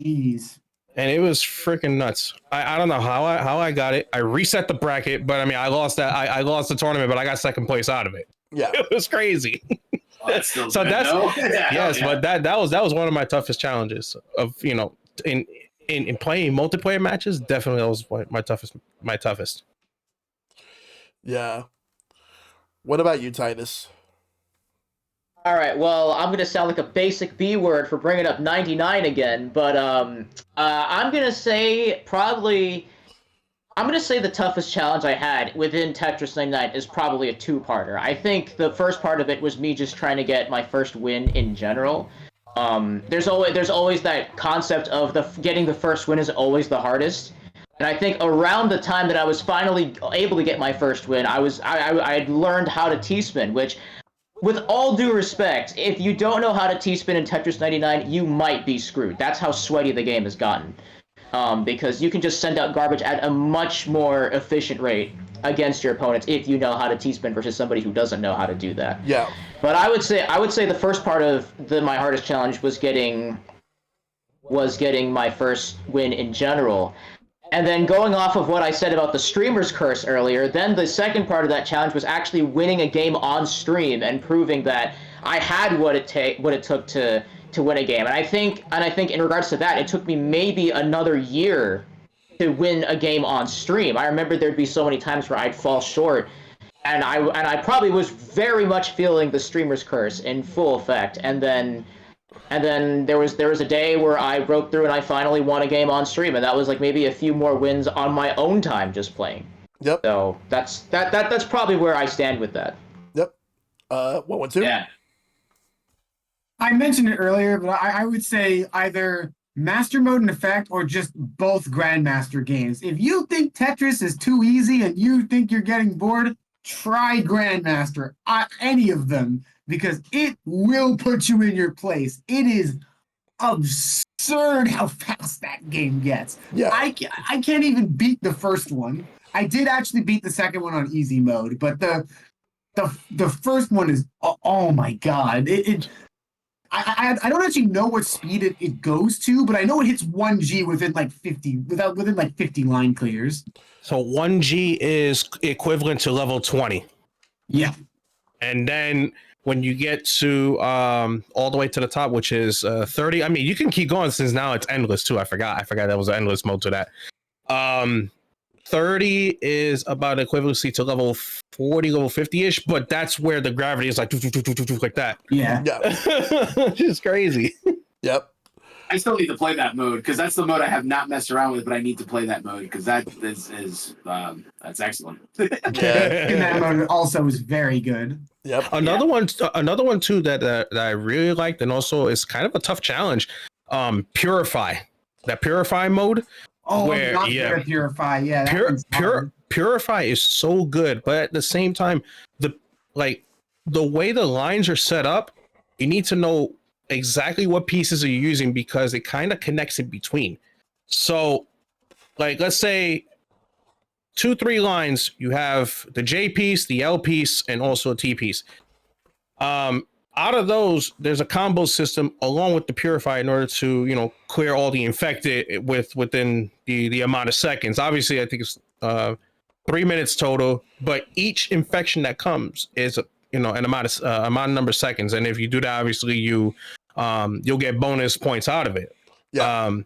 F: Jeez.
D: And it was freaking nuts. I don't know how I got it. I reset the bracket, but I mean, I lost that. I lost the tournament, but I got second place out of it.
A: Yeah.
D: It was crazy.
G: That's still
D: So
G: good,
D: that's
G: though.
D: yes,
G: Yeah.
D: but that was one of my toughest challenges of, you know, in playing multiplayer matches. Definitely that was my toughest.
A: Yeah. What about you, Titus?
E: All right, well, I'm gonna sound like a basic B word for bringing up 99 again, but I'm gonna say the toughest challenge I had within Tetris 99 is probably a two-parter. I think the first part of it was me just trying to get my first win in general. There's always that concept of getting the first win is always the hardest. And I think around the time that I was finally able to get my first win, I had learned how to T-spin, which, with all due respect, if you don't know how to T-spin in Tetris 99, you might be screwed. That's how sweaty the game has gotten. Because you can just send out garbage at a much more efficient rate against your opponents if you know how to T-spin versus somebody who doesn't know how to do that.
A: Yeah.
E: But I would say the first part of my hardest challenge was getting my first win in general. And then going off of what I said about the streamer's curse earlier, then the second part of that challenge was actually winning a game on stream and proving that I had what it took to win a game. And I think in regards to that, it took me maybe another year to win a game on stream. I remember there'd be so many times where I'd fall short, and I probably was very much feeling the streamer's curse in full effect. And then there was a day where I broke through and I finally won a game on stream, and that was like maybe a few more wins on my own time just playing.
A: Yep.
E: So that's probably where I stand with that.
A: Yep. OneOneTwo?
G: Yeah.
F: I mentioned it earlier, but I would say either Master Mode and Effect or just both Grandmaster games. If you think Tetris is too easy and you think you're getting bored, try Grandmaster, any of them, because it will put you in your place. It is absurd how fast that game gets.
A: Yeah.
F: I can't even beat the first one. I did actually beat the second one on easy mode, but the first one is, oh my god. I don't actually know what speed it goes to, but I know it hits 1G within like 50 line clears.
D: So 1G is equivalent to level 20.
F: Yeah.
D: And then when you get to all the way to the top, which is 30, I mean, you can keep going since now it's endless too. I forgot that was an endless mode to that. 30 is about equivalency to level 40, level 50-ish, but that's where the gravity is like that.
F: Yeah.
A: Yeah.
D: It's crazy.
A: Yep.
G: I still need to play that mode because that's the mode I have not messed around with, but I need to play that mode because that is that's excellent.
A: Yeah.
F: And that mode also is very good.
A: Yep.
D: Another one too that I really liked, and also is kind of a tough challenge. Purify, that Purify mode.
F: Oh,
D: Where,
F: not
D: yeah.
F: Purify. Yeah. that one's hard.
D: Purify is so good, but at the same time, the way the lines are set up, you need to know exactly what pieces are you using because it kind of connects in between. So, like, let's say 2-3 lines, you have the J piece, the L piece, and also a T piece. Out of those, there's a combo system along with the Purify in order to, clear all the infected within the amount of seconds. Obviously, I think it's 3 minutes total, but each infection that comes is an amount of number of seconds, and if you do that, obviously you'll get bonus points out of it.
A: Yeah.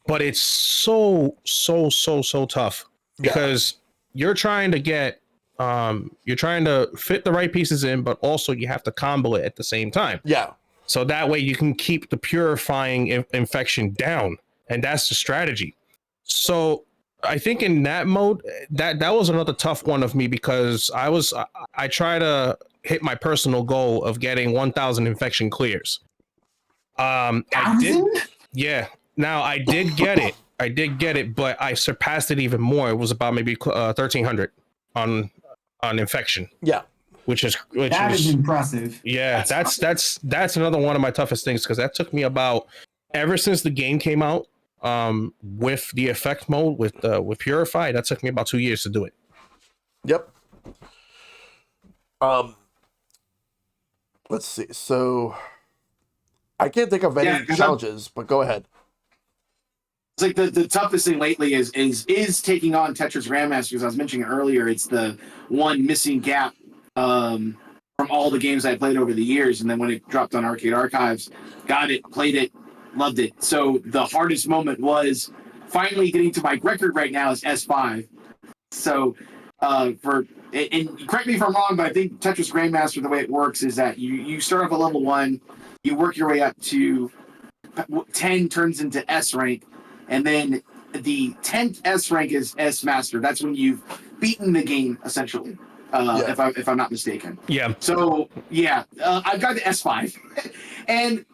D: But it's so tough because you're trying to fit the right pieces in, but also you have to combo it at the same time.
A: Yeah.
D: So that way you can keep the purifying infection down, and that's the strategy. So I think in that mode, that was another tough one of me because I try to hit my personal goal of getting 1,000 infection clears. I did, yeah. Now I did get it, but I surpassed it even more. It was about maybe 1,300 on infection.
A: Yeah.
D: Which is
F: impressive.
D: Yeah, that's another one of my toughest things because that took me about ever since the game came out. With the effect mode with Purify, that took me about 2 years to do it.
A: Yep. Let's see. So I can't think of any challenges, but go ahead.
G: It's like the toughest thing lately is taking on Tetris Grandmaster, because I was mentioning earlier, it's the one missing gap from all the games I played over the years, and then when it dropped on Arcade Archives, got it, played it, loved it. So the hardest moment was finally getting to my record right now is S5. So and correct me if I'm wrong, but I think Tetris Grandmaster, the way it works is that you start off at level 1, you work your way up to 10 turns into S rank, and then the 10th S rank is S Master. That's when you've beaten the game, essentially, if I'm not mistaken.
D: Yeah.
G: So, I've got the S5. And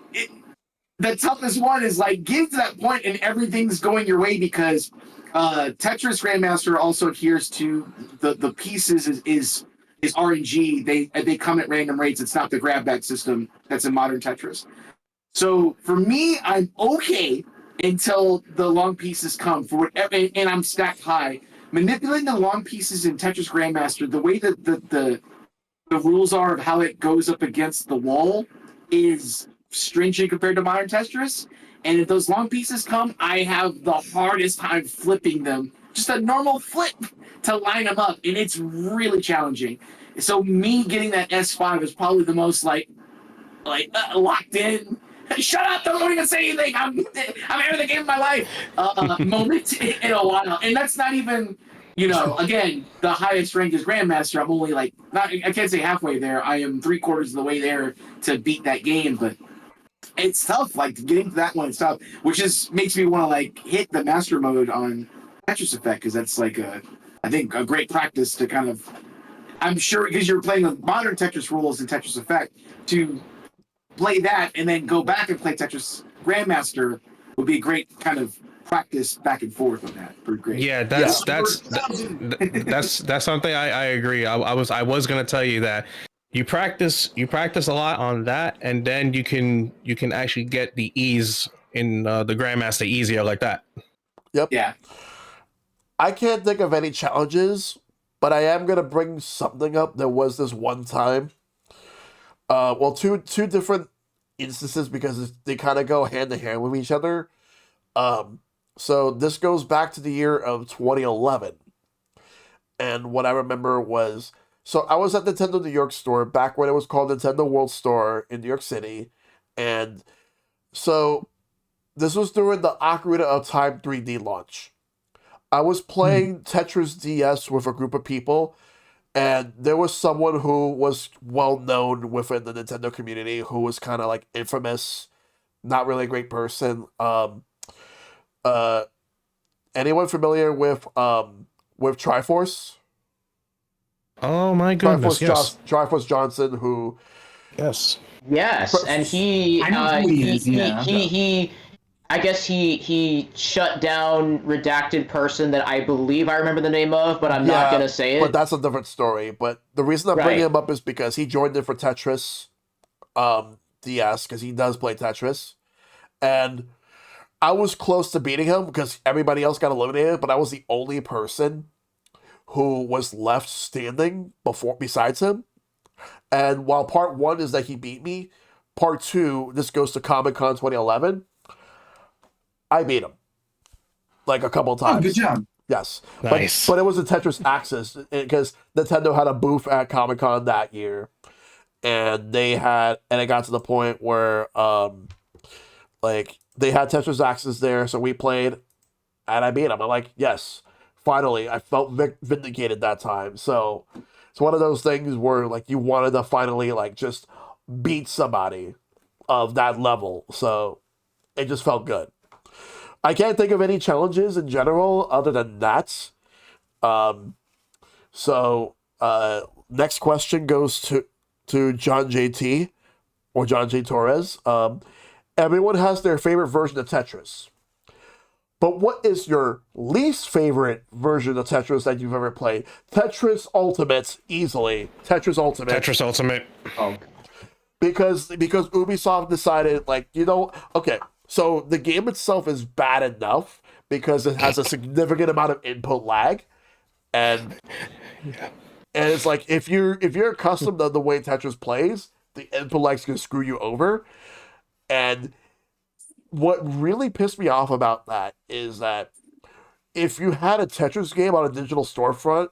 G: the toughest one is, like, getting to that point and everything's going your way because Tetris Grandmaster also adheres to the pieces is RNG. They come at random rates. It's not the grab bag system that's in modern Tetris. So for me, I'm okay until the long pieces come for whatever, and I'm stacked high. Manipulating the long pieces in Tetris Grandmaster, the way that the rules are of how it goes up against the wall is stringent compared to modern Tetris. And if those long pieces come, I have the hardest time flipping them. Just a normal flip to line them up, and it's really challenging. So me getting that S5 is probably the most like locked in. Shut up! Don't even say anything. I'm having the game of my life moment in a while, and that's not even, again, the highest rank is Grandmaster. I'm only I can't say halfway there. I am 3/4 of the way there to beat that game, but it's tough. Like getting to that one, it's tough, which makes me want to hit the master mode on Tetris Effect because that's I think a great practice to kind of. I'm sure because you're playing with modern Tetris rules in Tetris Effect to play that and then go back and play Tetris Grandmaster would be a great kind of practice back and forth on that. Pretty great.
D: Yeah, that's something I agree. I was gonna tell you that you practice a lot on that, and then you can actually get the ease in the Grandmaster easier like that.
A: Yep.
G: Yeah.
A: I can't think of any challenges, but I am gonna bring something up. There was this one time. Well, two different instances because they kind of go hand in hand with each other. So this goes back to the year of 2011, and what I remember was, so I was at Nintendo New York store back when it was called Nintendo World Store in New York City, and so this was during the Ocarina of Time 3D launch. I was playing Tetris DS with a group of people, and there was someone who was well known within the Nintendo community who was kind of like infamous, not really a great person. Uh, anyone familiar with Triforce?
D: Oh my goodness! Yes,
A: Triforce Johnson, who
D: yes.
E: Yes, and he,
F: I know who he is, yeah.
E: he, I guess he shut down redacted person that I believe I remember the name of, but I'm not gonna say it.
A: But that's a different story. But the reason I'm bringing him up is because he joined in for Tetris, DS, because he does play Tetris, and I was close to beating him because everybody else got eliminated, but I was the only person who was left standing besides him. And while part one is that he beat me, part two, this goes to Comic-Con 2011, I beat him. Like a couple of times.
F: Oh, good job.
A: Yes.
D: Nice.
A: But it was a Tetris Axis because Nintendo had a booth at Comic-Con that year. And it got to the point where they had Tetris Axis there, so we played and I beat him. I'm like, yes, finally, I felt vindicated that time. So it's one of those things where like you wanted to finally like just beat somebody of that level. So it just felt good. I can't think of any challenges in general other than that. Next question goes to John JT or John J Torres. Everyone has their favorite version of Tetris. But what is your least favorite version of Tetris that you've ever played? Tetris Ultimate, easily. Tetris Ultimate.
D: Tetris Ultimate.
E: Oh.
A: Because Ubisoft decided, okay, so the game itself is bad enough because it has a significant amount of input lag. And it's like if you're accustomed to the way Tetris plays, the input lag's gonna screw you over. And what really pissed me off about that is that if you had a Tetris game on a digital storefront,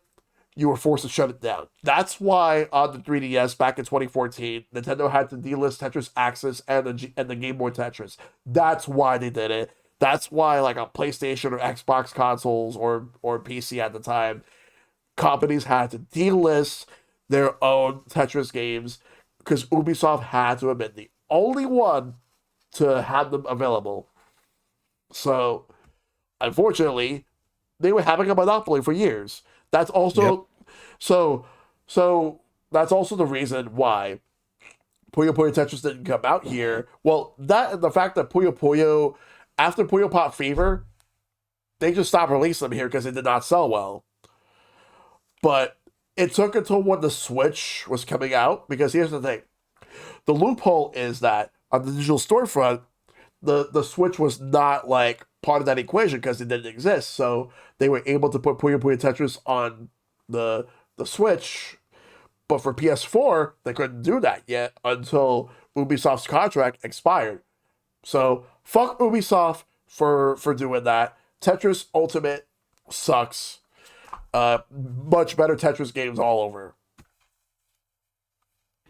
A: you were forced to shut it down. That's why on the 3DS back in 2014, Nintendo had to delist Tetris Axis and the Game Boy Tetris. That's why they did it. That's why, like on PlayStation or Xbox consoles or PC at the time, companies had to delist their own Tetris games because Ubisoft had to have been the only one to have them available. So, unfortunately, they were having a monopoly for years. That's also so that's also the reason why Puyo Puyo Tetris didn't come out here. Well, that and the fact that Puyo Puyo, after Puyo Pop Fever, they just stopped releasing them here because it did not sell well. But it took until when the Switch was coming out, because here's the thing. The loophole is that on the digital storefront, the Switch was not like part of that equation because it didn't exist. So they were able to put Puyo Puyo Tetris on the Switch, but for PS4, they couldn't do that yet until Ubisoft's contract expired. So fuck Ubisoft for doing that. Tetris Ultimate sucks. Much better Tetris games all over.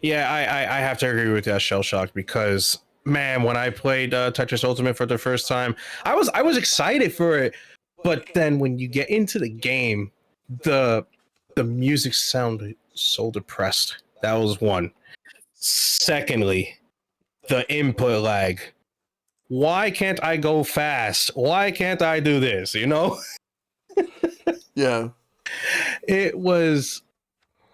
D: Yeah, I have to agree with that, Shellshock, because man, when I played Tetris Ultimate for the first time, I was excited for it, but then when you get into the game, the music sounded so depressed. That was one. Secondly, the input lag. Why can't I go fast? Why can't I do this? You know?
A: Yeah.
D: It was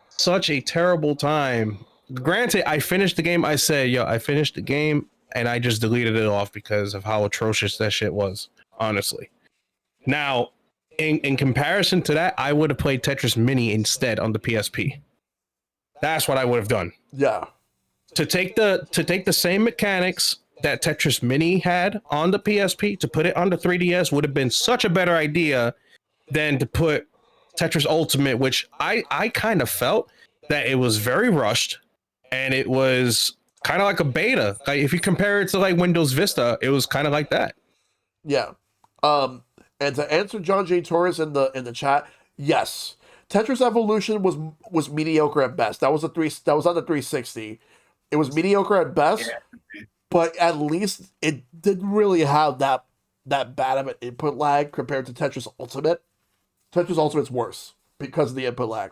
D: such a terrible time. Granted, I finished the game. I said, I finished the game. and I just deleted it off because of how atrocious that shit was, honestly. Now, in comparison to that, I would have played Tetris Mini instead on the PSP. That's what I would have done.
A: Yeah.
D: To take the same mechanics that Tetris Mini had on the PSP to put it on the 3DS would have been such a better idea than to put Tetris Ultimate, which I kind of felt that it was very rushed and it was kind of like a beta. Like if you compare it to like Windows Vista, it was kind of like that.
A: Yeah. And to answer John J. Torres in the chat, yes, Tetris Evolution was mediocre at best. That was on the 360. It was mediocre at best, but at least it didn't really have that bad of an input lag compared to Tetris Ultimate. Tetris Ultimate's worse because of the input lag.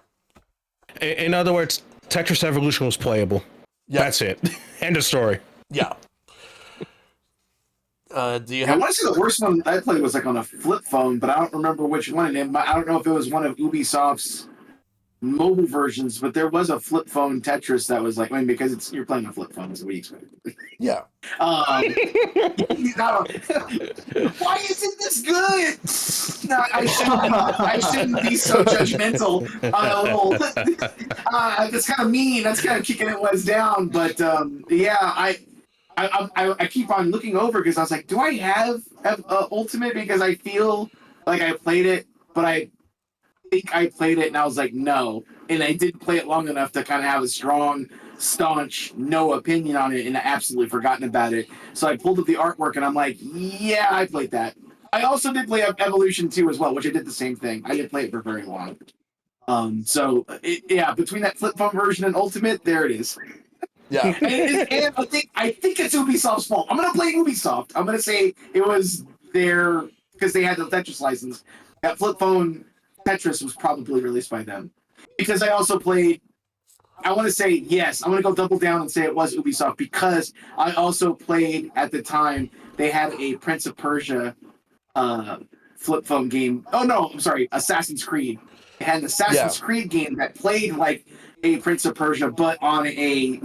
D: In other words, Tetris Evolution was playable.
A: Yeah.
D: That's it. End of story.
A: Yeah. Do you
G: I
A: have?
G: want to say the worst one I played was like on a flip phone, but I don't remember which one. And I don't know if it was one of Ubisoft's mobile versions, but there was a flip phone Tetris that was like, I mean, because you're playing a flip phone, so what do you expect?
A: Yeah.
G: Why isn't this good? No, I shouldn't be so judgmental on a little. That's kind of mean. That's kind of kicking it was down. But yeah, I keep on looking over because I was like, do I have Ultimate? Because I feel like I played it, but I think I played it and I was like, no. And I didn't play it long enough to kind of have a strong, staunch, no opinion on it, and I absolutely forgotten about it. So I pulled up the artwork and I'm like, yeah, I played that. I also did play Evolution 2 as well, which I did the same thing. I didn't play it for very long. Yeah, between that flip phone version and Ultimate, there it is.
A: Yeah.
G: And I think it's Ubisoft's fault. I'm gonna blame Ubisoft. I'm gonna say it was their because they had the Tetris license. That flip phone Tetris was probably released by them. Because I also played. I want to say yes. I'm gonna go double down and say it was Ubisoft because I also played at the time. They had a Prince of Persia flip phone game. Oh no, I'm sorry, Assassin's Creed. They had an Assassin's Creed game that played like a Prince of Persia, but on a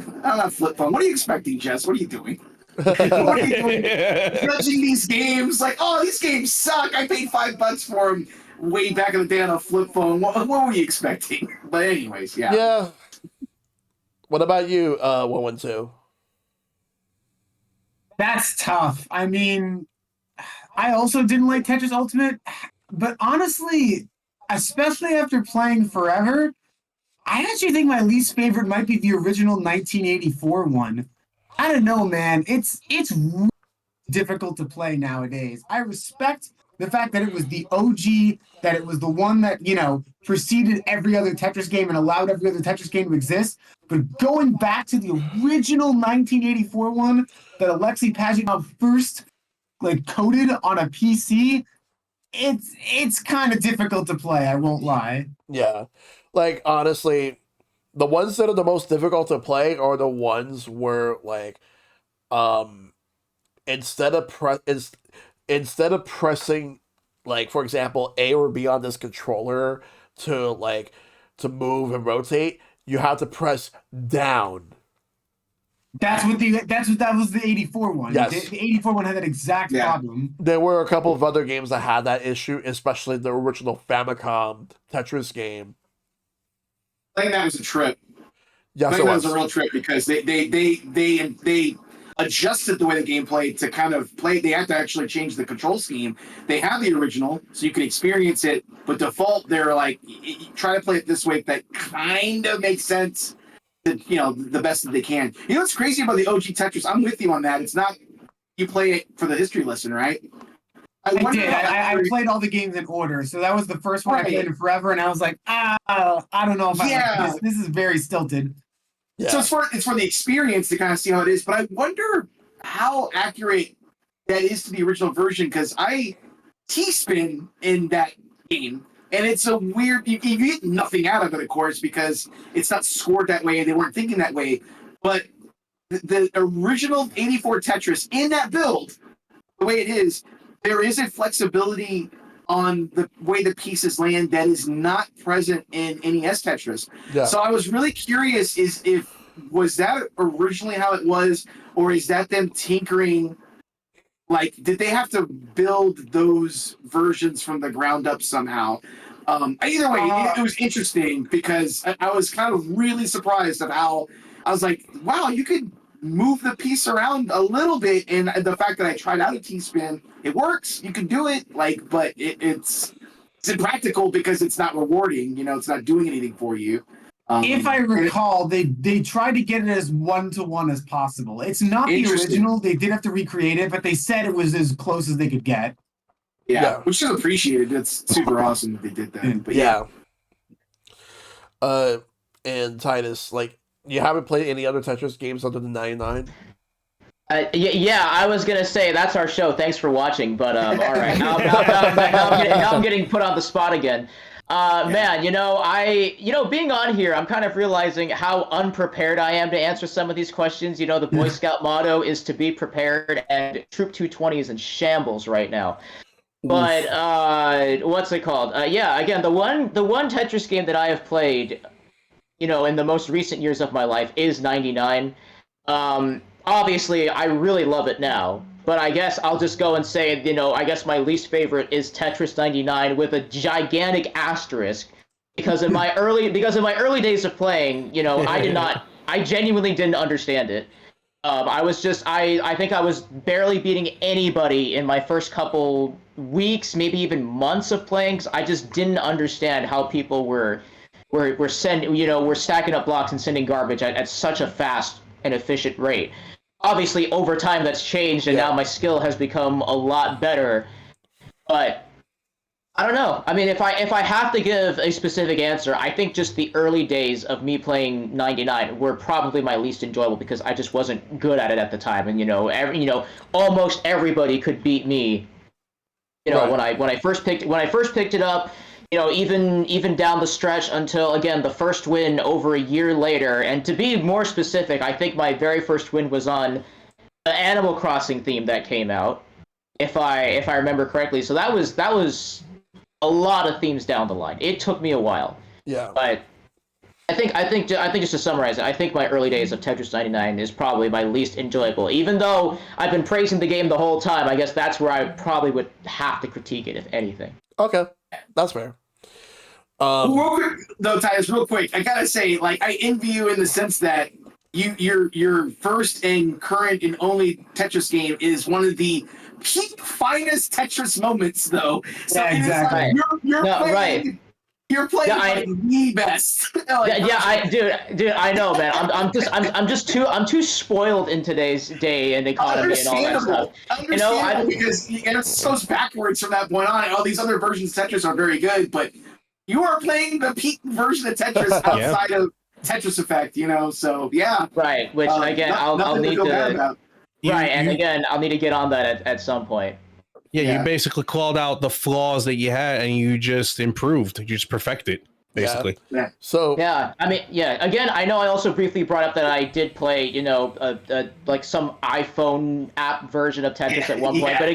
G: flip phone. What are you expecting, Jess? What are you doing? What are you doing? Judging these games like, oh, these games suck. I paid $5 for them way back in the day on a flip phone. What were you expecting? But anyways, yeah.
A: Yeah. What about you, OneOneTwo?
F: That's tough. I mean, I also didn't like Tetris Ultimate, but honestly, especially after playing forever, I actually think my least favorite might be the original 1984 one. I don't know, man. It's really difficult to play nowadays. I respect the fact that it was the OG, that it was the one that, preceded every other Tetris game and allowed every other Tetris game to exist. But going back to the original 1984 one that Alexei Pajitnov first coded on a PC, it's kind of difficult to play, I won't lie.
A: Yeah. Like, honestly, the ones that are the most difficult to play are the ones where, like, instead of pressing, like, for example, A or B on this controller to move and rotate, you have to press down.
F: That was the 84 one.
A: Yes.
F: The 84 one had that exact problem.
A: There were a couple of other games that had that issue, especially the original Famicom Tetris game.
G: I think that was a trip.
A: Yes,
G: I think that was a real trip because they adjusted the way the game played to kind of play. They had to actually change the control scheme. They have the original, so you can experience it. But default, they're like, try to play it this way. That kind of makes sense. The best that they can. You know what's crazy about the OG Tetris? I'm with you on that. It's not you play it for the history lesson, right?
F: I did. I played all the games in order, so that was the first one I played in forever, and I was like, I don't know if I like this. This is very stilted.
A: Yeah.
G: So it's for the experience to kind of see how it is, but I wonder how accurate that is to the original version because I T-spin in that game. And it's a weird, you get nothing out of it, of course, because it's not scored that way. They weren't thinking that way. But the original 84 Tetris in that build, the way it is, there is a flexibility on the way the pieces land that is not present in NES Tetris.
A: Yeah.
G: So I was really curious if was that originally how it was, or is that them tinkering? Like, did they have to build those versions from the ground up somehow? Either way, it was interesting because I was kind of really surprised of how I was like, wow, you could move the piece around a little bit. And the fact that I tried out a T-spin, it works. You can do it. Like, but it's impractical because it's not rewarding. It's not doing anything for you.
F: If I recall, they tried to get it as one-to-one as possible. It's not the original. They did have to recreate it, but they said it was as close as they could get.
G: Yeah. Which is appreciated. That's super awesome that they did that. But yeah.
A: And Titus, like, you haven't played any other Tetris games other than 99?
E: Yeah, I was gonna say that's our show. Thanks for watching, but all right, now I'm getting put on the spot again. Man, being on here, I'm kind of realizing how unprepared I am to answer some of these questions. The Boy Scout motto is to be prepared, and Troop 220 is in shambles right now. But what's it called? Again, the one Tetris game that I have played, in the most recent years of my life is 99. Obviously, I really love it now, but I guess I'll just go and say, I guess my least favorite is Tetris 99 with a gigantic asterisk, because in my early days of playing, I genuinely didn't understand it. I think I was barely beating anybody in my first couple weeks, maybe even months of playing, 'cause I just didn't understand how people were stacking up blocks and sending garbage at such a fast and efficient rate. Obviously, over time that's changed, and now my skill has become a lot better. But I don't know. I mean, if I have to give a specific answer, I think just the early days of me playing 99 were probably my least enjoyable because I just wasn't good at it at the time, and almost everybody could beat me.
A: Right.
E: When I first picked it up. Even down the stretch until, again, the first win over a year later. And to be more specific, I think my very first win was on the Animal Crossing theme that came out, if I remember correctly. So that was a lot of themes down the line. It took me a while.
A: Yeah.
E: But I think just to summarize it, I think my early days of Tetris 99 is probably my least enjoyable. Even though I've been praising the game the whole time, I guess that's where I probably would have to critique it, if anything.
A: Okay, that's fair.
G: Real quick, though, Titus, real quick, I gotta say, like, I envy you in the sense that your first and current and only Tetris game is one of the peak finest Tetris moments, though. So
F: Yeah, exactly.
G: You're playing the best.
E: Dude, I know, man. I'm too spoiled in today's day and economy and all that stuff.
G: Understandable, because it goes backwards from that point on. All these other versions of Tetris are very good, but you are playing the peak version of Tetris outside of Tetris Effect, so yeah.
E: Right, which again, I'll need to. Again, I'll need to get on that at some point.
D: Yeah, you basically called out the flaws that you had, and you just improved. You just perfected, basically.
A: Yeah. So
E: Again, I know I also briefly brought up that I did play, like some iPhone app version of Tetris at one point. But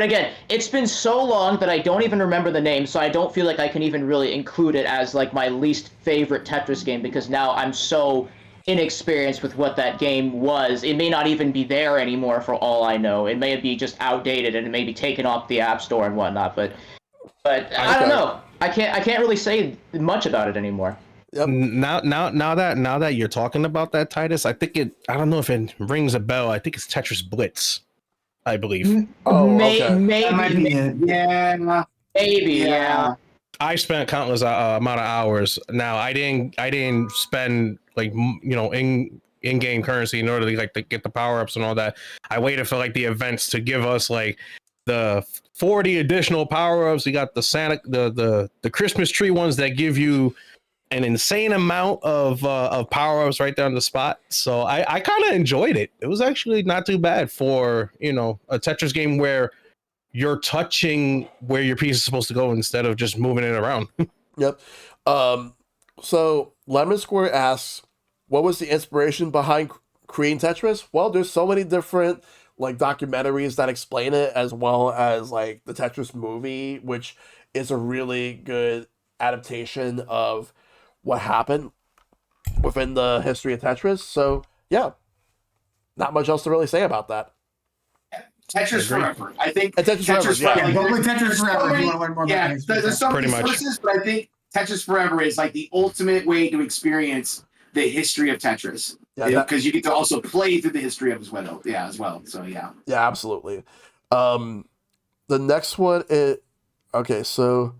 E: again, it's been so long that I don't even remember the name, so I don't feel like I can even really include it as like my least favorite Tetris game, because now I'm so inexperienced with what that game was. It may not even be there anymore for all I know. It may be just outdated and it may be taken off the App Store and whatnot, but I don't know. I can't really say much about it anymore.
A: Yep.
D: Now that you're talking about that, Titus, I don't know if it rings a bell. I think it's Tetris Blitz, I believe.
E: Maybe. Yeah.
D: I spent countless amount of hours. Now I didn't spend like in-game currency in order to get the power-ups and all that. I waited for like the events to give us like the 40 additional power-ups. We got the Santa, the Christmas tree ones that give you an insane amount of power-ups right there on the spot. So I kind of enjoyed it. It was actually not too bad for a Tetris game where you're touching where your piece is supposed to go instead of just moving it around.
A: Yep. So Lemon Square asks, what was the inspiration behind creating Tetris? Well, there's so many different like documentaries that explain it, as well as like the Tetris movie, which is a really good adaptation of what happened. within the history of Tetris. So yeah, not much else to really say about that.
G: Tetris Forever. I think
A: And Tetris Forever, yeah.
F: Yeah, go play
G: there's
F: Tetris
G: so
F: Forever if
G: many-
F: you want to learn more about
G: Yeah,
F: the history of
G: there's so
D: Pretty
G: many
D: much.
G: sources, but I think Tetris Forever is like the ultimate way to experience the history of Tetris.
A: Yeah,
G: Because you get to also play through the history of as well. Yeah, as well. So yeah.
A: yeah, absolutely. The next one is okay. So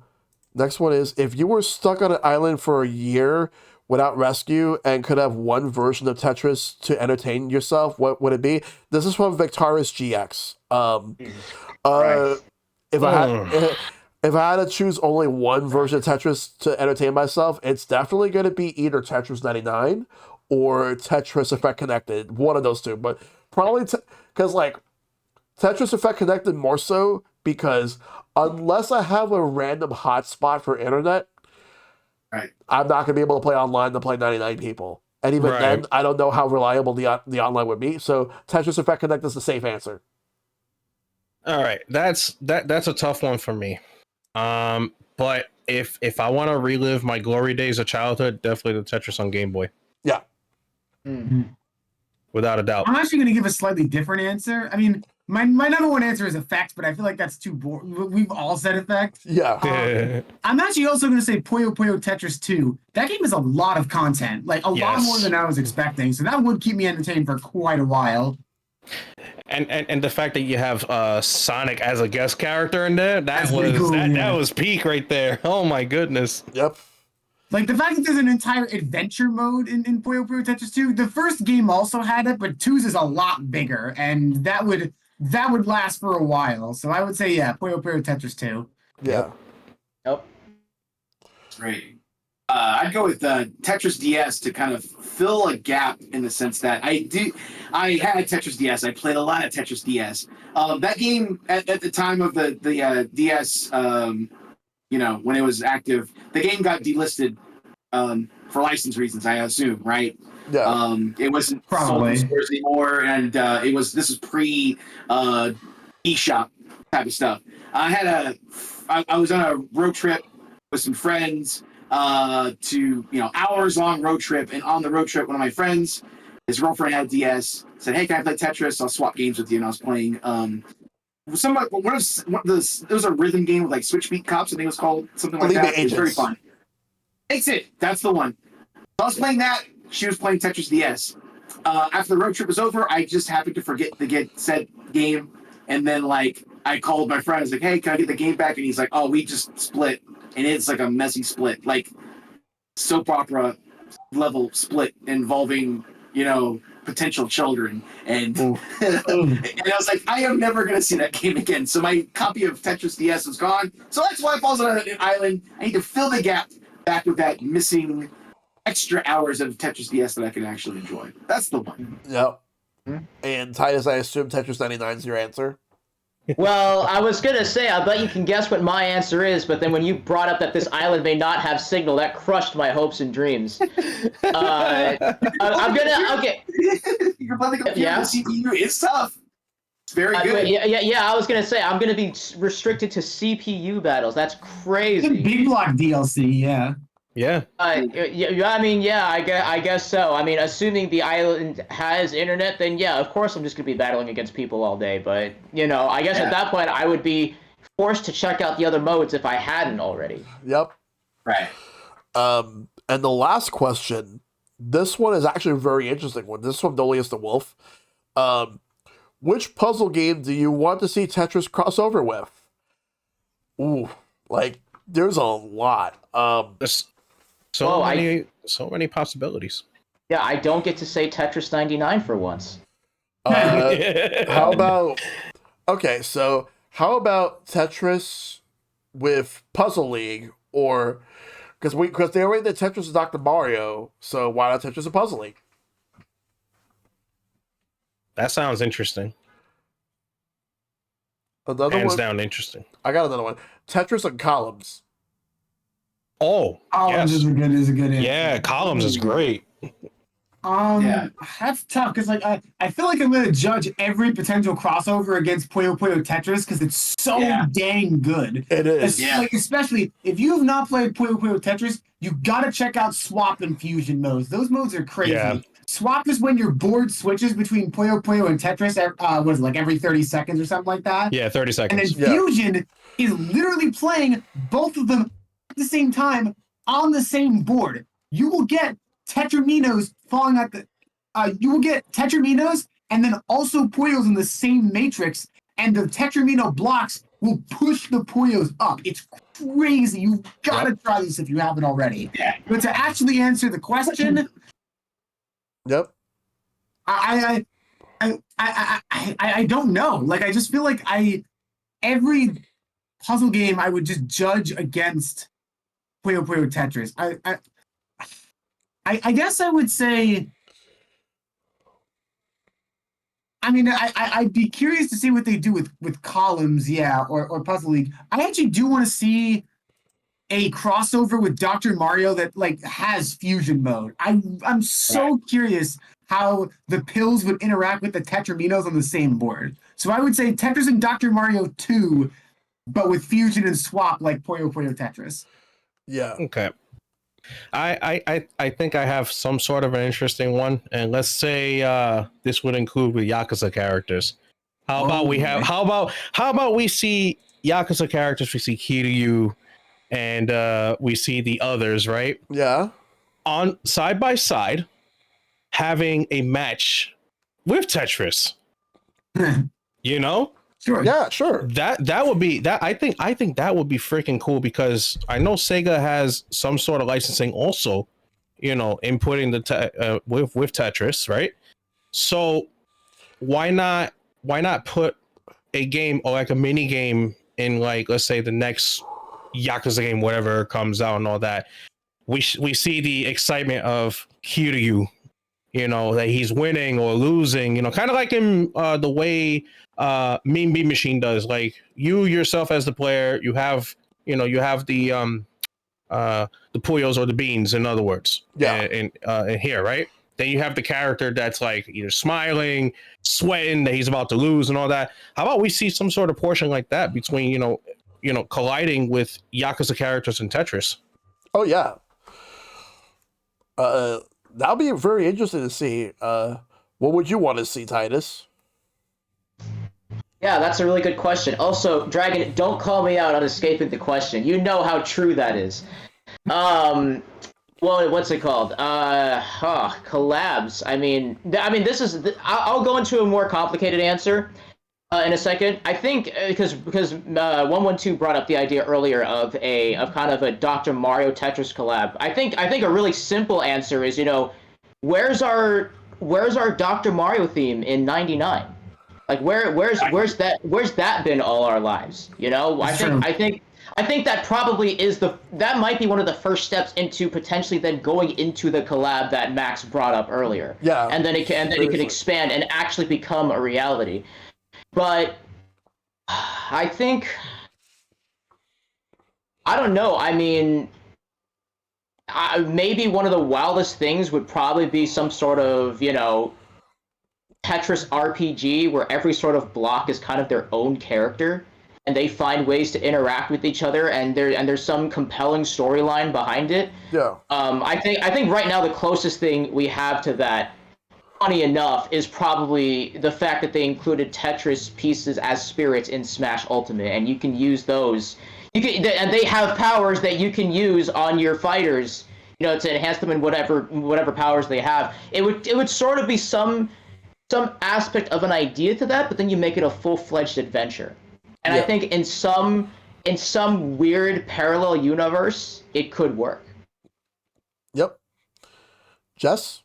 A: next one is if you were stuck on an island for a year without rescue and could have one version of Tetris to entertain yourself, what would it be? This is from Victaris GX.
G: Right.
A: If I had if I had to choose only one version of Tetris to entertain myself, it's definitely going to be either Tetris 99 or Tetris Effect Connected, one of those two. But probably because like Tetris Effect Connected more so because unless I have a random hotspot for internet,
G: Right.
A: I'm not going to be able to play online to play 99 people. And even
D: Right.
A: then, I don't know how reliable the online would be. So Tetris Effect Connected is the safe answer.
D: All right, that's a tough one for me. But if I want to relive my glory days of childhood, definitely the Tetris on Game Boy,
A: Yeah.
D: without a doubt.
F: I'm actually going to give a slightly different answer. I mean, my number one answer is Effect, but I feel like that's too boring. We've all said Effect.
A: Yeah.
F: I'm actually also going to say Puyo Puyo Tetris 2. That game has a lot of content, like a lot
D: Yes.
F: more than I was expecting. So that would keep me entertained for quite a while.
D: And the fact that you have Sonic as a guest character in there,
F: That's pretty cool,
D: that
F: yeah.
D: was peak right there. Oh my goodness.
A: Yep.
F: Like the fact that there's an entire adventure mode in Puyo Puyo Tetris 2. The first game also had it, but 2's is a lot bigger, and that would last for a while. So I would say, yeah, Puyo Puyo Tetris 2.
A: Yeah.
E: Nope.
G: Great. I'd go with Tetris DS to kind of fill a gap in the sense that I had Tetris DS. I played a lot of Tetris DS. That game at the time of the DS, when it was active, the game got delisted for license reasons, I assume, right?
A: Yeah.
G: It wasn't
F: Probably.
G: sold in stores anymore, and this was pre eShop type of stuff. I was on a road trip with some friends to hours long road trip, and on the road trip, one of my friends, his girlfriend had DS, said, "Hey, can I play Tetris? I'll swap games with you." And I was playing it was a rhythm game with like Switch Beat Cops, I think it was called, something like
A: Elite
G: that. It was very
A: Agents.
G: fun. That's it. That's the one. I was playing that. She was playing Tetris DS. After the road trip was over, I just happened to forget to get said game, and then like I called my friend. I was like, "Hey, can I get the game back?" And he's like, "Oh, we just split." And it's like a messy split, like soap opera level split involving, potential children. And, and I was like, I am never going to see that game again. So my copy of Tetris DS is gone. So that's why it falls on an island. I need to fill the gap back with that missing extra hours of Tetris DS that I can actually enjoy. That's the one.
A: Yep. And Titus, I assume Tetris 99 is your answer.
E: Well, I was gonna say, I bet you can guess what my answer is, but then when you brought up that this island may not have signal, that crushed my hopes and dreams. I'm gonna okay.
G: You're playing the computer,
E: Yeah.
G: the CPU is tough. It's very good.
E: Yeah. I was gonna say I'm gonna be restricted to CPU battles. That's crazy.
F: Big Block DLC, yeah.
D: Yeah.
E: I guess so. I mean, assuming the island has internet, then yeah, of course I'm just gonna be battling against people all day. But I guess at that point I would be forced to check out the other modes if I hadn't already.
A: Yep.
G: Right.
A: And the last question, this one is actually a very interesting one. This is from Dolius the Wolf. Which puzzle game do you want to see Tetris crossover with? Ooh, like there's a lot.
D: There's
E: Oh,
D: so many possibilities.
E: Yeah, I don't get to say Tetris 99 for once.
A: How about how about Tetris with Puzzle League, or because they already did Tetris with Dr. Mario, so why not Tetris with Puzzle League?
D: That sounds interesting.
A: Another
D: Hands
A: one.
D: down interesting.
A: I got another one. Tetris on Columns.
D: Oh,
F: Columns
D: yes.
F: is a good answer.
D: Yeah, Columns is great.
G: Yeah.
F: That's tough because I feel like I'm gonna judge every potential crossover against Puyo Puyo Tetris because it's so
G: Yeah.
F: dang good.
A: It is.
G: Yeah.
F: Like especially if you have not played Puyo Puyo Tetris, you gotta check out Swap and Fusion modes. Those modes are crazy.
D: Yeah.
F: Swap is when your board switches between Puyo Puyo and Tetris. What is it, like every 30 seconds or something like that?
D: Yeah, 30
F: And then
D: seconds.
A: Yeah.
F: Fusion is literally playing both of them at the same time on the same board. You will get Tetraminos falling at the. You will get Tetraminos and then also Puyos in the same matrix, and the Tetramino blocks will push the Puyos up. It's crazy. You gotta try this if you haven't already.
G: Yeah.
F: But to actually answer the question,
A: Yep.
F: I don't know. Like I just feel like every puzzle game I would just judge against Puyo Puyo Tetris. I guess I would say. I mean, I'd be curious to see what they do with columns, yeah, or Puzzle League. I actually do want to see a crossover with Dr. Mario that like has fusion mode. I'm so curious how the pills would interact with the Tetraminos on the same board. So I would say Tetris and Dr. Mario 2, but with fusion and swap like Puyo Puyo Tetris.
A: Yeah.
D: Okay. I think I have some sort of an interesting one, and let's say this would include with Yakuza characters. How about we see Yakuza characters? We see Kiryu, and we see the others, right?
A: Yeah.
D: On side by side, having a match with Tetris. You know?
F: Sure.
A: Yeah, sure.
D: That would be that. I think that would be freaking cool because I know Sega has some sort of licensing also, you know, inputting the with Tetris, right? So why not put a game or like a mini game in, like, let's say the next Yakuza game, whatever comes out and all that. We see the excitement of Kiryu, you know, that he's winning or losing, you know, kind of like in the way Mean Bean Machine does. Like you yourself as the player, you have the Puyos or the beans, in other words.
A: Yeah.
D: In here, right? Then you have the character that's like either smiling, sweating that he's about to lose and all that. How about we see some sort of portion like that between, you know, colliding with Yakuza characters in Tetris?
A: Oh yeah. That'll be very interesting to see. What would you want to see, Titus?
E: Yeah, that's a really good question. Also, Dragon, don't call me out on escaping the question. You know how true that is. Well, what's it called? Collabs. I mean, this is. I'll go into a more complicated answer in a second. I think because OneOneTwo brought up the idea earlier of kind of a Dr. Mario Tetris collab. I think a really simple answer is, you know, where's our Dr. Mario theme in '99? Like where's that been all our lives? You know, I think that probably that might be one of the first steps into potentially then going into the collab that Max brought up earlier.
A: Yeah.
E: And then it can expand and actually become a reality. But I think, I don't know. I mean, maybe one of the wildest things would probably be some sort of, you know, Tetris RPG where every sort of block is kind of their own character and they find ways to interact with each other, and there's some compelling storyline behind it.
A: Yeah.
E: I think right now the closest thing we have to that, funny enough, is probably the fact that they included Tetris pieces as spirits in Smash Ultimate, and you can use those. And they have powers that you can use on your fighters, you know, to enhance them in whatever powers they have. It would sort of be some aspect of an idea to that, but then you make it a full-fledged adventure. And I think in some weird parallel universe, it could work.
A: Yep. Jess?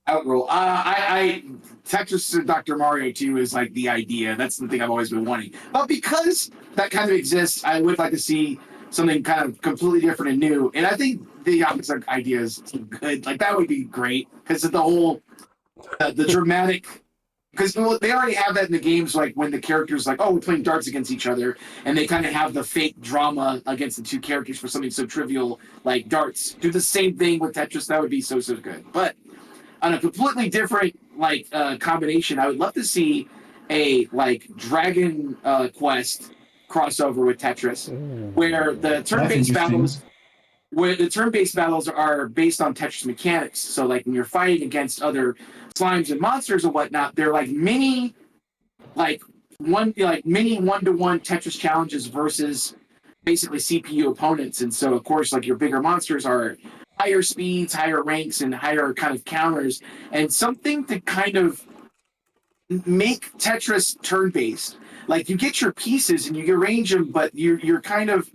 G: Outrule. Tetris and Dr. Mario 2 is like the idea. That's the thing I've always been wanting. But because that kind of exists, I would like to see something kind of completely different and new. And I think the opposite idea is good. Like, that would be great because of the whole the dramatic. Because they already have that in the games, like when the characters like, oh, we're playing darts against each other, and they kind of have the fake drama against the two characters for something so trivial like darts. Do the same thing with Tetris. That would be so good. But on a completely different combination, I would love to see a Dragon Quest crossover with Tetris, where the turn-based battles are based on Tetris mechanics. So like when you're fighting against other slimes and monsters and whatnot, they're like mini one-to-one Tetris challenges versus basically CPU opponents. And so of course like your bigger monsters are higher speeds, higher ranks, and higher kind of counters, and something to kind of make Tetris turn-based. Like you get your pieces and you arrange them, but you're kind of,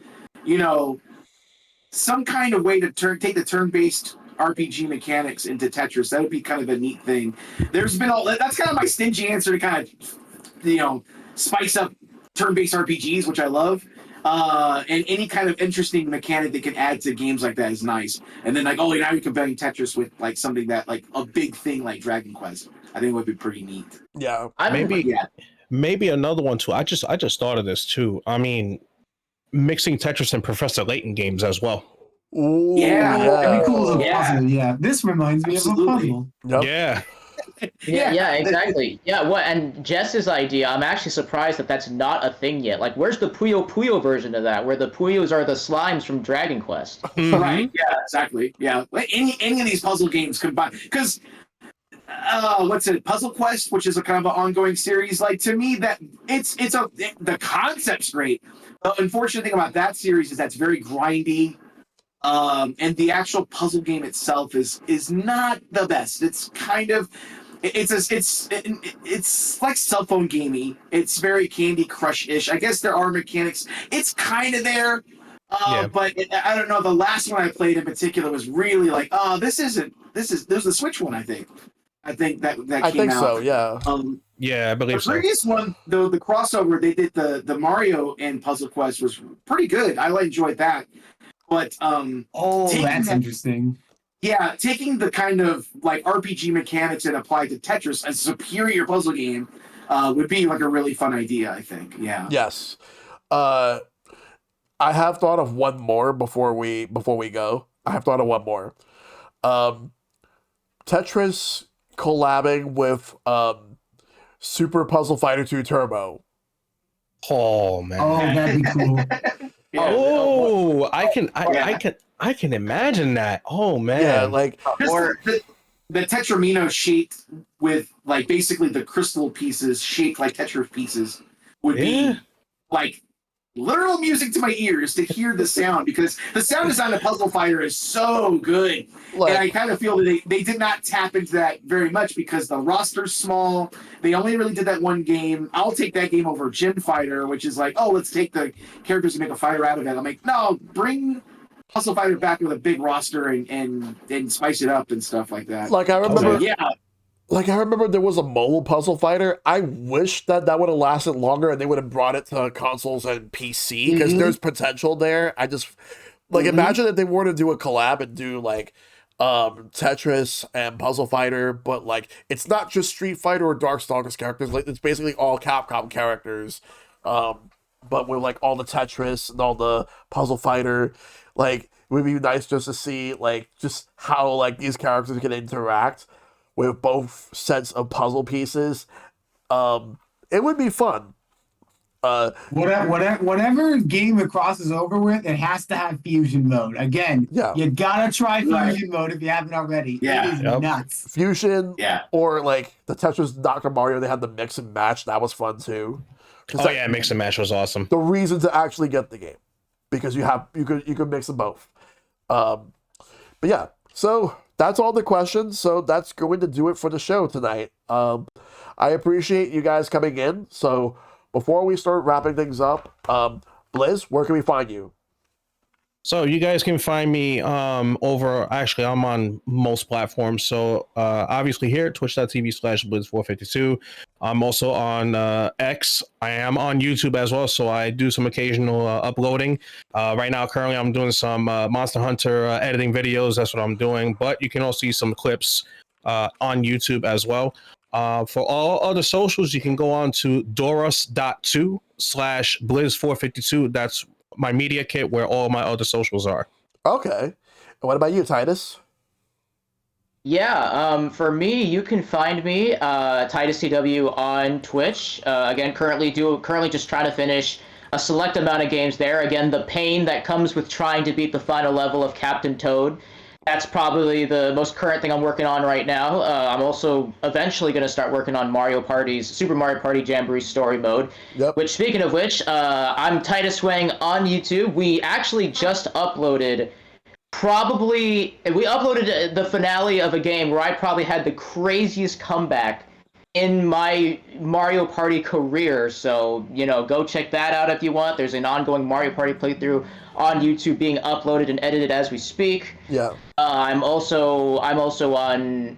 G: some kind of way to take the turn-based RPG mechanics into Tetris. That would be kind of a neat thing. There's been that's kind of my stingy answer to kind of, spice up turn-based RPGs, which I love. And any kind of interesting mechanic they can add to games like that is nice. And then now you're combining Tetris with like something that like a big thing like Dragon Quest. I think it would be pretty neat.
A: Yeah.
D: Maybe another one too. I just thought of this too. I mean, mixing Tetris and Professor Layton games as well.
A: Ooh,
F: That'd be cool as a puzzle. Yeah, this reminds me of a puzzle.
A: Yep.
D: Yeah.
E: Yeah, exactly. Yeah, and Jess's idea, I'm actually surprised that that's not a thing yet. Like, where's the Puyo Puyo version of that, where the Puyos are the slimes from Dragon Quest?
G: Right, yeah, exactly. Yeah, any of these puzzle games combined. Because, Puzzle Quest, which is a kind of an ongoing series, like, to me, that the concept's great. The unfortunate thing about that series is that's very grindy. And the actual puzzle game itself is not the best. It's kind of it's like cell phone gamey. It's very Candy Crush-ish. I guess there are mechanics. It's kind of there, but I don't know. The last one I played in particular was really like, there's the Switch one. I think that came out.
A: I think so. Yeah.
D: Yeah, I believe so.
G: The previous one, though, the crossover they did the Mario and Puzzle Quest was pretty good. I enjoyed that. But
F: that's interesting.
G: Yeah, taking the kind of like RPG mechanics and applied to Tetris, a superior puzzle game, would be like a really fun idea, I think. Yeah.
A: Yes. I have thought of one more before we go. I have thought of one more. Tetris collabing with Super Puzzle Fighter 2 Turbo.
D: Oh man.
F: Oh, that'd be cool.
D: Oh, I can imagine that. Oh man.
A: Yeah, like
G: or the Tetramino shaped with like basically the crystal pieces shaped like Tetris pieces would be like literal music to my ears to hear the sound, because the sound design of Puzzle Fighter is so good.
A: Like,
G: and I kind of feel that they did not tap into that very much because the roster's small. They only really did that one game. I'll take that game over Gym Fighter, which is like, oh, let's take the characters and make a fighter out of it. I'm like, no, bring Puzzle Fighter back with a big roster and spice it up and stuff like that.
A: Like I remember,
G: yeah.
A: Like I remember there was a mobile Puzzle Fighter. I wish that would have lasted longer and they would have brought it to consoles and PC, because there's potential there. I just imagine if they were to do a collab and do like Tetris and Puzzle Fighter, but like it's not just Street Fighter or Darkstalkers characters. Like it's basically all Capcom characters, but with like all the Tetris and all the Puzzle Fighter. Like it would be nice just to see like just how like these characters can interact with both sets of puzzle pieces. It would be fun.
F: Whatever game it crosses over with, it has to have fusion mode. Again, you gotta try fusion mode if you haven't already.
G: Yeah.
F: It is nuts.
A: Fusion, or like the Tetris Dr. Mario, they had the mix and match. That was fun too.
D: Oh yeah, mix and match was awesome.
A: The reason to actually get the game, because you could mix them both. But yeah, so that's all the questions. So that's going to do it for the show tonight. I appreciate you guys coming in. So before we start wrapping things up, Blizz, where can we find you?
D: So you guys can find me actually I'm on most platforms. So obviously here, twitch.tv/Blizz452. I'm also on X. I am on YouTube as well, so I do some occasional uploading. Right now, currently I'm doing some Monster Hunter editing videos. That's what I'm doing. But you can also see some clips on YouTube as well. For all other socials, you can go on to doros.2/Blizz452. That's my media kit where all my other socials are.
A: Okay. And what about you, Titus?
E: For me, you can find me TitusTW on Twitch. Again, currently just trying to finish a select amount of games there. Again, the pain that comes with trying to beat the final level of Captain Toad. That's probably the most current thing I'm working on right now. I'm also eventually going to start working on Super Mario Party Jamboree Story Mode.
A: Yep.
E: Which, speaking of which, I'm Titus Wang on YouTube. We actually just uploaded. We uploaded the finale of a game where I probably had the craziest comeback in my Mario Party career. So, go check that out if you want. There's an ongoing Mario Party playthrough on YouTube being uploaded and edited as we speak.
A: Yeah.
E: I'm also on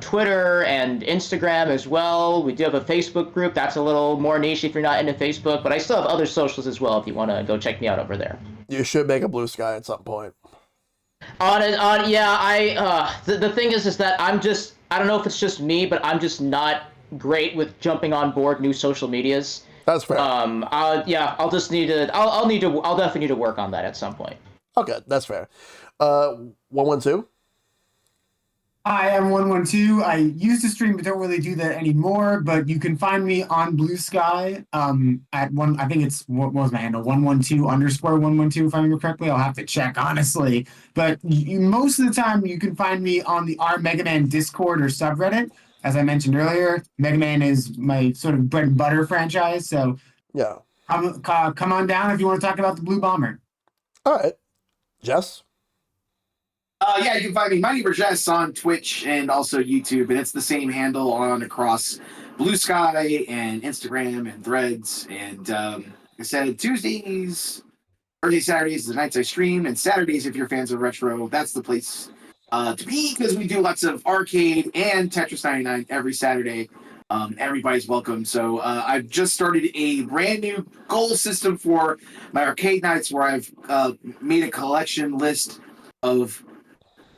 E: Twitter and Instagram as well. We do have a Facebook group. That's a little more niche if you're not into Facebook, but I still have other socials as well if you want to go check me out over there.
A: You should make a Blue Sky at some point.
E: The thing is that I don't know if it's just me, but I'm just not great with jumping on board new social medias.
A: That's fair.
E: I'll definitely need to work on that at some point.
A: Okay, that's fair. OneOneTwo?
F: I am OneOneTwo. I used to stream, but don't really do that anymore. But you can find me on Blue Sky at one. I think it's what was my handle? 112_112. If I remember correctly, I'll have to check honestly. But most of the time, you can find me on the R Mega Man Discord or subreddit. As I mentioned earlier, Mega Man is my sort of bread and butter franchise. So
A: Yeah.
F: come on down if you want to talk about the Blue Bomber.
A: All right. Jess?
G: You can find me, MyNeighborJess, on Twitch and also YouTube, and it's the same handle across Blue Sky and Instagram and Threads. And like I said, Tuesdays, Thursdays, Saturdays is the nights I stream, and Saturdays, if you're fans of retro, that's the place to be, because we do lots of arcade and Tetris 99 every Saturday. Everybody's welcome. So I've just started a brand new goal system for my arcade nights, where I've made a collection list of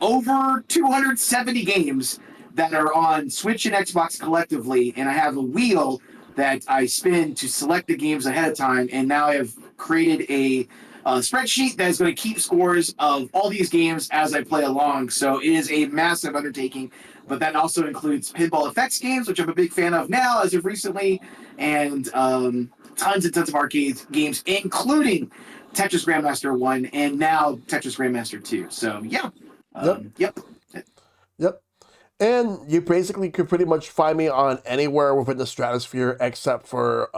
G: over 270 games that are on Switch and Xbox collectively, and I have a wheel that I spin to select the games ahead of time, and now I have created a spreadsheet that is going to keep scores of all these games as I play along. So it is a massive undertaking, but that also includes pinball effects games, which I'm a big fan of now as of recently, and tons and tons of arcade games, including Tetris Grandmaster 1 and now Tetris Grandmaster 2. So yeah. Yep.
A: And you basically could pretty much find me on anywhere within the stratosphere except for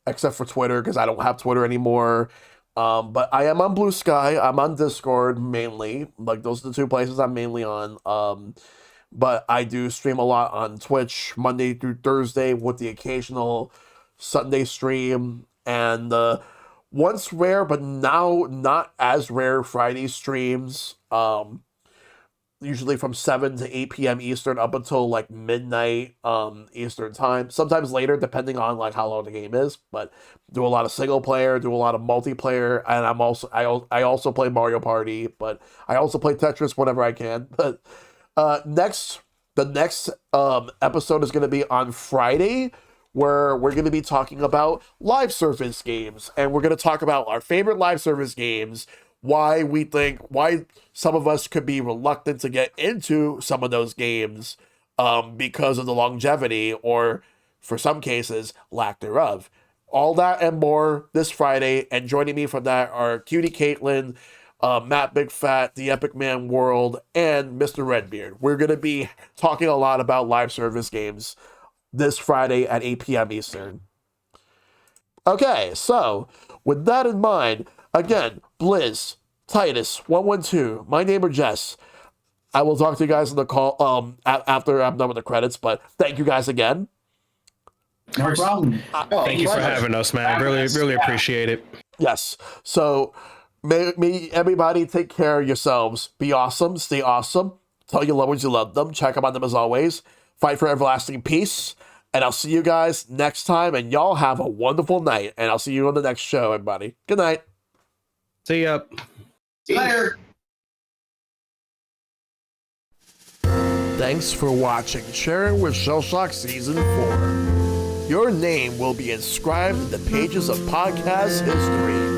A: Twitter, because I don't have Twitter anymore. But I am on Blue Sky. I'm on Discord mainly. Like, those are the two places I'm mainly on. But I do stream a lot on Twitch Monday through Thursday, with the occasional Sunday stream, and once rare, but now not as rare, Friday streams. Usually from 7 to 8 p.m. Eastern up until like midnight Eastern time. Sometimes later, depending on like how long the game is. But do a lot of single player, do a lot of multiplayer, and I also play Mario Party, but I also play Tetris whenever I can. But the next episode is going to be on Friday, where we're going to be talking about live service games, and we're going to talk about our favorite live service games, why some of us could be reluctant to get into some of those games because of the longevity, or for some cases, lack thereof. All that and more this Friday, and joining me for that are Cutie Caitlin, Matt Big Fat, The Epic Man World, and Mr. Redbeard. We're going to be talking a lot about live service games this Friday at 8 p.m. Eastern. Okay, so with that in mind, again, Blizz, Titus, OneOneTwo, MyNeighborJess. I will talk to you guys on the call after I'm done with the credits, but thank you guys again.
F: No problem.
D: Thank you for having us, man. Really appreciate it.
A: Yes. So may everybody take care of yourselves. Be awesome. Stay awesome. Tell your loved ones you love them. Check up on them as always. Fight for everlasting peace. And I'll see you guys next time. And y'all have a wonderful night. And I'll see you on the next show, everybody. Good night.
D: See ya.
G: See you later.
A: Thanks for watching Sharing with Shellshock Season 4. Your name will be inscribed in the pages of podcast history.